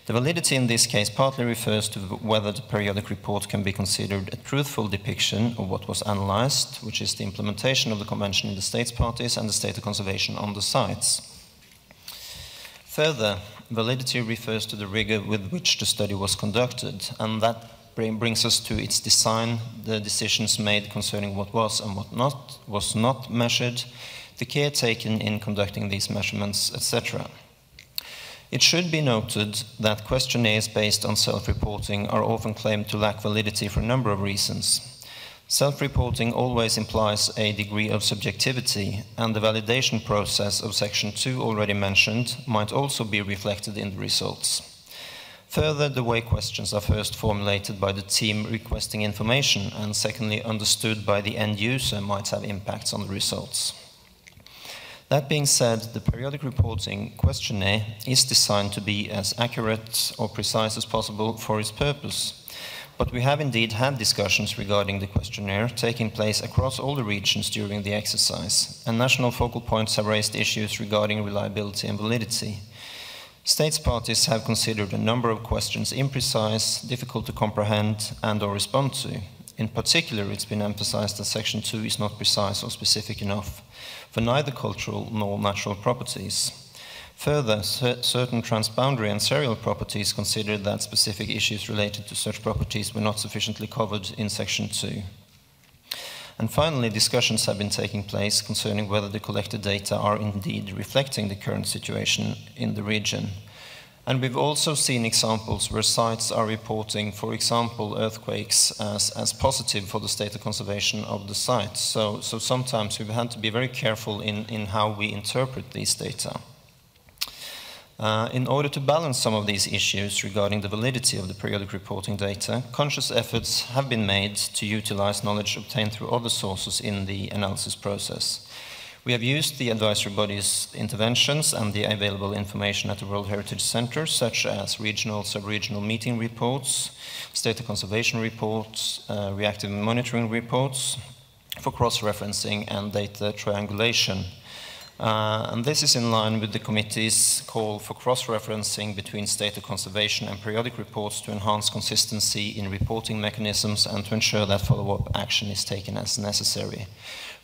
S4: The validity in this case partly refers to whether the periodic report can be considered a truthful depiction of what was analyzed, which is the implementation of the Convention in the States Parties and the state of conservation on the sites. Further, validity refers to the rigor with which the study was conducted, and that brings us to its design, the decisions made concerning what was and what was not measured, the care taken in conducting these measurements, etc. It should be noted that questionnaires based on self-reporting are often claimed to lack validity for a number of reasons. Self-reporting always implies a degree of subjectivity, and the validation process of Section 2 already mentioned might also be reflected in the results. Further, the way questions are first formulated by the team requesting information and secondly understood by the end user might have impacts on the results. That being said, the periodic reporting questionnaire is designed to be as accurate or precise as possible for its purpose. But we have indeed had discussions regarding the questionnaire taking place across all the regions during the exercise, and national focal points have raised issues regarding reliability and validity. States parties have considered a number of questions imprecise, difficult to comprehend and/or respond to. In particular, it's been emphasized that Section 2 is not precise or specific enough for neither cultural nor natural properties. Further, certain transboundary and serial properties considered that specific issues related to such properties were not sufficiently covered in Section 2. And finally, discussions have been taking place concerning whether the collected data are indeed reflecting the current situation in the region. And we've also seen examples where sites are reporting, for example, earthquakes as positive for the state of conservation of the site. So sometimes we've had to be very careful in how we interpret these data. In order to balance some of these issues regarding the validity of the periodic reporting data, conscious efforts have been made to utilize knowledge obtained through other sources in the analysis process. We have used the advisory body's interventions and the available information at the World Heritage Center, such as regional, sub-regional meeting reports, state of conservation reports, reactive monitoring reports, for cross-referencing and data triangulation. And this is in line with the committee's call for cross-referencing between state of conservation and periodic reports to enhance consistency in reporting mechanisms and to ensure that follow-up action is taken as necessary,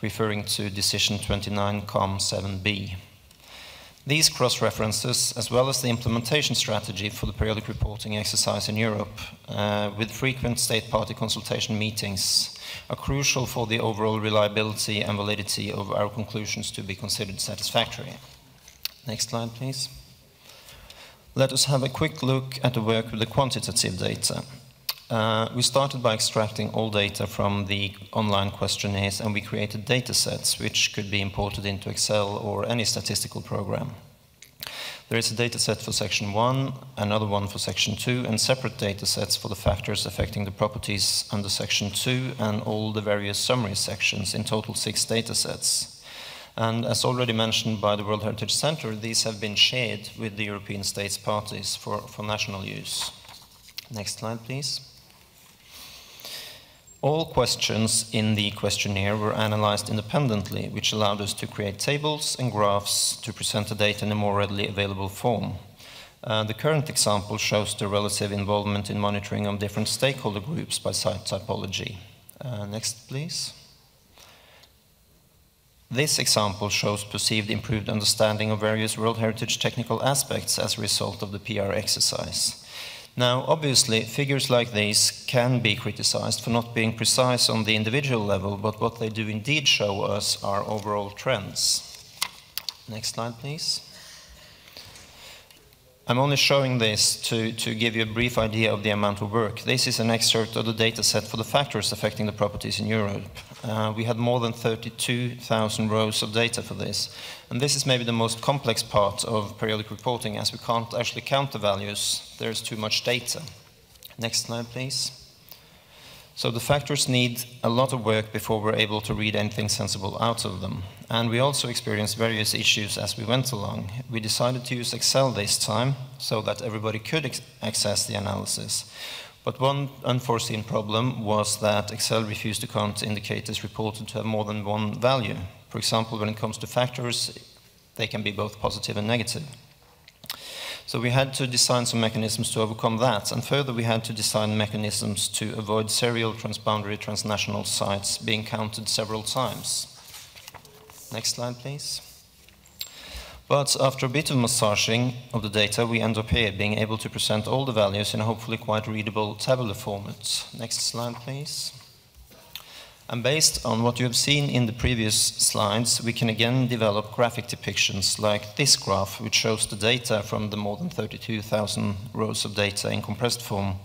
S4: referring to Decision 29-COM-7B. These cross-references, as well as the implementation strategy for the periodic reporting exercise in Europe, with frequent state-party consultation meetings, are crucial for the overall reliability and validity of our conclusions to be considered satisfactory. Next slide, please. Let us have a quick look at the work with the quantitative data. We started by extracting all data from the online questionnaires, and we created data sets which could be imported into Excel or any statistical program. There is a data set for Section 1, another one for Section 2, and separate data sets for the factors affecting the properties under Section 2 and all the various summary sections, in total 6 data sets. And as already mentioned by the World Heritage Center, these have been shared with the European states parties for national use. Next slide, please. All questions in the questionnaire were analyzed independently, which allowed us to create tables and graphs to present the data in a more readily available form. The current example shows the relative involvement in monitoring of different stakeholder groups by site typology. Next, please. This example shows perceived improved understanding of various World Heritage technical aspects as a result of the PR exercise. Now, obviously, figures like these can be criticized for not being precise on the individual level, but what they do indeed show us are overall trends. Next slide, please. I'm only showing this to give you a brief idea of the amount of work. This is an excerpt of the data set for the factors affecting the properties in Europe. We had more than 32,000 rows of data for this. And this is maybe the most complex part of periodic reporting, as we can't actually count the values. There's too much data. Next slide, please. So the factors need a lot of work before we're able to read anything sensible out of them. And we also experienced various issues as we went along. We decided to use Excel this time so that everybody could access the analysis. But one unforeseen problem was that Excel refused to count indicators reported to have more than one value. For example, when it comes to factors, they can be both positive and negative. So we had to design some mechanisms to overcome that, and further we had to design mechanisms to avoid serial transboundary transnational sites being counted several times. Next slide, please. But after a bit of massaging of the data, we end up here being able to present all the values in a hopefully quite readable tabular format. Next slide, please. And based on what you have seen in the previous slides, we can again develop graphic depictions like this graph, which shows the data from the more than 32,000 rows of data in compressed form,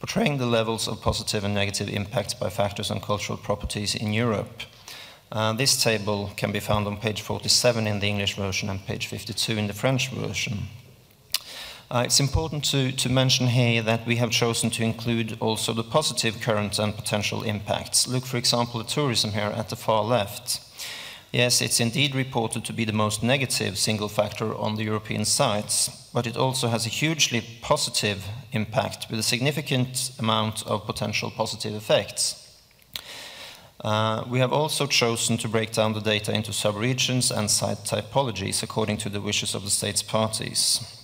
S4: portraying the levels of positive and negative impacts by factors on cultural properties in Europe. This table can be found on page 47 in the English version and page 52 in the French version. It's important to mention here that we have chosen to include also the positive current and potential impacts. Look, for example, at tourism here at the far left. Yes, it's indeed reported to be the most negative single factor on the European sites, but it also has a hugely positive impact with a significant amount of potential positive effects. We have also chosen to break down the data into subregions and site typologies according to the wishes of the states parties.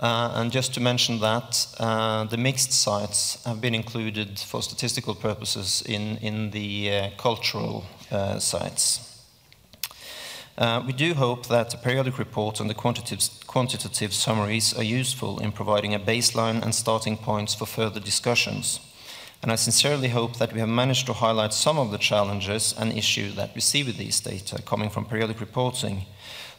S4: And just to mention that, the mixed sites have been included for statistical purposes in the cultural sites. We do hope that the periodic report and the quantitative summaries are useful in providing a baseline and starting points for further discussions. And I sincerely hope that we have managed to highlight some of the challenges and issues that we see with these data coming from periodic reporting.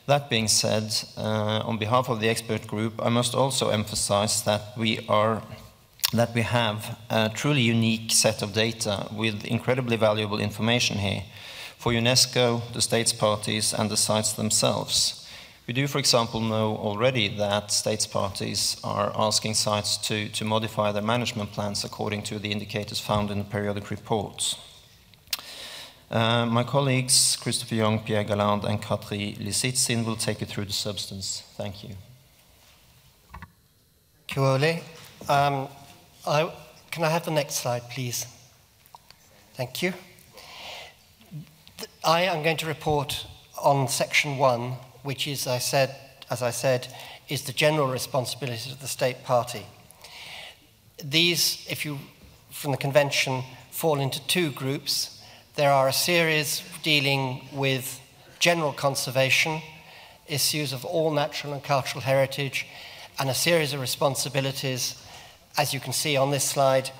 S4: That being said, on behalf of the expert group, I must also emphasize that we have a truly unique set of data with incredibly valuable information here for UNESCO, the states parties, and the sites themselves. We do, for example, know already that states parties are asking sites to modify their management plans according to the indicators found in the periodic reports. My colleagues, Christopher Young, Pierre Galland, and Katri Lisitsin will take you through the substance. Thank you.
S17: Thank you, Ole. Can I have the next slide, please? Thank you. I am going to report on section 1, which is, as I said, is the general responsibility of the state party. These, from the convention, fall into two groups. There are a series dealing with general conservation, issues of all natural and cultural heritage, and a series of responsibilities, as you can see on this slide,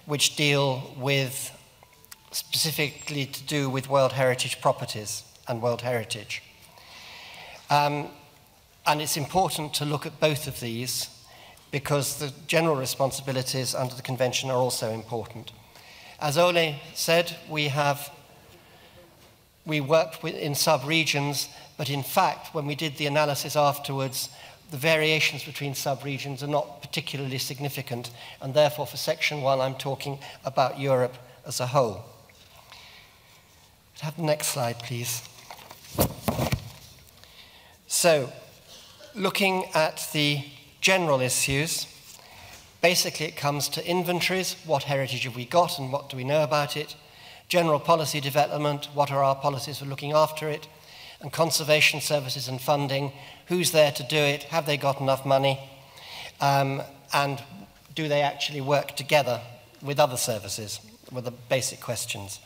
S17: which deal with, specifically to do with World Heritage properties and World Heritage. And it's important to look at both of these because the general responsibilities under the convention are also important. As Ole said, we worked in sub-regions, but in fact, when we did the analysis afterwards, the variations between sub-regions are not particularly significant, and therefore for section 1, I'm talking about Europe as a whole. Have the next slide, please. So, looking at the general issues, basically it comes to inventories, what heritage have we got and what do we know about it, general policy development, what are our policies for looking after it, and conservation services and funding, who's there to do it, have they got enough money, and do they actually work together with other services, were the basic questions.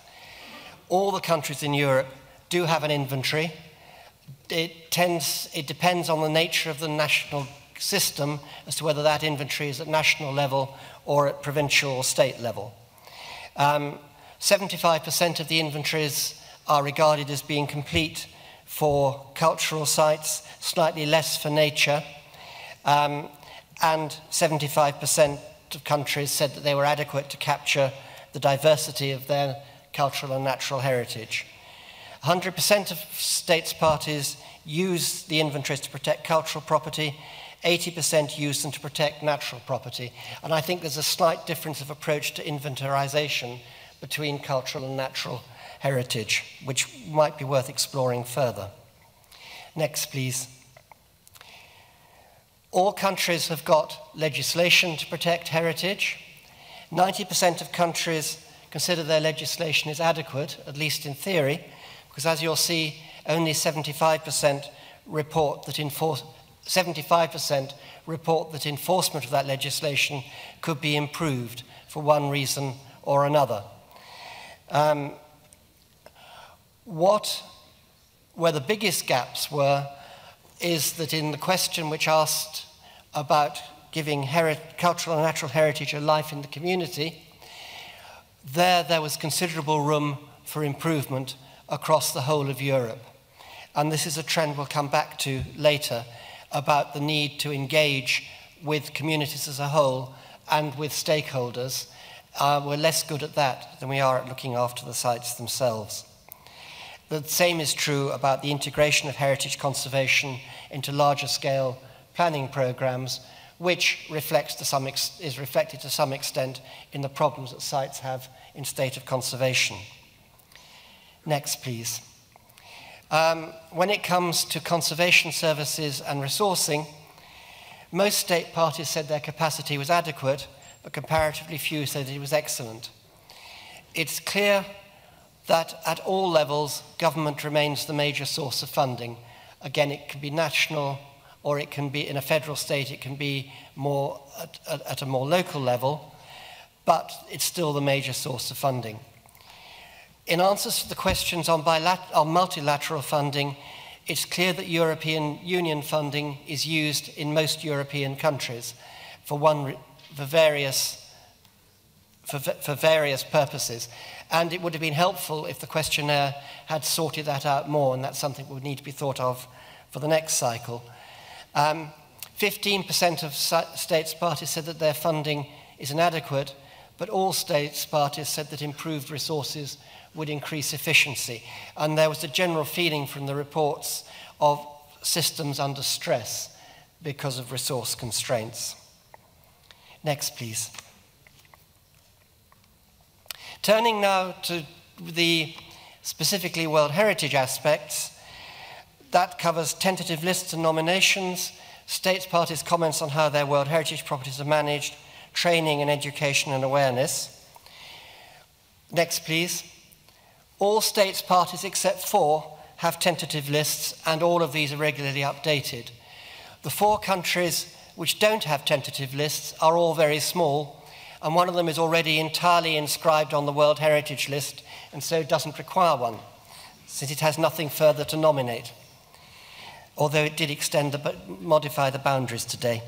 S17: All the countries in Europe do have an inventory. It depends on the nature of the national system as to whether that inventory is at national level or at provincial or state level. 75% of the inventories are regarded as being complete for cultural sites, slightly less for nature, and 75% of countries said that they were adequate to capture the diversity of their cultural and natural heritage. 100% of states parties use the inventories to protect cultural property, 80% use them to protect natural property. And I think there's a slight difference of approach to inventarization between cultural and natural heritage, which might be worth exploring further. Next, please. All countries have got legislation to protect heritage. 90% of countries consider their legislation is adequate, at least in theory, because as you'll see, only 75% report that 75% report that enforcement of that legislation could be improved for one reason or another. Where the biggest gaps were is that in the question which asked about giving cultural and natural heritage a life in the community, there was considerable room for improvement across the whole of Europe. And this is a trend we'll come back to later about the need to engage with communities as a whole and with stakeholders. We're less good at that than we are at looking after the sites themselves. The same is true about the integration of heritage conservation into larger scale planning programs, which is reflected to some extent in the problems that sites have in state of conservation. Next, please. When it comes to conservation services and resourcing, most state parties said their capacity was adequate, but comparatively few said it was excellent. It's clear that at all levels, government remains the major source of funding. Again, it can be national, or it can be in a federal state, it can be more at a more local level, but it's still the major source of funding. In answers to the questions on multilateral funding, it's clear that European Union funding is used in most European countries for various purposes. And it would have been helpful if the questionnaire had sorted that out more, and that's something that would need to be thought of for the next cycle. 15% of states parties said that their funding is inadequate, but all states parties said that improved resources would increase efficiency. And there was a general feeling from the reports of systems under stress because of resource constraints. Next, please. Turning now to the specifically World Heritage aspects, that covers tentative lists and nominations, states parties' comments on how their World Heritage properties are managed, training and education and awareness. Next, please. All states parties except 4 have tentative lists, and all of these are regularly updated. The 4 countries which don't have tentative lists are all very small, and one of them is already entirely inscribed on the World Heritage List, and so doesn't require one, since it has nothing further to nominate, although it did modify the boundaries today.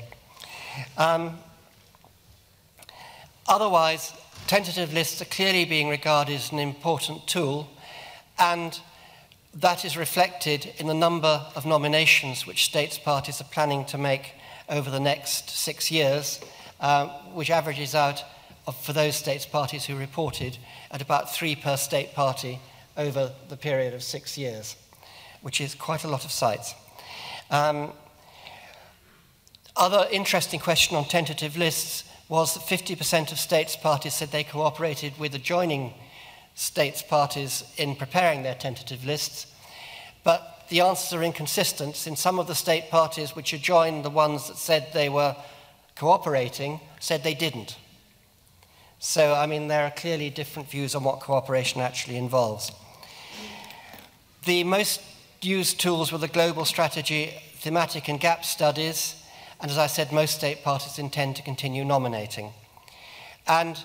S17: Otherwise, tentative lists are clearly being regarded as an important tool, and that is reflected in the number of nominations which states parties are planning to make over the next 6 years, which averages out, for those states parties who reported, at about 3 per state party over the period of 6 years, which is quite a lot of sites. Other interesting question on tentative lists was that 50% of states parties said they cooperated with adjoining states parties in preparing their tentative lists, but the answers are inconsistent, since some of the state parties which adjoined the ones that said they were cooperating said they didn't. So, I mean, there are clearly different views on what cooperation actually involves. The most used tools were the global strategy, thematic and gap studies, and as I said, most state parties intend to continue nominating. And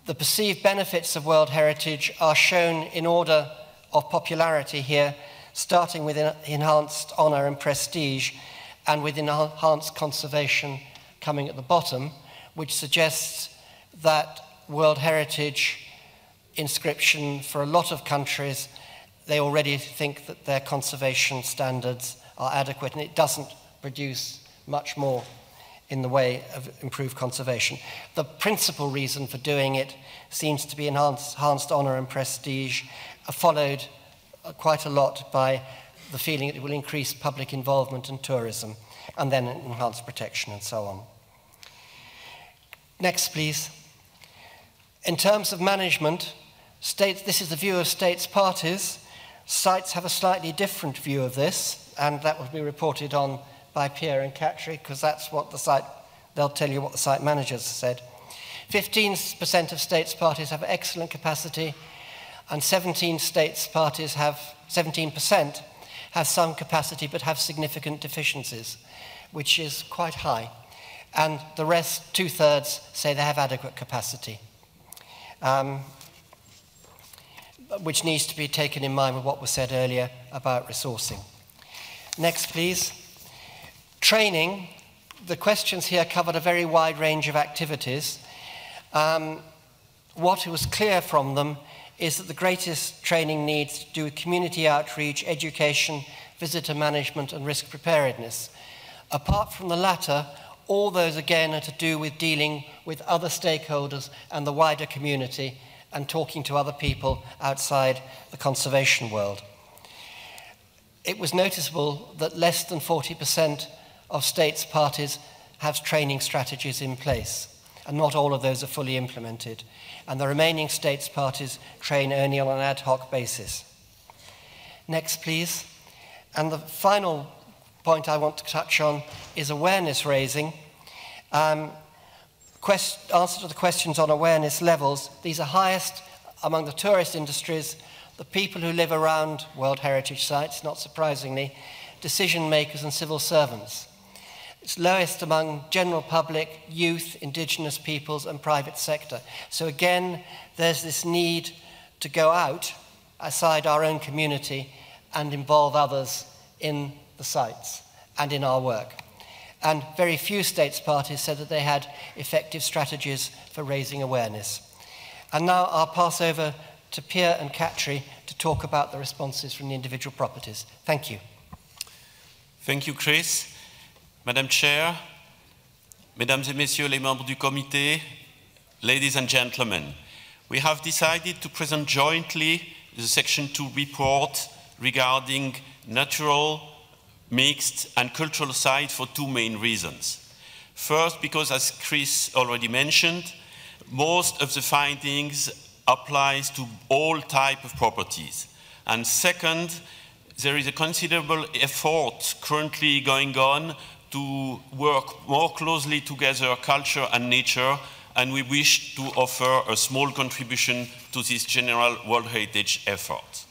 S17: the perceived benefits of World Heritage are shown in order of popularity here, starting with enhanced honour and prestige, and with enhanced conservation coming at the bottom, which suggests that World Heritage inscription, for a lot of countries, they already think that their conservation standards are adequate, and it doesn't produce much more in the way of improved conservation. The principal reason for doing it seems to be enhanced honour and prestige, followed quite a lot by the feeling that it will increase public involvement and tourism, and then enhance protection and so on. Next, please. In terms of management, this is the view of states parties. Sites have a slightly different view of this, and that will be reported on by Pierre and Katri, because that's what they'll tell you what the site managers said. 15% of states parties have excellent capacity, and 17% have some capacity but have significant deficiencies, which is quite high. And the rest, 2/3, say they have adequate capacity, which needs to be taken in mind with what was said earlier about resourcing. Next, please. Training. The questions here covered a very wide range of activities. What was clear from them is that the greatest training needs to do with community outreach, education, visitor management, and risk preparedness. Apart from the latter, all those again are to do with dealing with other stakeholders and the wider community and talking to other people outside the conservation world. It was noticeable that less than 40% of states parties have training strategies in place, and not all of those are fully implemented. And the remaining states parties train only on an ad hoc basis. Next, please. And the final point I want to touch on is awareness raising. Answer to the questions on awareness levels. These are highest among the tourist industries, the people who live around World Heritage Sites, not surprisingly, decision makers and civil servants. It's lowest among general public, youth, indigenous peoples, and private sector. So again, there's this need to go out outside our own community and involve others in the sites and in our work. And very few states parties said that they had effective strategies for raising awareness. And now I'll pass over to Pierre and Katri to talk about the responses from the individual properties. Thank you.
S10: Thank you, Chris. Madam Chair, Mesdames et Messieurs les membres du comité, ladies and gentlemen, we have decided to present jointly the Section 2 report regarding natural, mixed and cultural sites for two main reasons. First, because as Chris already mentioned, most of the findings applies to all types of properties. And second, there is a considerable effort currently going on to work more closely together, culture and nature, and we wish to offer a small contribution to this general World Heritage effort.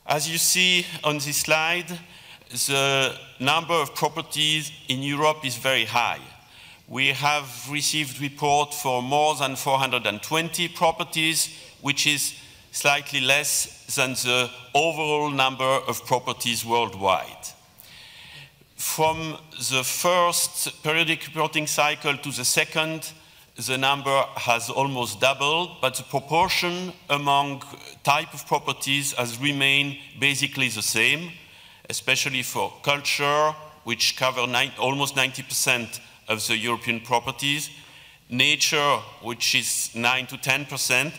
S10: As you see on this slide, the number of properties in Europe is very high. We have received report for more than 420 properties, which is slightly less than the overall number of properties worldwide. From the first periodic reporting cycle to the second, the number has almost doubled, but the proportion among type of properties has remained basically the same, especially for culture, which cover almost 90% of the European properties, nature, which is 9 to 10%,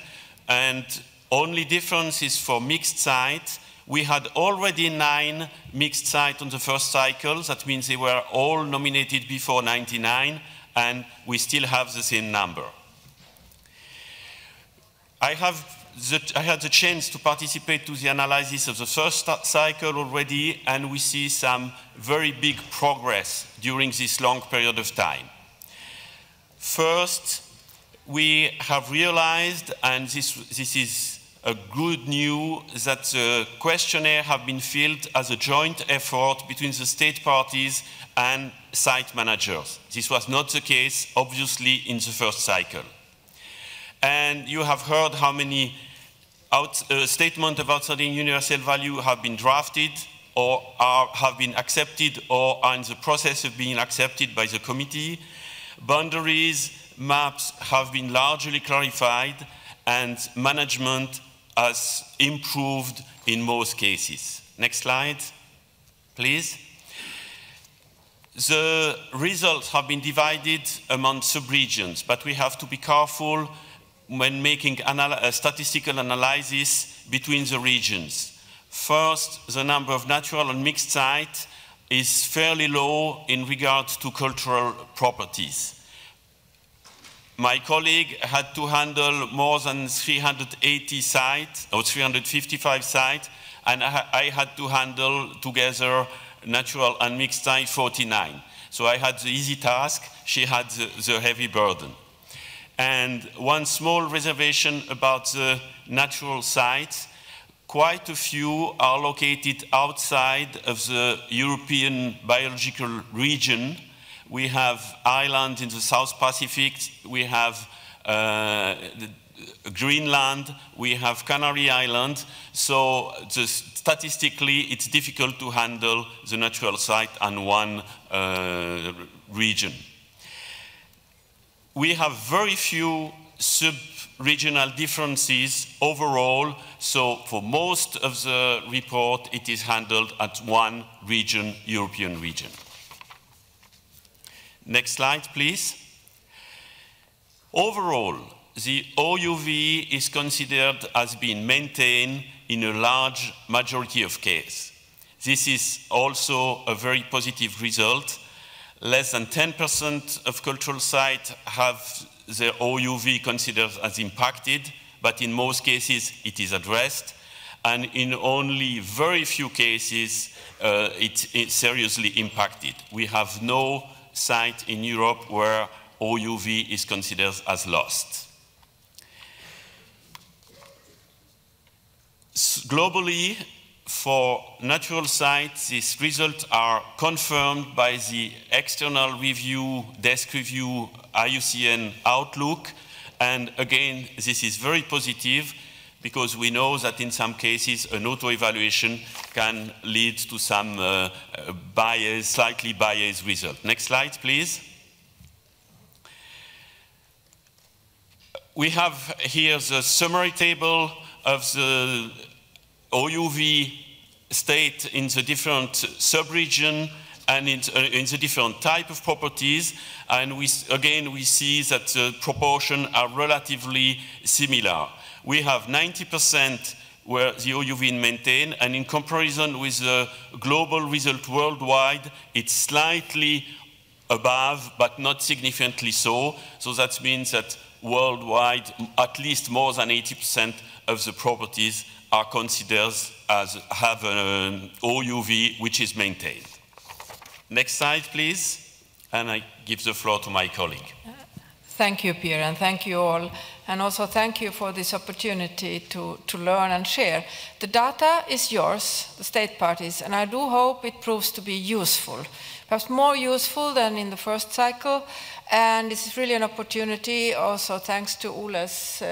S10: and only difference is for mixed sites. We had already 9 mixed sites on the first cycle. That means they were all nominated before 1999, and we still have the same number. I had the chance to participate to the analysis of the first cycle already, and we see some very big progress during this long period of time. First, we have realized, and this is a good news, that the questionnaire have been filled as a joint effort between the state parties and site managers. This was not the case, obviously, in the first cycle. And you have heard how many statements of outstanding universal value have been drafted or have been accepted or are in the process of being accepted by the committee. Boundaries, maps have been largely clarified, and management has improved in most cases. Next slide, please. The results have been divided among sub-regions, but we have to be careful when making a statistical analysis between the regions. First, the number of natural and mixed sites is fairly low in regard to cultural properties. My colleague had to handle more than 380 sites, or 355 sites, and I had to handle together natural and mixed sites 49. So I had the easy task, she had the heavy burden. And one small reservation about the natural sites. quite a few are located outside of the European biological region. We have islands in the South Pacific, we have Greenland, we have Canary Islands, so statistically it's difficult to handle the natural site on one region. We have very few sub-regional differences overall, so for most of the report it is handled at one region, European region. Next slide, please. Overall, the OUV is considered as being maintained in a large majority of cases. This is also a very positive result. Less than 10% of cultural sites have their OUV considered as impacted, but in most cases it is addressed. And in only very few cases it's seriously impacted. We have no site in Europe where OUV is considered as lost. Globally, for natural sites, these results are confirmed by the external review, desk review, IUCN Outlook. And again, this is very positive because we know that in some cases an auto-evaluation can lead to some slightly biased result. Next slide, please. We have here the summary table of the OUV state in the different sub-region and in the different type of properties. And we see that the proportions are relatively similar. We have 90% where the OUV is maintained, and in comparison with the global result worldwide, it's slightly above, but not significantly so. So that means that worldwide, at least more than 80% of the properties are considered as have an OUV which is maintained. Next slide, please. And I give the floor to my colleague.
S5: Thank you, Pierre, and thank you all. And also thank you for this opportunity to learn and share. The data is yours, the state parties, and I do hope it proves to be useful. Perhaps more useful than in the first cycle. And this is really an opportunity, also thanks to Ule's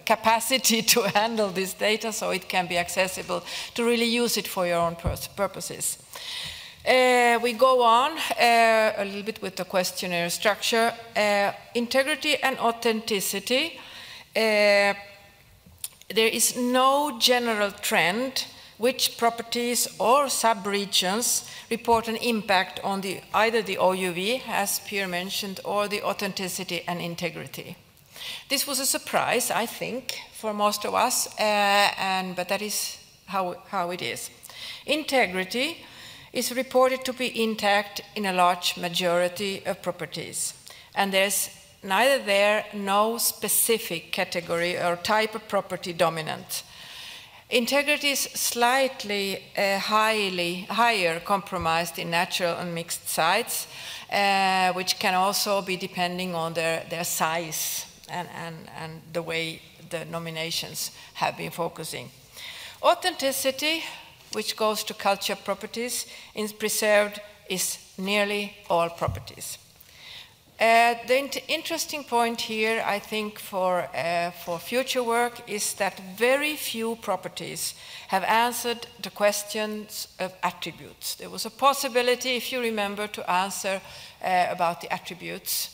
S5: capacity to handle this data so it can be accessible, to really use it for your own purposes. We go on a little bit with the questionnaire structure. Integrity and authenticity. There is no general trend which properties or sub-regions report an impact on either the OUV, as Pierre mentioned, or the authenticity and integrity. This was a surprise, I think, for most of us, but that is how it is. Integrity is reported to be intact in a large majority of properties, and there's no specific category or type of property dominant. Integrity is slightly higher compromised in natural and mixed sites, which can also be depending on their size and the way the nominations have been focusing. Authenticity, which goes to culture properties, is preserved is nearly all properties. The interesting point here, I think, for future work is that very few properties have answered the questions of attributes. There was a possibility, if you remember, to answer about the attributes.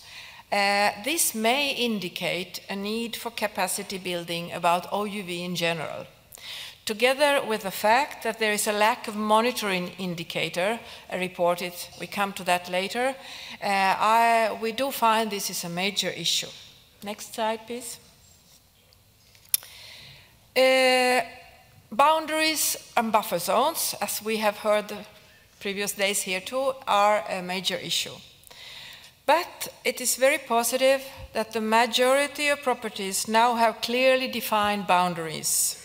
S5: This may indicate a need for capacity building about OUV in general, together with the fact that there is a lack of monitoring indicator reported. We come to that later. We do find this is a major issue. Next slide, please. Boundaries and buffer zones, as we have heard the previous days here too, are a major issue. But it is very positive that the majority of properties now have clearly defined boundaries.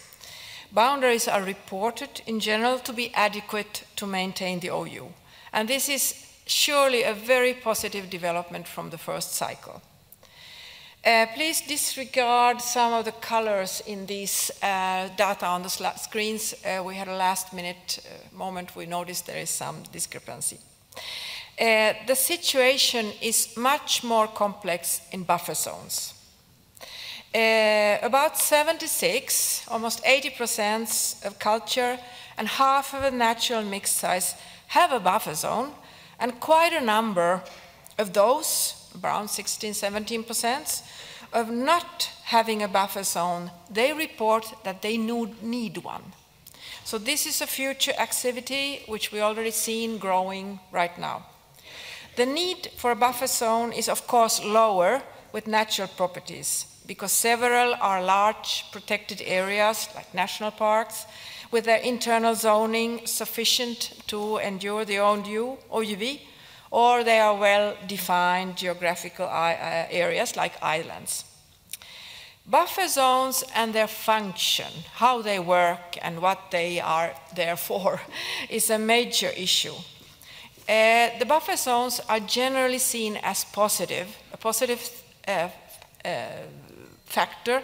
S5: Boundaries are reported in general to be adequate to maintain the OU. And this is surely a very positive development from the first cycle. Please disregard some of the colors in these data on the screens. We had a last-minute moment. We noticed there is some discrepancy. The situation is much more complex in buffer zones. About 76, almost 80% of culture and half of the natural mixed size have a buffer zone, and quite a number of those, around 16, 17%, of not having a buffer zone, they report that they need one. So this is a future activity which we already seen growing right now. The need for a buffer zone is of course lower with natural properties, because several are large protected areas like national parks with their internal zoning sufficient to endure the OUV, or they are well-defined geographical areas like islands. Buffer zones and their function, how they work and what they are there for, is a major issue. The buffer zones are generally seen as positive, a positive factor,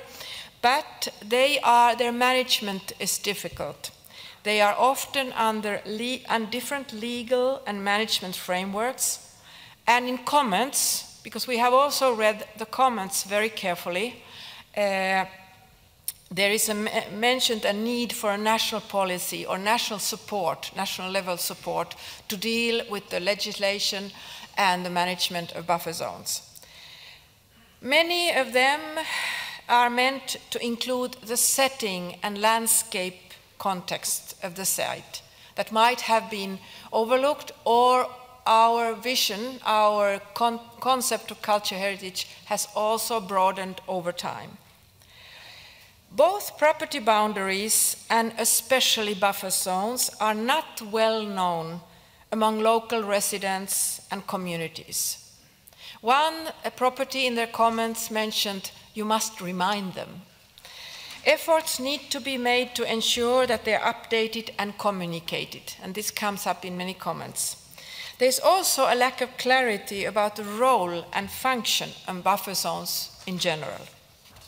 S5: but their management is difficult. They are often under different legal and management frameworks, and in comments, because we have also read the comments very carefully, there is mentioned a need for a national policy or national support, national level support, to deal with the legislation and the management of buffer zones. Many of them are meant to include the setting and landscape context of the site that might have been overlooked, or our vision, our concept of cultural heritage has also broadened over time. Both property boundaries and especially buffer zones are not well known among local residents and communities. One property in their comments mentioned, you must remind them. Efforts need to be made to ensure that they are updated and communicated, and this comes up in many comments. There is also a lack of clarity about the role and function of buffer zones in general.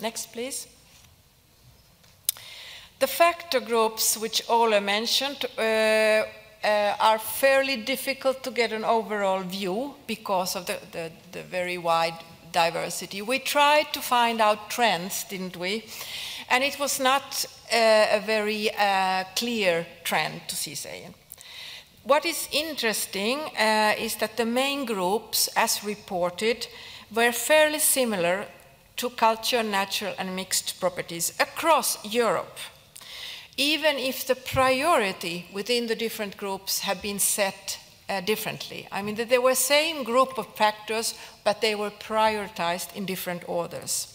S5: Next, please. The factor groups which Ole mentioned are fairly difficult to get an overall view because of the very wide diversity. We tried to find out trends, didn't we? And it was not a very clear trend to see, say. What is interesting is that the main groups, as reported, were fairly similar to culture, natural and mixed properties across Europe, even if the priority within the different groups have been set differently. I mean, that they were same group of factors, but they were prioritized in different orders.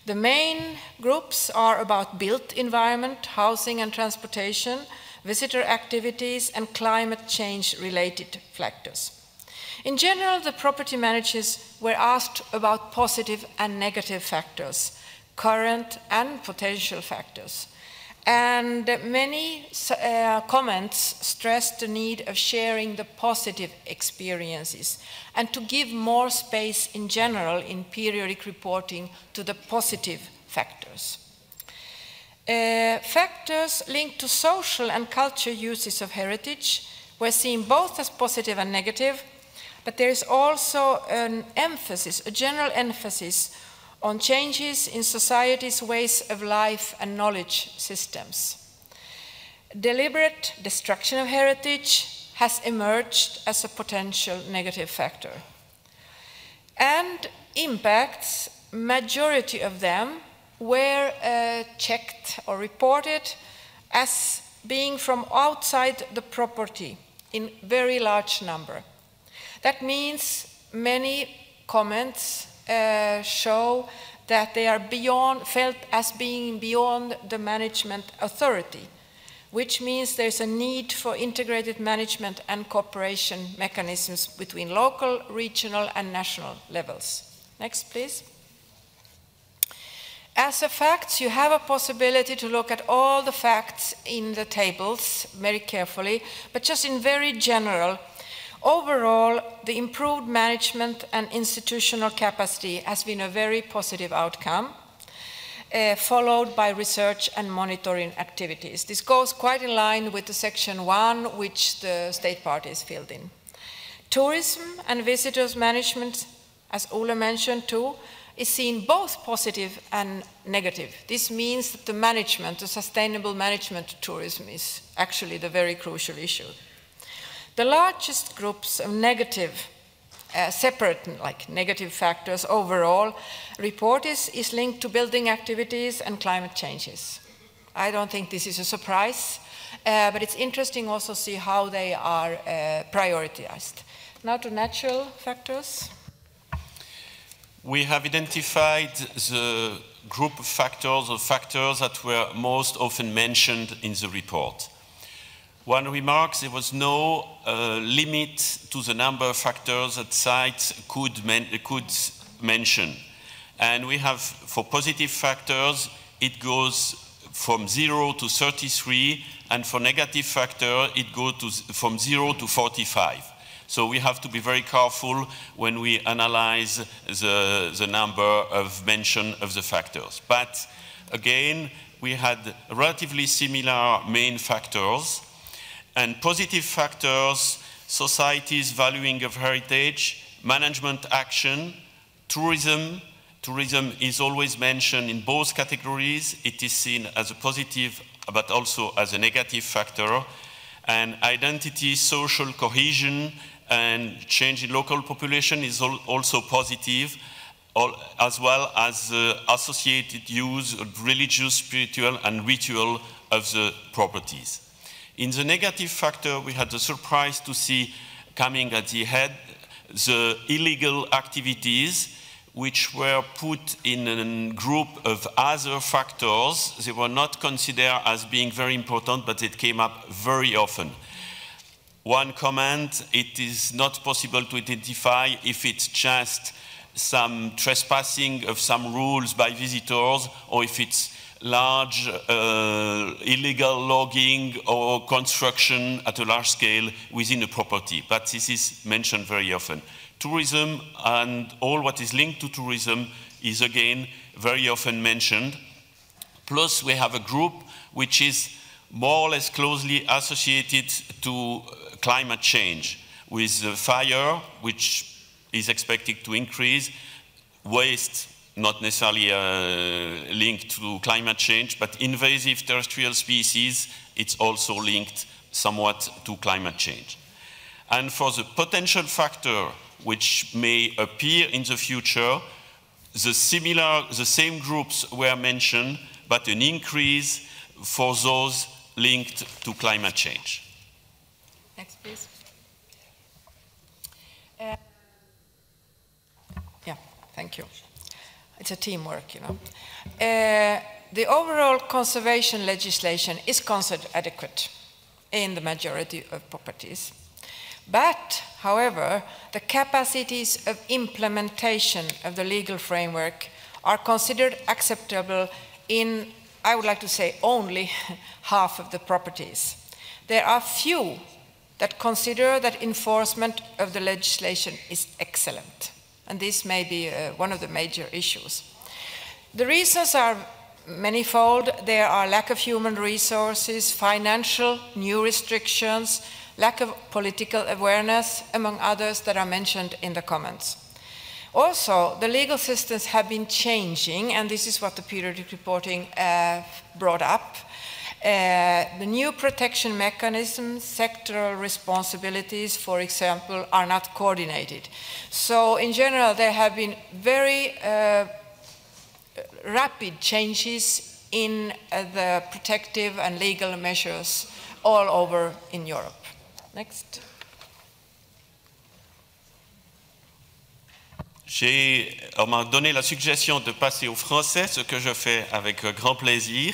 S5: The main groups are about built environment, housing and transportation, visitor activities, and climate change-related factors. In general, the property managers were asked about positive and negative factors, current and potential factors. And many comments stressed the need of sharing the positive experiences and to give more space in general in periodic reporting to the positive factors. Factors linked to social and cultural uses of heritage were seen both as positive and negative, but there is also an emphasis, a general emphasis on changes in society's ways of life and knowledge systems. Deliberate destruction of heritage has emerged as a potential negative factor. And impacts, majority of them were checked or reported as being from outside the property in very large number. That means many comments show that they are felt as being beyond the management authority, which means there's a need for integrated management and cooperation mechanisms between local, regional, and national levels. Next, please. As a fact, you have a possibility to look at all the facts in the tables very carefully, but just in very general, Overall, the improved management and institutional capacity has been a very positive outcome, followed by research and monitoring activities. This goes quite in line with the section 1, which the state parties filled in. Tourism and visitors management, as Ole mentioned too, is seen both positive and negative. This means that the management, the sustainable management of tourism is actually the very crucial issue. The largest groups of negative, separate like negative factors overall report is linked to building activities and climate changes. I don't think this is a surprise, but it's interesting also to see how they are prioritized. Now to natural factors.
S10: We have identified the group of factors or factors that were most often mentioned in the report. One remark, there was no limit to the number of factors that sites could mention. And we have, for positive factors, it goes from 0 to 33, and for negative factor, it goes from 0 to 45. So we have to be very careful when we analyze the number of mention of the factors. But again, we had relatively similar main factors, and positive factors, society's valuing of heritage, management action, tourism. Tourism is always mentioned in both categories. It is seen as a positive, but also as a negative factor. And identity, social cohesion, and change in local population is also positive, as well as the associated use of religious, spiritual, and ritual of the properties. In the negative factor, we had the surprise to see coming at the head the illegal activities, which were put in a group of other factors. They were not considered as being very important, but it came up very often. One comment, it is not possible to identify if it's just some trespassing of some rules by visitors or if it's large illegal logging or construction at a large scale within a property. But this is mentioned very often. Tourism and all what is linked to tourism is again very often mentioned. Plus we have a group which is more or less closely associated to climate change, with fire, which is expected to increase, waste, not necessarily linked to climate change, but invasive terrestrial species, it's also linked somewhat to climate change. And for the potential factor which may appear in the future, the same groups were mentioned, but an increase for those linked to climate change.
S5: Next, please. Yeah, thank you. It's a teamwork, you know. The overall conservation legislation is considered adequate in the majority of properties. But, however, the capacities of implementation of the legal framework are considered acceptable in, I would like to say, only half of the properties. There are few that consider that enforcement of the legislation is excellent. And this may be one of the major issues. The reasons are manifold. There are lack of human resources, financial, new restrictions, lack of political awareness, among others that are mentioned in the comments. Also, the legal systems have been changing, and this is what the periodic reporting brought up. The new protection mechanisms, sectoral responsibilities, for example, are not coordinated. So in general, there have been very rapid changes in the protective and legal measures all over in Europe. Next.
S10: On m'a donné la suggestion de passer au français, ce que je fais avec grand plaisir.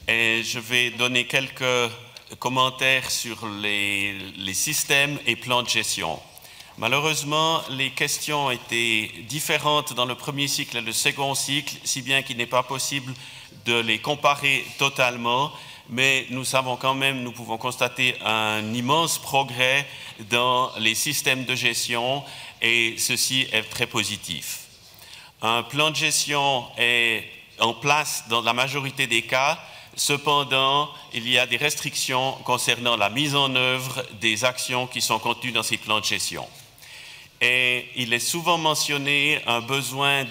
S10: Et je vais donner quelques commentaires sur les systèmes et plans de gestion. Malheureusement, les questions étaient différentes dans le premier cycle et le second cycle, si bien qu'il n'est pas possible de les comparer totalement. mais nous savons quand même, nous pouvons constater un immense progrès dans les systèmes de gestion et ceci est très positif. Un plan de gestion est en place dans la majorité des cas, cependant, il y a des restrictions concernant la mise en œuvre des actions qui sont contenues dans ces plans de gestion. Et il est souvent mentionné un besoin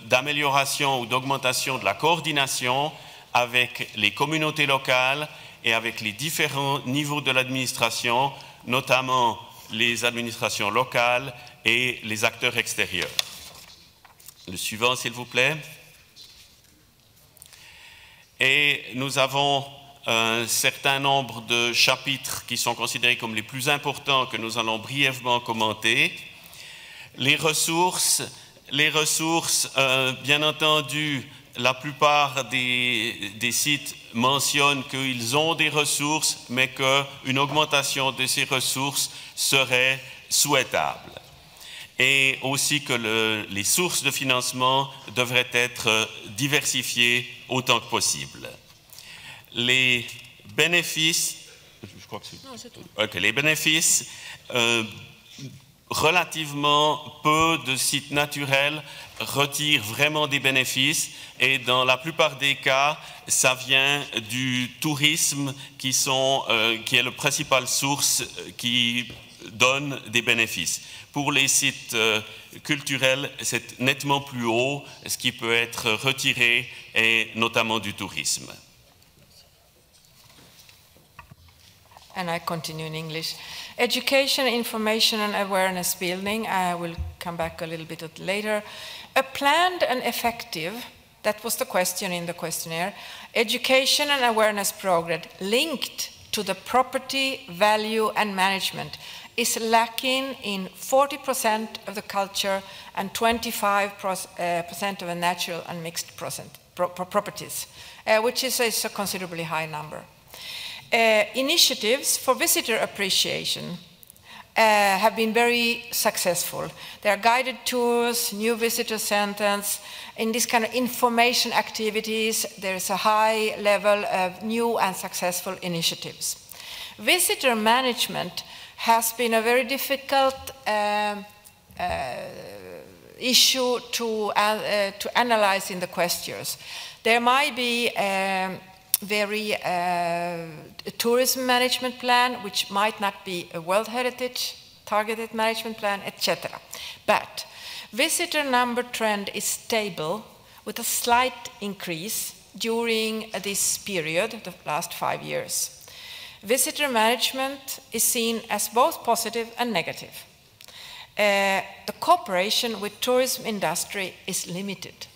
S10: d'amélioration ou d'augmentation de la coordination avec les communautés locales et avec les différents niveaux de l'administration, notamment les administrations locales et les acteurs extérieurs. Le suivant, s'il vous plaît. Et nous avons un certain nombre de chapitres qui sont considérés comme les plus importants que nous allons brièvement commenter. Les ressources, bien entendu, la plupart des sites mentionnent qu'ils ont des ressources, mais qu'une augmentation de ces ressources serait souhaitable. Et aussi que les sources de financement devraient être diversifiées autant que possible. Les bénéfices, je crois que c'est... Non, c'est tout. OK, les bénéfices, relativement peu de sites naturels retirent vraiment des bénéfices et dans la plupart des cas, ça vient du tourisme qui est la principale source qui donne des bénéfices. Pour les sites culturels, c'est nettement plus haut, ce qui peut être retiré, et notamment du tourisme.
S5: And I continue in English. Education, information and awareness building, I will come back a little bit later. A planned and effective, that was the question in the questionnaire, education and awareness program linked to the property, value and management is lacking in 40% of the culture and 25% of the natural and mixed properties, which is a considerably high number. Initiatives for visitor appreciation have been very successful. There are guided tours, new visitor centers. In this kind of information activities, there is a high level of new and successful initiatives. Visitor management has been a very difficult issue to analyze in the questions. There might be tourism management plan, which might not be a World Heritage targeted management plan, etc. But visitor number trend is stable with a slight increase during this period, the last 5 years. Visitor management is seen as both positive and negative. The cooperation with tourism industry is limited.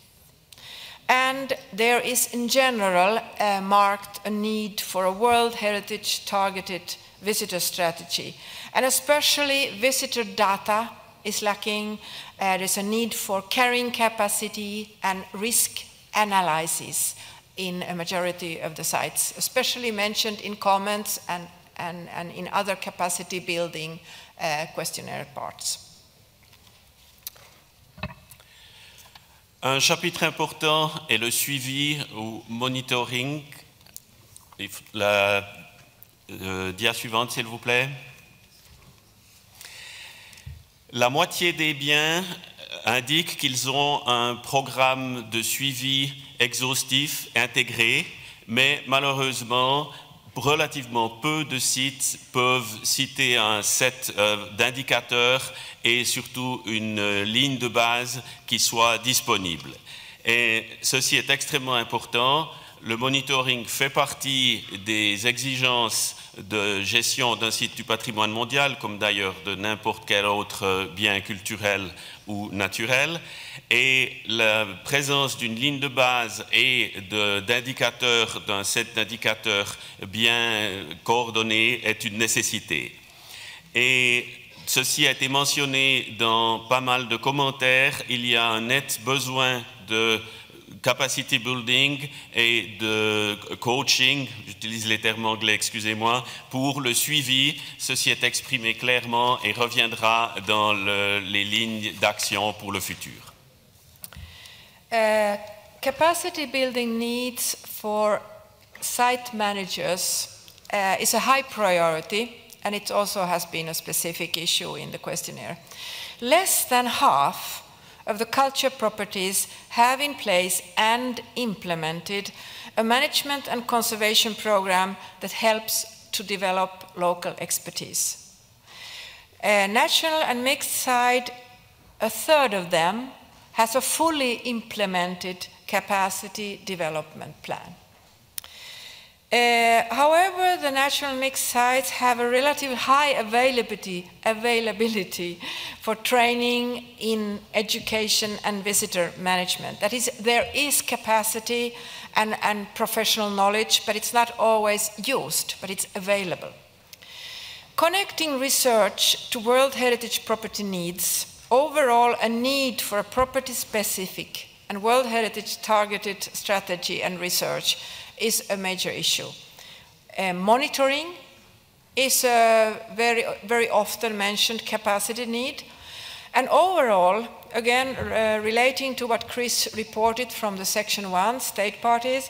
S5: And there is in general marked a need for a World Heritage targeted visitor strategy. And especially visitor data is lacking. There's a need for carrying capacity and risk analysis in a majority of the sites, especially mentioned in comments and in other capacity building questionnaire parts.
S10: Un chapitre important est le suivi ou monitoring. La dia suivante, s'il vous plaît. La moitié des biens indiquent qu'ils ont un programme de suivi exhaustif intégré, mais malheureusement, relativement peu de sites peuvent citer un set d'indicateurs et surtout une ligne de base qui soit disponible. Et ceci est extrêmement important. Le monitoring fait partie des exigences de gestion d'un site du patrimoine mondial, comme d'ailleurs de n'importe quel autre bien culturel ou naturel. Et la présence d'une ligne de base et d'indicateurs, d'un set d'indicateurs bien coordonnés est une nécessité. Et ceci a été mentionné dans pas mal de commentaires. Il y a un net besoin de capacity building et de coaching, j'utilise les termes anglais, excusez-moi, pour le suivi. Ceci est exprimé clairement et reviendra dans les lignes d'action pour le futur.
S5: Capacity building needs for site managers is a high priority, and it also has been a specific issue in the questionnaire. Less than half of the culture properties have in place and implemented a management and conservation program that helps to develop local expertise. National and mixed site, a third of them has a fully implemented capacity development plan. However, the national mixed sites have a relatively high availability for training in education and visitor management. That is, there is capacity and professional knowledge, but it's not always used, but it's available. Connecting research to World Heritage property needs, overall a need for a property-specific and World Heritage targeted strategy and research is a major issue. Monitoring is a very often mentioned capacity need. And overall, again, relating to what Chris reported from the Section 1, state parties,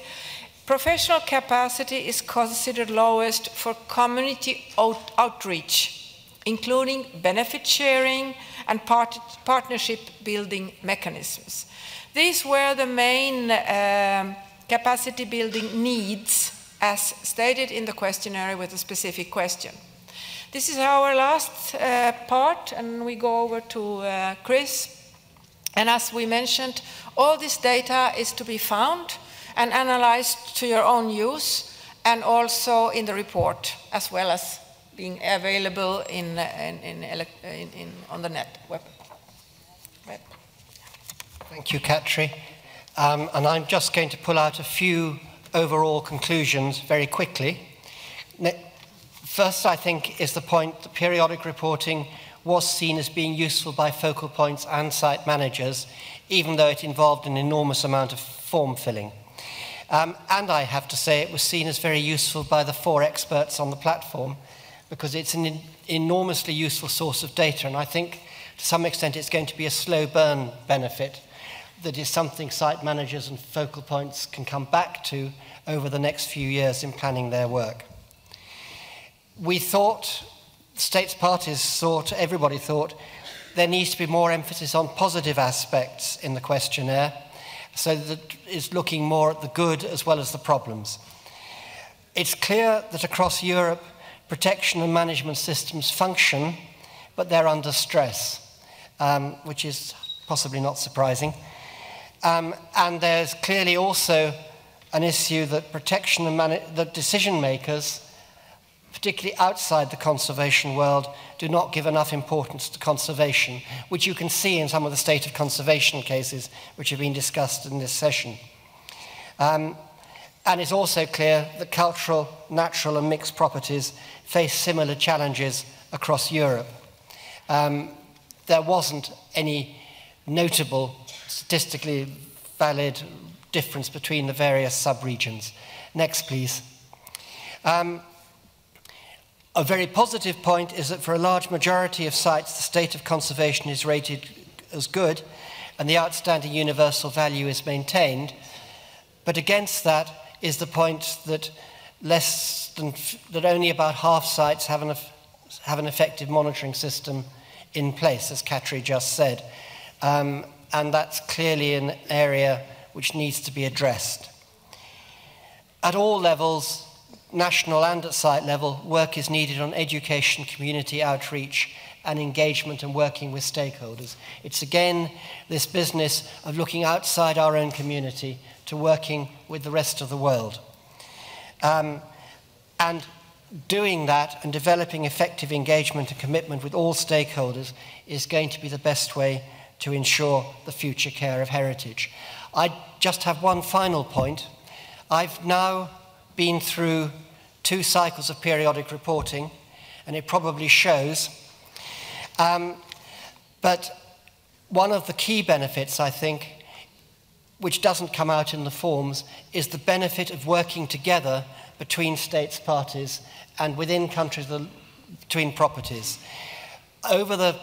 S5: professional capacity is considered lowest for community outreach, including benefit sharing and partnership building mechanisms. These were the main capacity building needs as stated in the questionnaire with a specific question. This is our last part, and we go over to Chris. And as we mentioned, all this data is to be found and analyzed to your own use, and also in the report, as well as being available on the net web.
S17: Thank you, Katri. And I'm just going to pull out a few overall conclusions very quickly. First, I think, is the point that periodic reporting was seen as being useful by focal points and site managers, even though it involved an enormous amount of form filling. And I have to say it was seen as very useful by the 4 experts on the platform, because it's an enormously useful source of data, and I think to some extent it's going to be a slow burn benefit that is something site managers and focal points can come back to over the next few years in planning their work. We thought, states parties thought, everybody thought, there needs to be more emphasis on positive aspects in the questionnaire, so that it's looking more at the good as well as the problems. It's clear that across Europe, protection and management systems function, but they're under stress, which is possibly not surprising. And there's clearly also an issue that protection and that decision makers, particularly outside the conservation world, do not give enough importance to conservation, which you can see in some of the state of conservation cases which have been discussed in this session. And it's also clear that cultural, natural and mixed properties face similar challenges across Europe. There wasn't any notable, statistically valid difference between the various sub-regions. Next, please. A very positive point is that for a large majority of sites, the state of conservation is rated as good and the outstanding universal value is maintained. But against that is the point that only about half sites have an effective monitoring system in place, as Katri just said. And that's clearly an area which needs to be addressed. At all levels, national and at site level, work is needed on education, community outreach, and engagement and working with stakeholders. It's again this business of looking outside our own community to working with the rest of the world. And doing that and developing effective engagement and commitment with all stakeholders is going to be the best way to ensure the future care of heritage. I just have one final point. I've now been through 2 cycles of periodic reporting, and it probably shows. But one of the key benefits, I think, which doesn't come out in the forms, is the benefit of working together between states parties and within countries between properties. Over the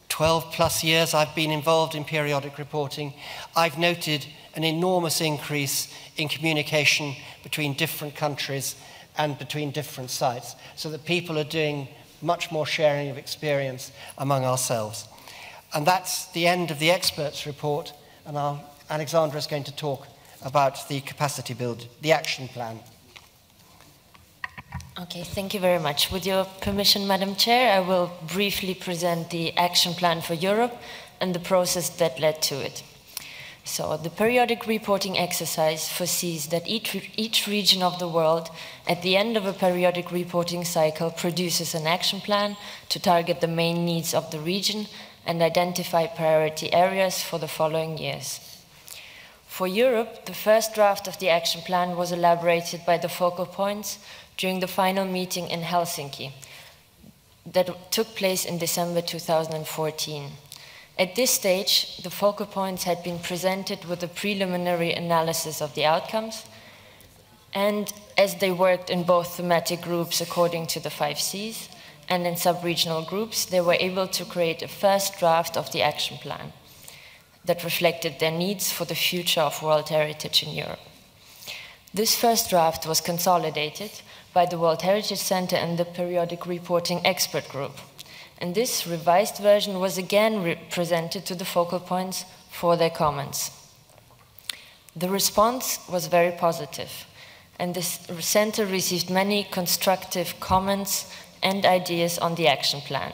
S17: 12 plus years I've been involved in periodic reporting, I've noted an enormous increase in communication between different countries and between different sites, so that people are doing much more sharing of experience among ourselves. And that's the end of the experts' report, and Alexandra is going to talk about the capacity build, the action plan.
S6: Okay, thank you very much. With your permission, Madam Chair, I will briefly present the action plan for Europe and the process that led to it. So the periodic reporting exercise foresees that each region of the world, at the end of a periodic reporting cycle, produces an action plan to target the main needs of the region and identify priority areas for the following years. For Europe, the first draft of the action plan was elaborated by the focal points during the final meeting in Helsinki that took place in December 2014. At this stage, the focal points had been presented with a preliminary analysis of the outcomes, and as they worked in both thematic groups according to the 5 Cs and in sub-regional groups, they were able to create a first draft of the action plan that reflected their needs for the future of World Heritage in Europe. This first draft was consolidated by the World Heritage Center and the Periodic Reporting Expert Group. And this revised version was again presented to the focal points for their comments. The response was very positive, and the center received many constructive comments and ideas on the action plan.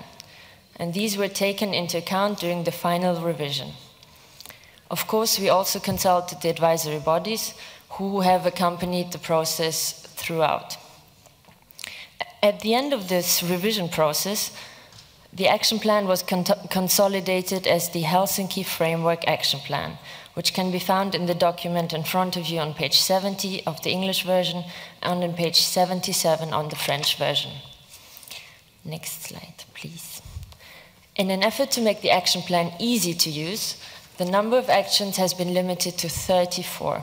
S6: And these were taken into account during the final revision. Of course, we also consulted the advisory bodies who have accompanied the process throughout. At the end of this revision process, the action plan was consolidated as the Helsinki Framework Action Plan, which can be found in the document in front of you on page 70 of the English version and on page 77 on the French version. Next slide, please. In an effort to make the action plan easy to use, the number of actions has been limited to 34.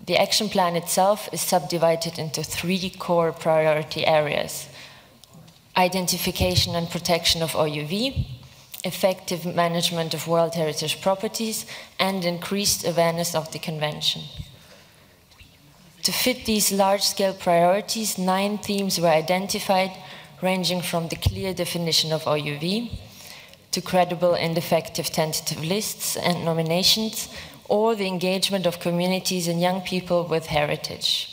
S6: The action plan itself is subdivided into 3 core priority areas: identification and protection of OUV, effective management of World Heritage properties, and increased awareness of the Convention. To fit these large-scale priorities, 9 themes were identified, ranging from the clear definition of OUV to credible and effective tentative lists and nominations, or the engagement of communities and young people with heritage.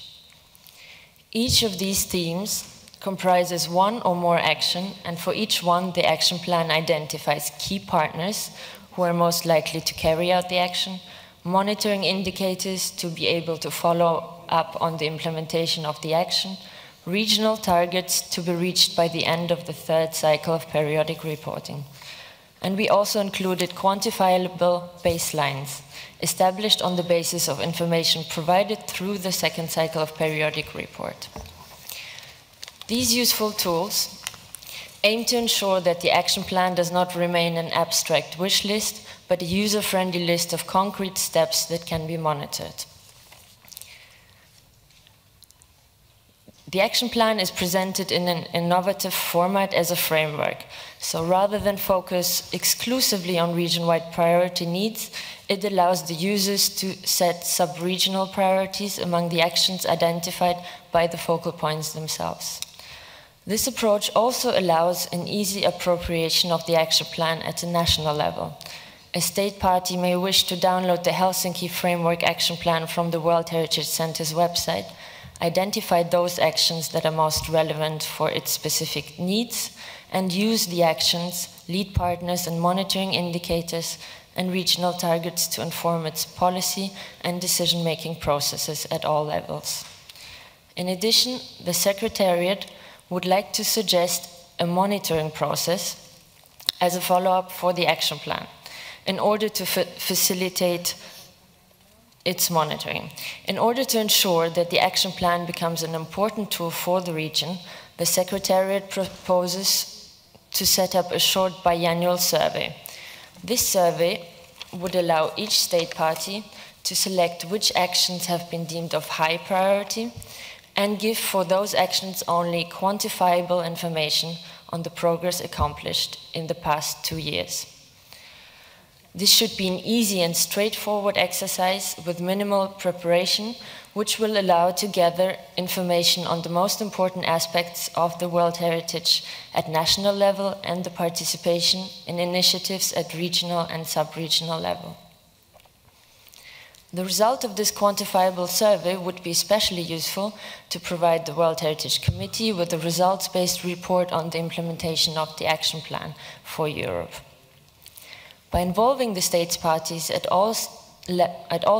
S6: Each of these themes comprises 1 or more action, and for each one, the action plan identifies key partners who are most likely to carry out the action, monitoring indicators to be able to follow up on the implementation of the action, regional targets to be reached by the end of the 3rd cycle of periodic reporting. And we also included quantifiable baselines established on the basis of information provided through the 2nd cycle of periodic report. These useful tools aim to ensure that the action plan does not remain an abstract wish list, but a user-friendly list of concrete steps that can be monitored. The action plan is presented in an innovative format as a framework. So rather than focus exclusively on region-wide priority needs, it allows the users to set sub-regional priorities among the actions identified by the focal points themselves. This approach also allows an easy appropriation of the action plan at a national level. A state party may wish to download the Helsinki Framework Action Plan from the World Heritage Center's website, identify those actions that are most relevant for its specific needs, and use the actions, lead partners, and monitoring indicators and regional targets to inform its policy and decision-making processes at all levels. In addition, the Secretariat would like to suggest a monitoring process as a follow-up for the action plan in order to facilitate its monitoring. In order to ensure that the action plan becomes an important tool for the region, the Secretariat proposes to set up a short biannual survey. This survey would allow each state party to select which actions have been deemed of high priority and give for those actions only quantifiable information on the progress accomplished in the past 2 years. This should be an easy and straightforward exercise with minimal preparation, which will allow to gather information on the most important aspects of the World Heritage at national level and the participation in initiatives at regional and sub-regional level. The result of this quantifiable survey would be especially useful to provide the World Heritage Committee with a results-based report on the implementation of the action plan for Europe. By involving the states parties at all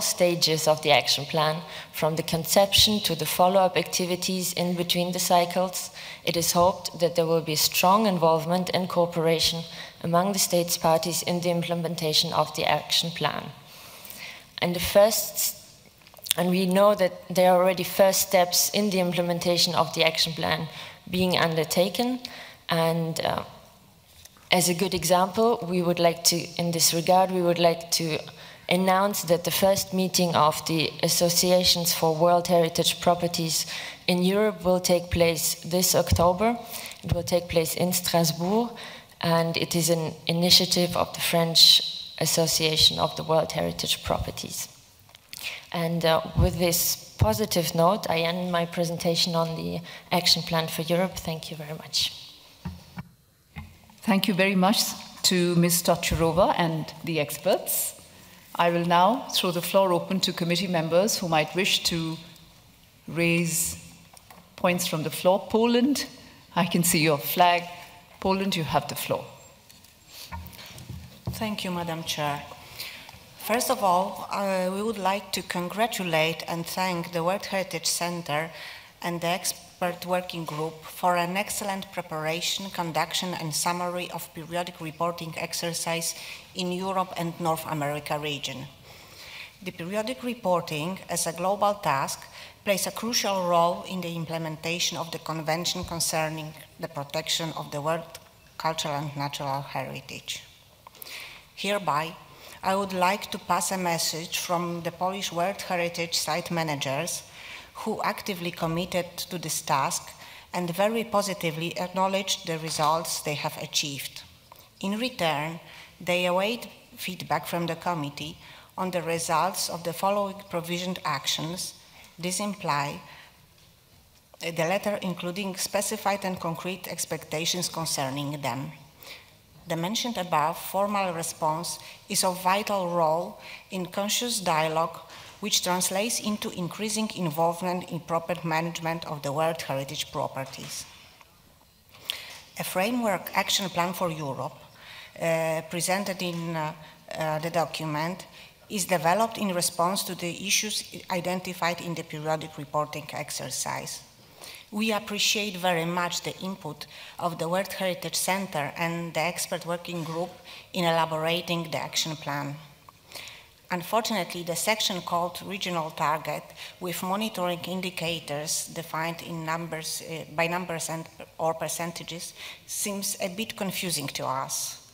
S6: stages of the action plan, from the conception to the follow-up activities in between the cycles, it is hoped that there will be strong involvement and cooperation among the states parties in the implementation of the action plan. And we know that there are already first steps in the implementation of the action plan being undertaken. And as a good example, we would like to, in this regard, we would like to announce that the first meeting of the Associations for World Heritage Properties in Europe will take place this October. It will take place in Strasbourg, and it is an initiative of the French Association of the World Heritage Properties. And with this positive note, I end my presentation on the Action Plan for Europe. Thank you very much.
S11: Thank you very much to Ms. Todorova and the experts. I will now throw the floor open to committee members who might wish to raise points from the floor. Poland, I can see your flag. Poland, you have the floor.
S18: Thank you, Madam Chair. First of all, we would like to congratulate and thank the World Heritage Center and the expert working group for an excellent preparation, conduction and summary of periodic reporting exercise in Europe and North America region. The periodic reporting as a global task plays a crucial role in the implementation of the Convention concerning the protection of the world cultural and natural heritage. Hereby, I would like to pass a message from the Polish World Heritage Site managers who actively committed to this task and very positively acknowledged the results they have achieved. In return, they await feedback from the committee on the results of the following provisioned actions. This implies the letter including specified and concrete expectations concerning them. The mentioned above formal response is of vital role in conscious dialogue, which translates into increasing involvement in proper management of the World Heritage properties. A framework action plan for Europe, presented in the document, is developed in response to the issues identified in the periodic reporting exercise. We appreciate very much the input of the World Heritage Center and the expert working group in elaborating the action plan. Unfortunately, the section called regional target with monitoring indicators defined in numbers, by numbers or percentages seems a bit confusing to us.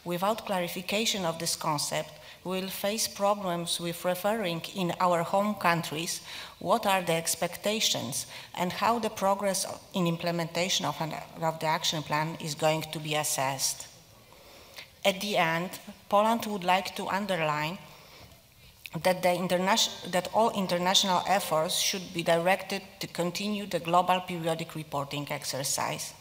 S18: Without clarification of this concept, we will face problems with referring in our home countries what are the expectations and how the progress in implementation of the action plan is going to be assessed. At the end, Poland would like to underline that all international efforts should be directed to continue the global periodic reporting exercise.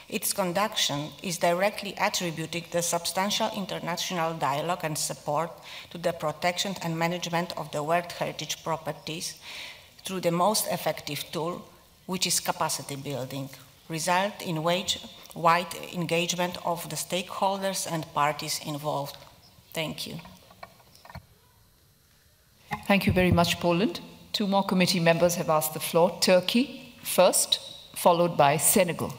S18: Its conduction is directly attributing the substantial international dialogue and support to the protection and management of the World Heritage properties through the most effective tool, which is capacity building, result in wide engagement of the stakeholders and parties involved. Thank you.
S11: Thank you very much, Poland. Two more committee members have asked the floor. Turkey first, followed by Senegal.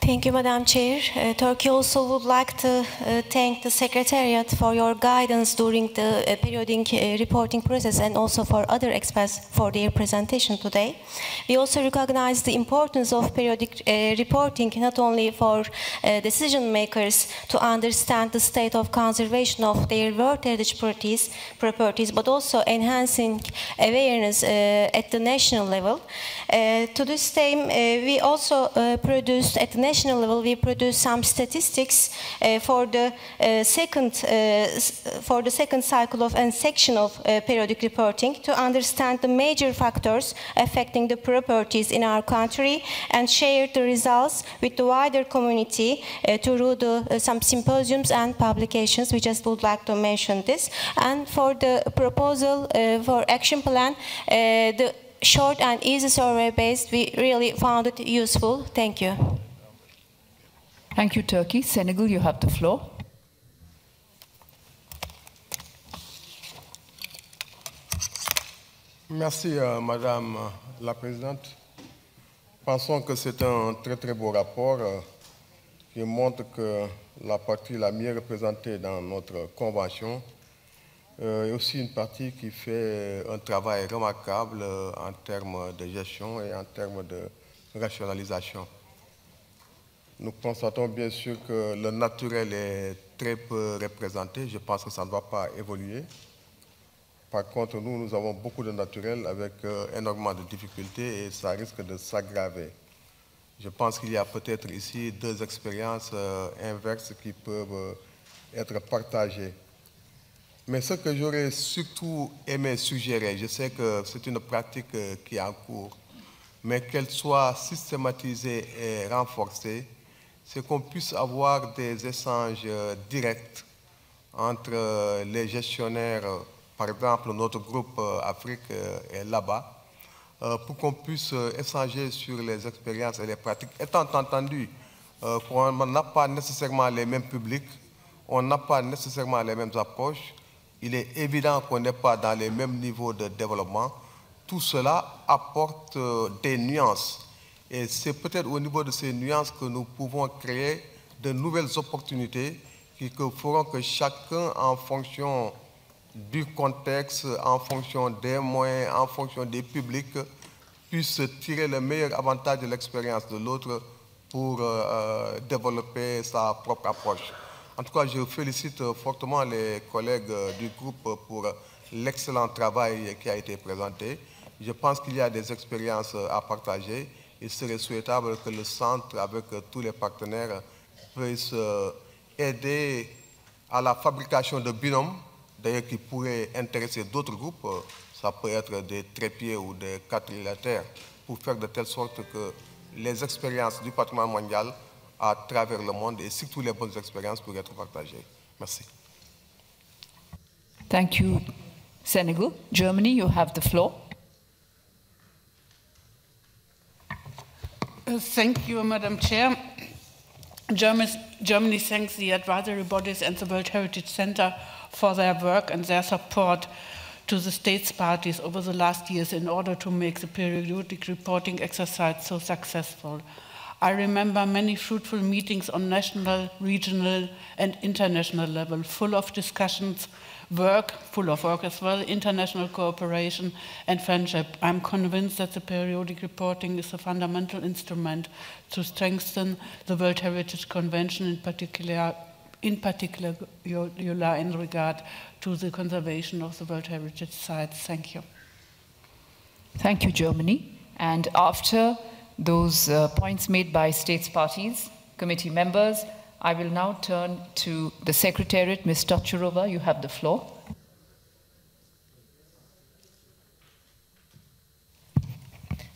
S3: Thank you, Madam Chair. Turkey also would like to thank the Secretariat for your guidance during the periodic reporting process and also for other experts for their presentation today. We also recognize the importance of periodic reporting not only for decision makers to understand the state of conservation of their World Heritage properties, but also enhancing awareness at the national level. To this aim, we also produced at the national national level, we produce some statistics for the second cycle of and section of periodic reporting to understand the major factors affecting the properties in our country and share the results with the wider community through some symposiums and publications. We just would like to mention this. And for the proposal for action plan, the short and easy survey based, we really found it useful. Thank you.
S11: Thank you, Turkey. Senegal, you have the floor.
S21: Merci, Madame la Présidente. Pensons que c'est un très très beau rapport qui montre que la partie la mieux représentée dans notre convention est aussi une partie qui fait un travail remarquable en termes de gestion et en termes de rationalisation. Nous constatons bien sûr que le naturel est très peu représenté. Je pense que ça ne doit pas évoluer. Par contre, nous avons beaucoup de naturel avec énormément de difficultés et ça risque de s'aggraver. Je pense qu'il y a peut-être ici deux expériences inverses qui peuvent être partagées. Mais ce que j'aurais surtout aimé suggérer, je sais que c'est une pratique qui est en cours, mais qu'elle soit systématisée et renforcée, c'est qu'on puisse avoir des échanges directs entre les gestionnaires. Par exemple, notre groupe Afrique est là-bas, pour qu'on puisse échanger sur les expériences et les pratiques, étant entendu qu'on n'a pas nécessairement les mêmes publics, on n'a pas nécessairement les mêmes approches, il est évident qu'on n'est pas dans les mêmes niveaux de développement. Tout cela apporte des nuances. Et c'est peut-être au niveau de ces nuances que nous pouvons créer de nouvelles opportunités qui feront que chacun, en fonction du contexte, en fonction des moyens, en fonction des publics, puisse tirer le meilleur avantage de l'expérience de l'autre pour développer sa propre approche. En tout cas, je félicite fortement les collègues du groupe pour l'excellent travail qui a été présenté. Je pense qu'il y a des expériences à partager. Il serait souhaitable que le centre, avec tous les partenaires, puisse aider à la fabrication de binômes, d'ailleurs qui pourraient intéresser d'autres groupes. Ça peut être des trépieds ou des quadrilatères, pour faire de telle sorte que les expériences du patrimoine mondial à travers le monde et surtout les bonnes expériences pourraient être partagées. Merci.
S11: Thank you, Senegal. Germany, you have the floor.
S19: Thank you, Madam Chair. Germany thanks the advisory bodies and the World Heritage Center for their work and their support to the states parties over the last years in order to make the periodic reporting exercise so successful. I remember many fruitful meetings on national, regional, and international level, full of discussions, full of work as well, international cooperation and friendship. I'm convinced that the periodic reporting is a fundamental instrument to strengthen the World Heritage Convention, in particular in regard to the conservation of the World Heritage sites. Thank you.
S11: Thank you, Germany. And after those points made by states parties, committee members, I will now turn to the Secretariat. Ms. Tachurova, you have the floor.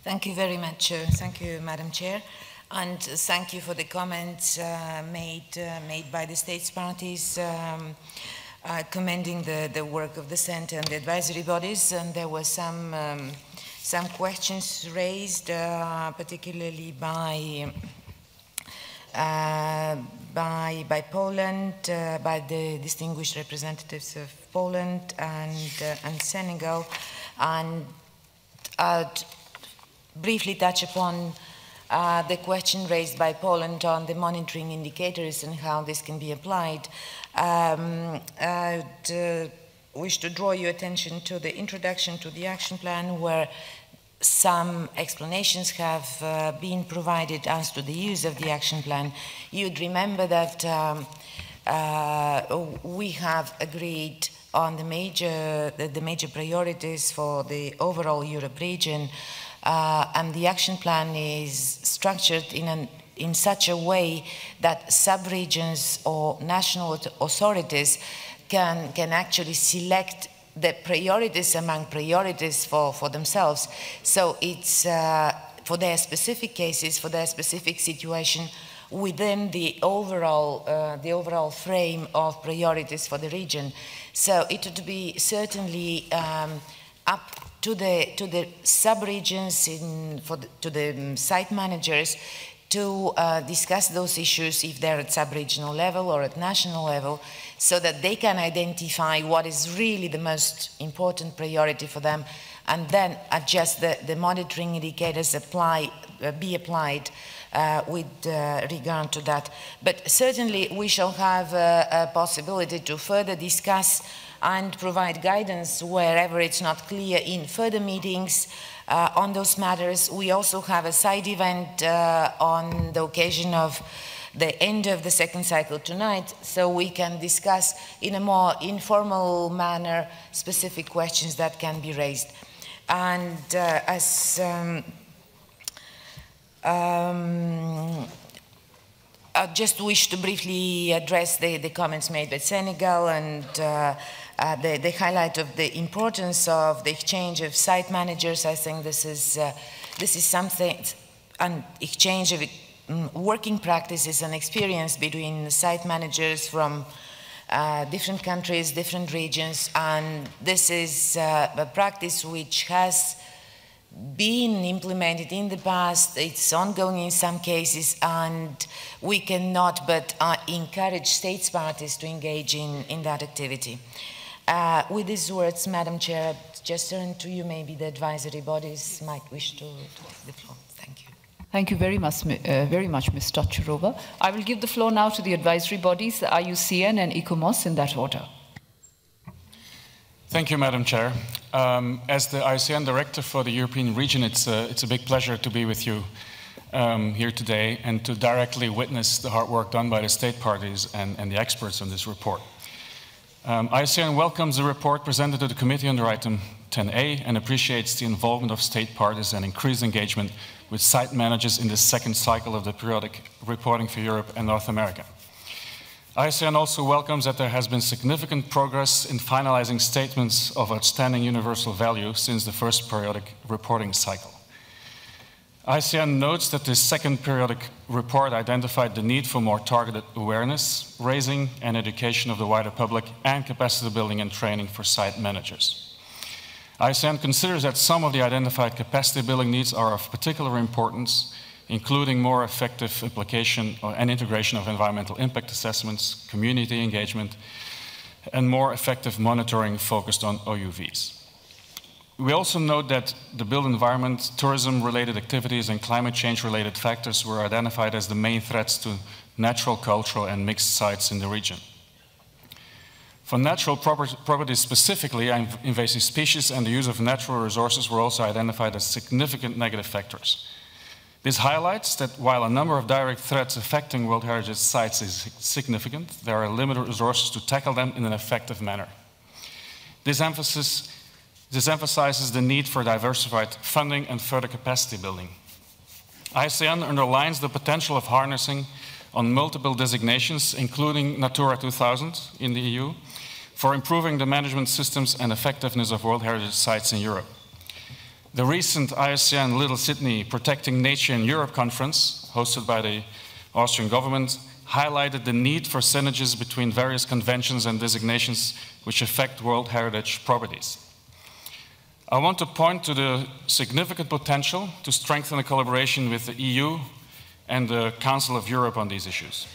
S14: Thank you very much. Thank you, Madam Chair. And thank you for the comments made by the states parties, commending the work of the Centre and the advisory bodies. And there were some questions raised, particularly by Poland, by the distinguished representatives of Poland and Senegal, and I'd briefly touch upon the question raised by Poland on the monitoring indicators and how this can be applied. I'd wish to draw your attention to the introduction to the action plan, where some explanations have been provided as to the use of the action plan. You'd remember that we have agreed on the major priorities for the overall Europe region, and the action plan is structured in in such a way that sub-regions or national authorities can actually select the priorities among priorities for themselves. So it's for their specific cases, for their specific situation, within the overall frame of priorities for the region. So it would be certainly up to the sub-regions, to the site managers, to discuss those issues if they're at sub-regional level or at national level, so that they can identify what is really the most important priority for them, and then adjust the monitoring indicators be applied with regard to that. But certainly we shall have a possibility to further discuss and provide guidance wherever it's not clear in further meetings on those matters. We also have a side event on the occasion of the end of the second cycle tonight, so we can discuss in a more informal manner specific questions that can be raised. And I just wish to briefly address the comments made by Senegal and the highlight of the importance of the exchange of site managers. I think this is something, an exchange of working practices and experience between site managers from different countries, different regions, and this is a practice which has been implemented in the past. It's ongoing in some cases, and we cannot but encourage states parties to engage in that activity. With these words, Madam Chair, I'd just turn to you. Maybe the advisory bodies might wish to take the floor. Thank you.
S11: Thank you very much, Ms. Todorova. I will give the floor now to the advisory bodies, the IUCN and ICOMOS, in that order.
S7: Thank you, Madam Chair. As the IUCN Director for the European region, it's a big pleasure to be with you here today and to directly witness the hard work done by the state parties and the experts on this report. IUCN welcomes the report presented to the committee under item 10A and appreciates the involvement of state parties and increased engagement with site managers in the second cycle of the periodic reporting for Europe and North America. IUCN also welcomes that there has been significant progress in finalizing statements of outstanding universal value since the first periodic reporting cycle. IUCN notes that this second periodic report identified the need for more targeted awareness raising and education of the wider public and capacity building and training for site managers. IUCN considers that some of the identified capacity building needs are of particular importance, including more effective application and integration of environmental impact assessments, community engagement, and more effective monitoring focused on OUVs. We also note that the built environment, tourism-related activities, and climate change-related factors were identified as the main threats to natural, cultural, and mixed sites in the region. For natural properties specifically, invasive species and the use of natural resources were also identified as significant negative factors. This highlights that while a number of direct threats affecting World Heritage sites is significant, there are limited resources to tackle them in an effective manner. This emphasizes the need for diversified funding and further capacity building. IUCN underlines the potential of harnessing on multiple designations, including Natura 2000 in the EU, for improving the management systems and effectiveness of World Heritage sites in Europe. The recent IUCN Little Sydney Protecting Nature in Europe conference, hosted by the Austrian government, highlighted the need for synergies between various conventions and designations which affect World Heritage properties. I want to point to the significant potential to strengthen the collaboration with the EU and the Council of Europe on these issues.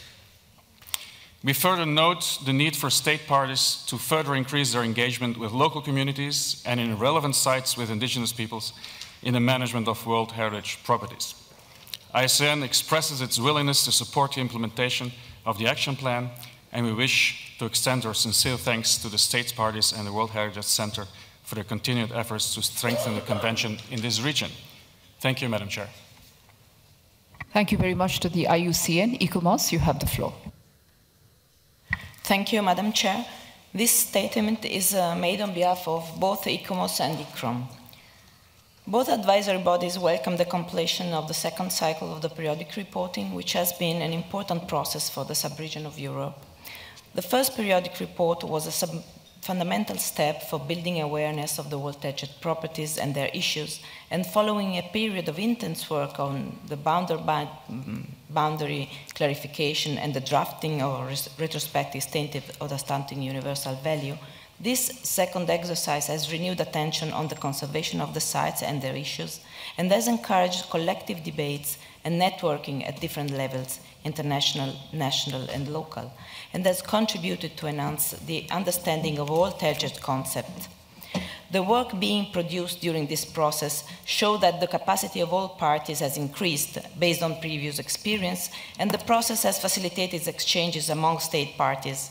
S7: We further note the need for state parties to further increase their engagement with local communities and in relevant sites with indigenous peoples in the management of World Heritage properties. IUCN expresses its willingness to support the implementation of the action plan, and we wish to extend our sincere thanks to the state parties and the World Heritage Center for their continued efforts to strengthen the convention in this region. Thank you, Madam Chair.
S11: Thank you very much to the IUCN. ICOMOS, you have the floor.
S20: Thank you, Madam Chair. This statement is made on behalf of both ICOMOS and ICROM.
S9: Both advisory bodies welcome the completion of the second cycle of the periodic reporting, which has been an important process for the sub-region of Europe. The first periodic report was a fundamental step for building awareness of the world-heritage properties and their issues, and following a period of intense work on the boundary clarification and the drafting of retrospective statement of the standing universal value, this second exercise has renewed attention on the conservation of the sites and their issues, and has encouraged collective debates and networking at different levels, international, national, and local, and has contributed to enhance the understanding of all heritage concepts. The work being produced during this process showed that the capacity of all parties has increased based on previous experience, and the process has facilitated exchanges among state parties.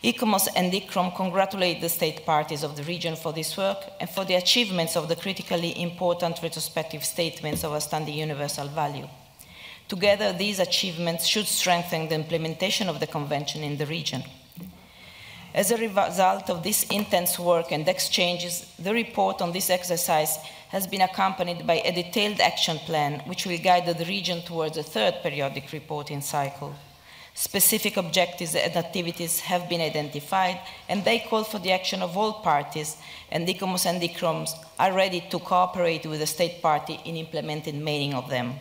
S9: ICOMOS and ICROM congratulate the state parties of the region for this work and for the achievements of the critically important retrospective statements of outstanding universal value. Together, these achievements should strengthen the implementation of the Convention in the region. As a result of this intense work and exchanges, the report on this exercise has been accompanied by a detailed action plan which will guide the region towards the third periodic reporting cycle. Specific objectives and activities have been identified, and they call for the action of all parties, and ICOMOS and ICROMS are ready to cooperate with the state party in implementing many of them.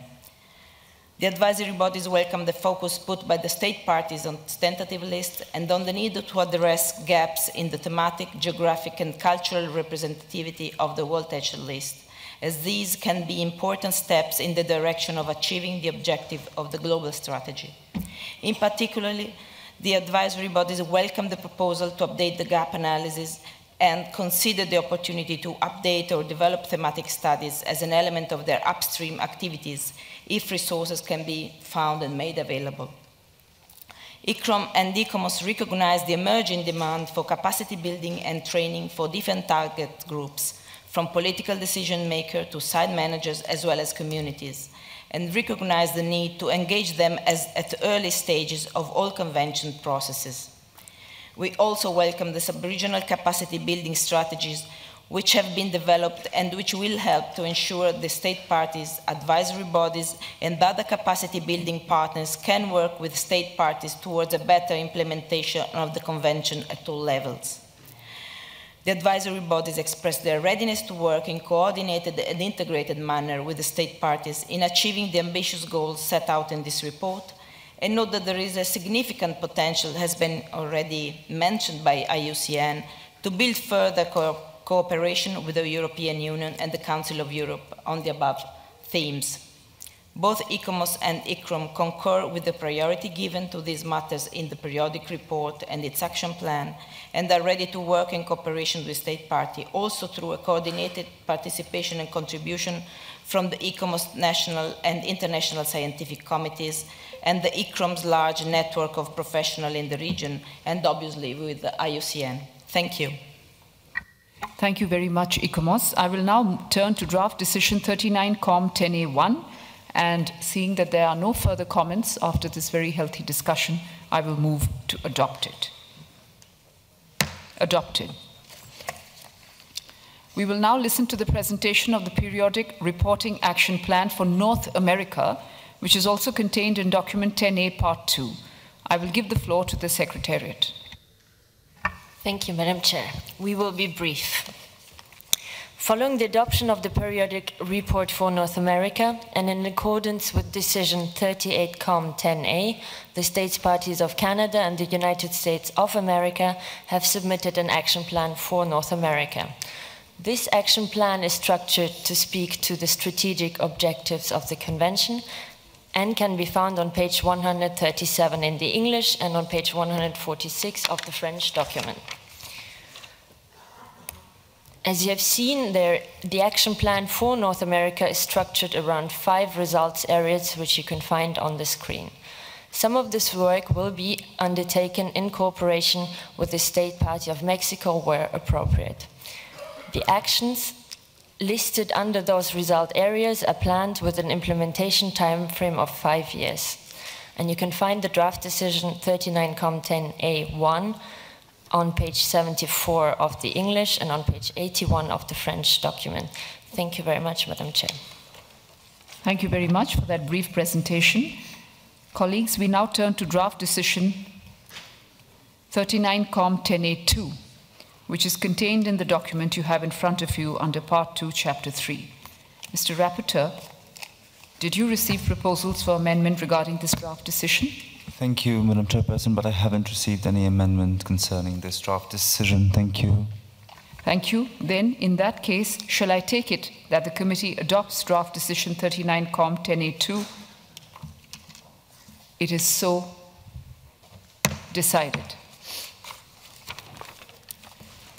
S9: The advisory bodies welcome the focus put by the state parties on tentative lists and on the need to address gaps in the thematic, geographic, and cultural representativity of the World Heritage List, as these can be important steps in the direction of achieving the objective of the global strategy. In particular, the advisory bodies welcome the proposal to update the gap analysis and consider the opportunity to update or develop thematic studies as an element of their upstream activities if resources can be found and made available. ICROM and ICOMOS recognize the emerging demand for capacity building and training for different target groups, from political decision makers to site managers as well as communities, and recognize the need to engage them at the early stages of all convention processes. We also welcome the sub-regional capacity building strategies which have been developed and which will help to ensure the state parties, advisory bodies, and other capacity building partners can work with state parties towards a better implementation of the convention at all levels. The advisory bodies express their readiness to work in coordinated and integrated manner with the state parties in achieving the ambitious goals set out in this report, and note that there is a significant potential, has been already mentioned by IUCN, to build further cooperation with the European Union and the Council of Europe on the above themes. Both ICOMOS and ICROM concur with the priority given to these matters in the periodic report and its action plan, and are ready to work in cooperation with state party, also through a coordinated participation and contribution from the ICOMOS national and international scientific committees, and the ICROM's large network of professionals in the region, and obviously with the IUCN. Thank you.
S11: Thank you very much, ICOMOS. I will now turn to draft decision 39-COM-10A1, and seeing that there are no further comments after this very healthy discussion, I will move to adopt it. Adopted. We will now listen to the presentation of the Periodic Reporting Action Plan for North America, which is also contained in document 10A Part 2. I will give the floor to the Secretariat.
S6: Thank you, Madam Chair. We will be brief. Following the adoption of the Periodic Report for North America, and in accordance with Decision 38-COM-10A, the states parties of Canada and the United States of America have submitted an action plan for North America. This action plan is structured to speak to the strategic objectives of the Convention and can be found on page 137 in the English and on page 146 of the French document. As you have seen there, the action plan for North America is structured around 5 results areas, which you can find on the screen. Some of this work will be undertaken in cooperation with the State Party of Mexico where appropriate. The actions listed under those result areas are planned with an implementation time frame of 5 years. And you can find the draft decision 39-COM-10A1 on page 74 of the English and on page 81 of the French document. Thank you very much, Madam Chair.
S11: Thank you very much for that brief presentation. Colleagues, we now turn to draft decision 39-COM-10A2, which is contained in the document you have in front of you under Part 2, Chapter 3. Mr. Rapporteur, did you receive proposals for amendment regarding this draft decision?
S8: Thank you, Madam Chairperson, but I haven't received any amendment concerning this draft decision. Thank you.
S11: Thank you. Then, in that case, shall I take it that the committee adopts draft decision 39-COM-10A2? It is so decided.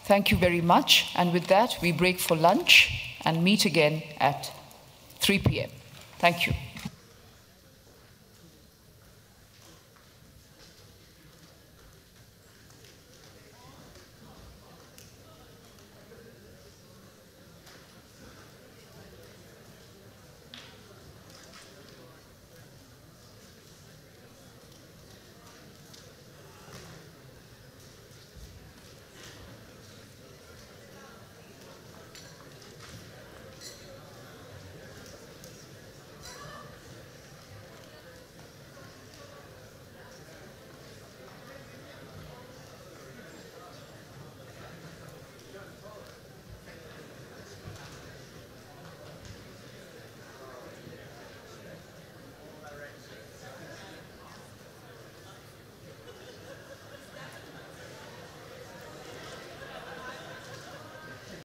S11: Thank you very much. And with that, we break for lunch and meet again at 3 p.m. Thank you.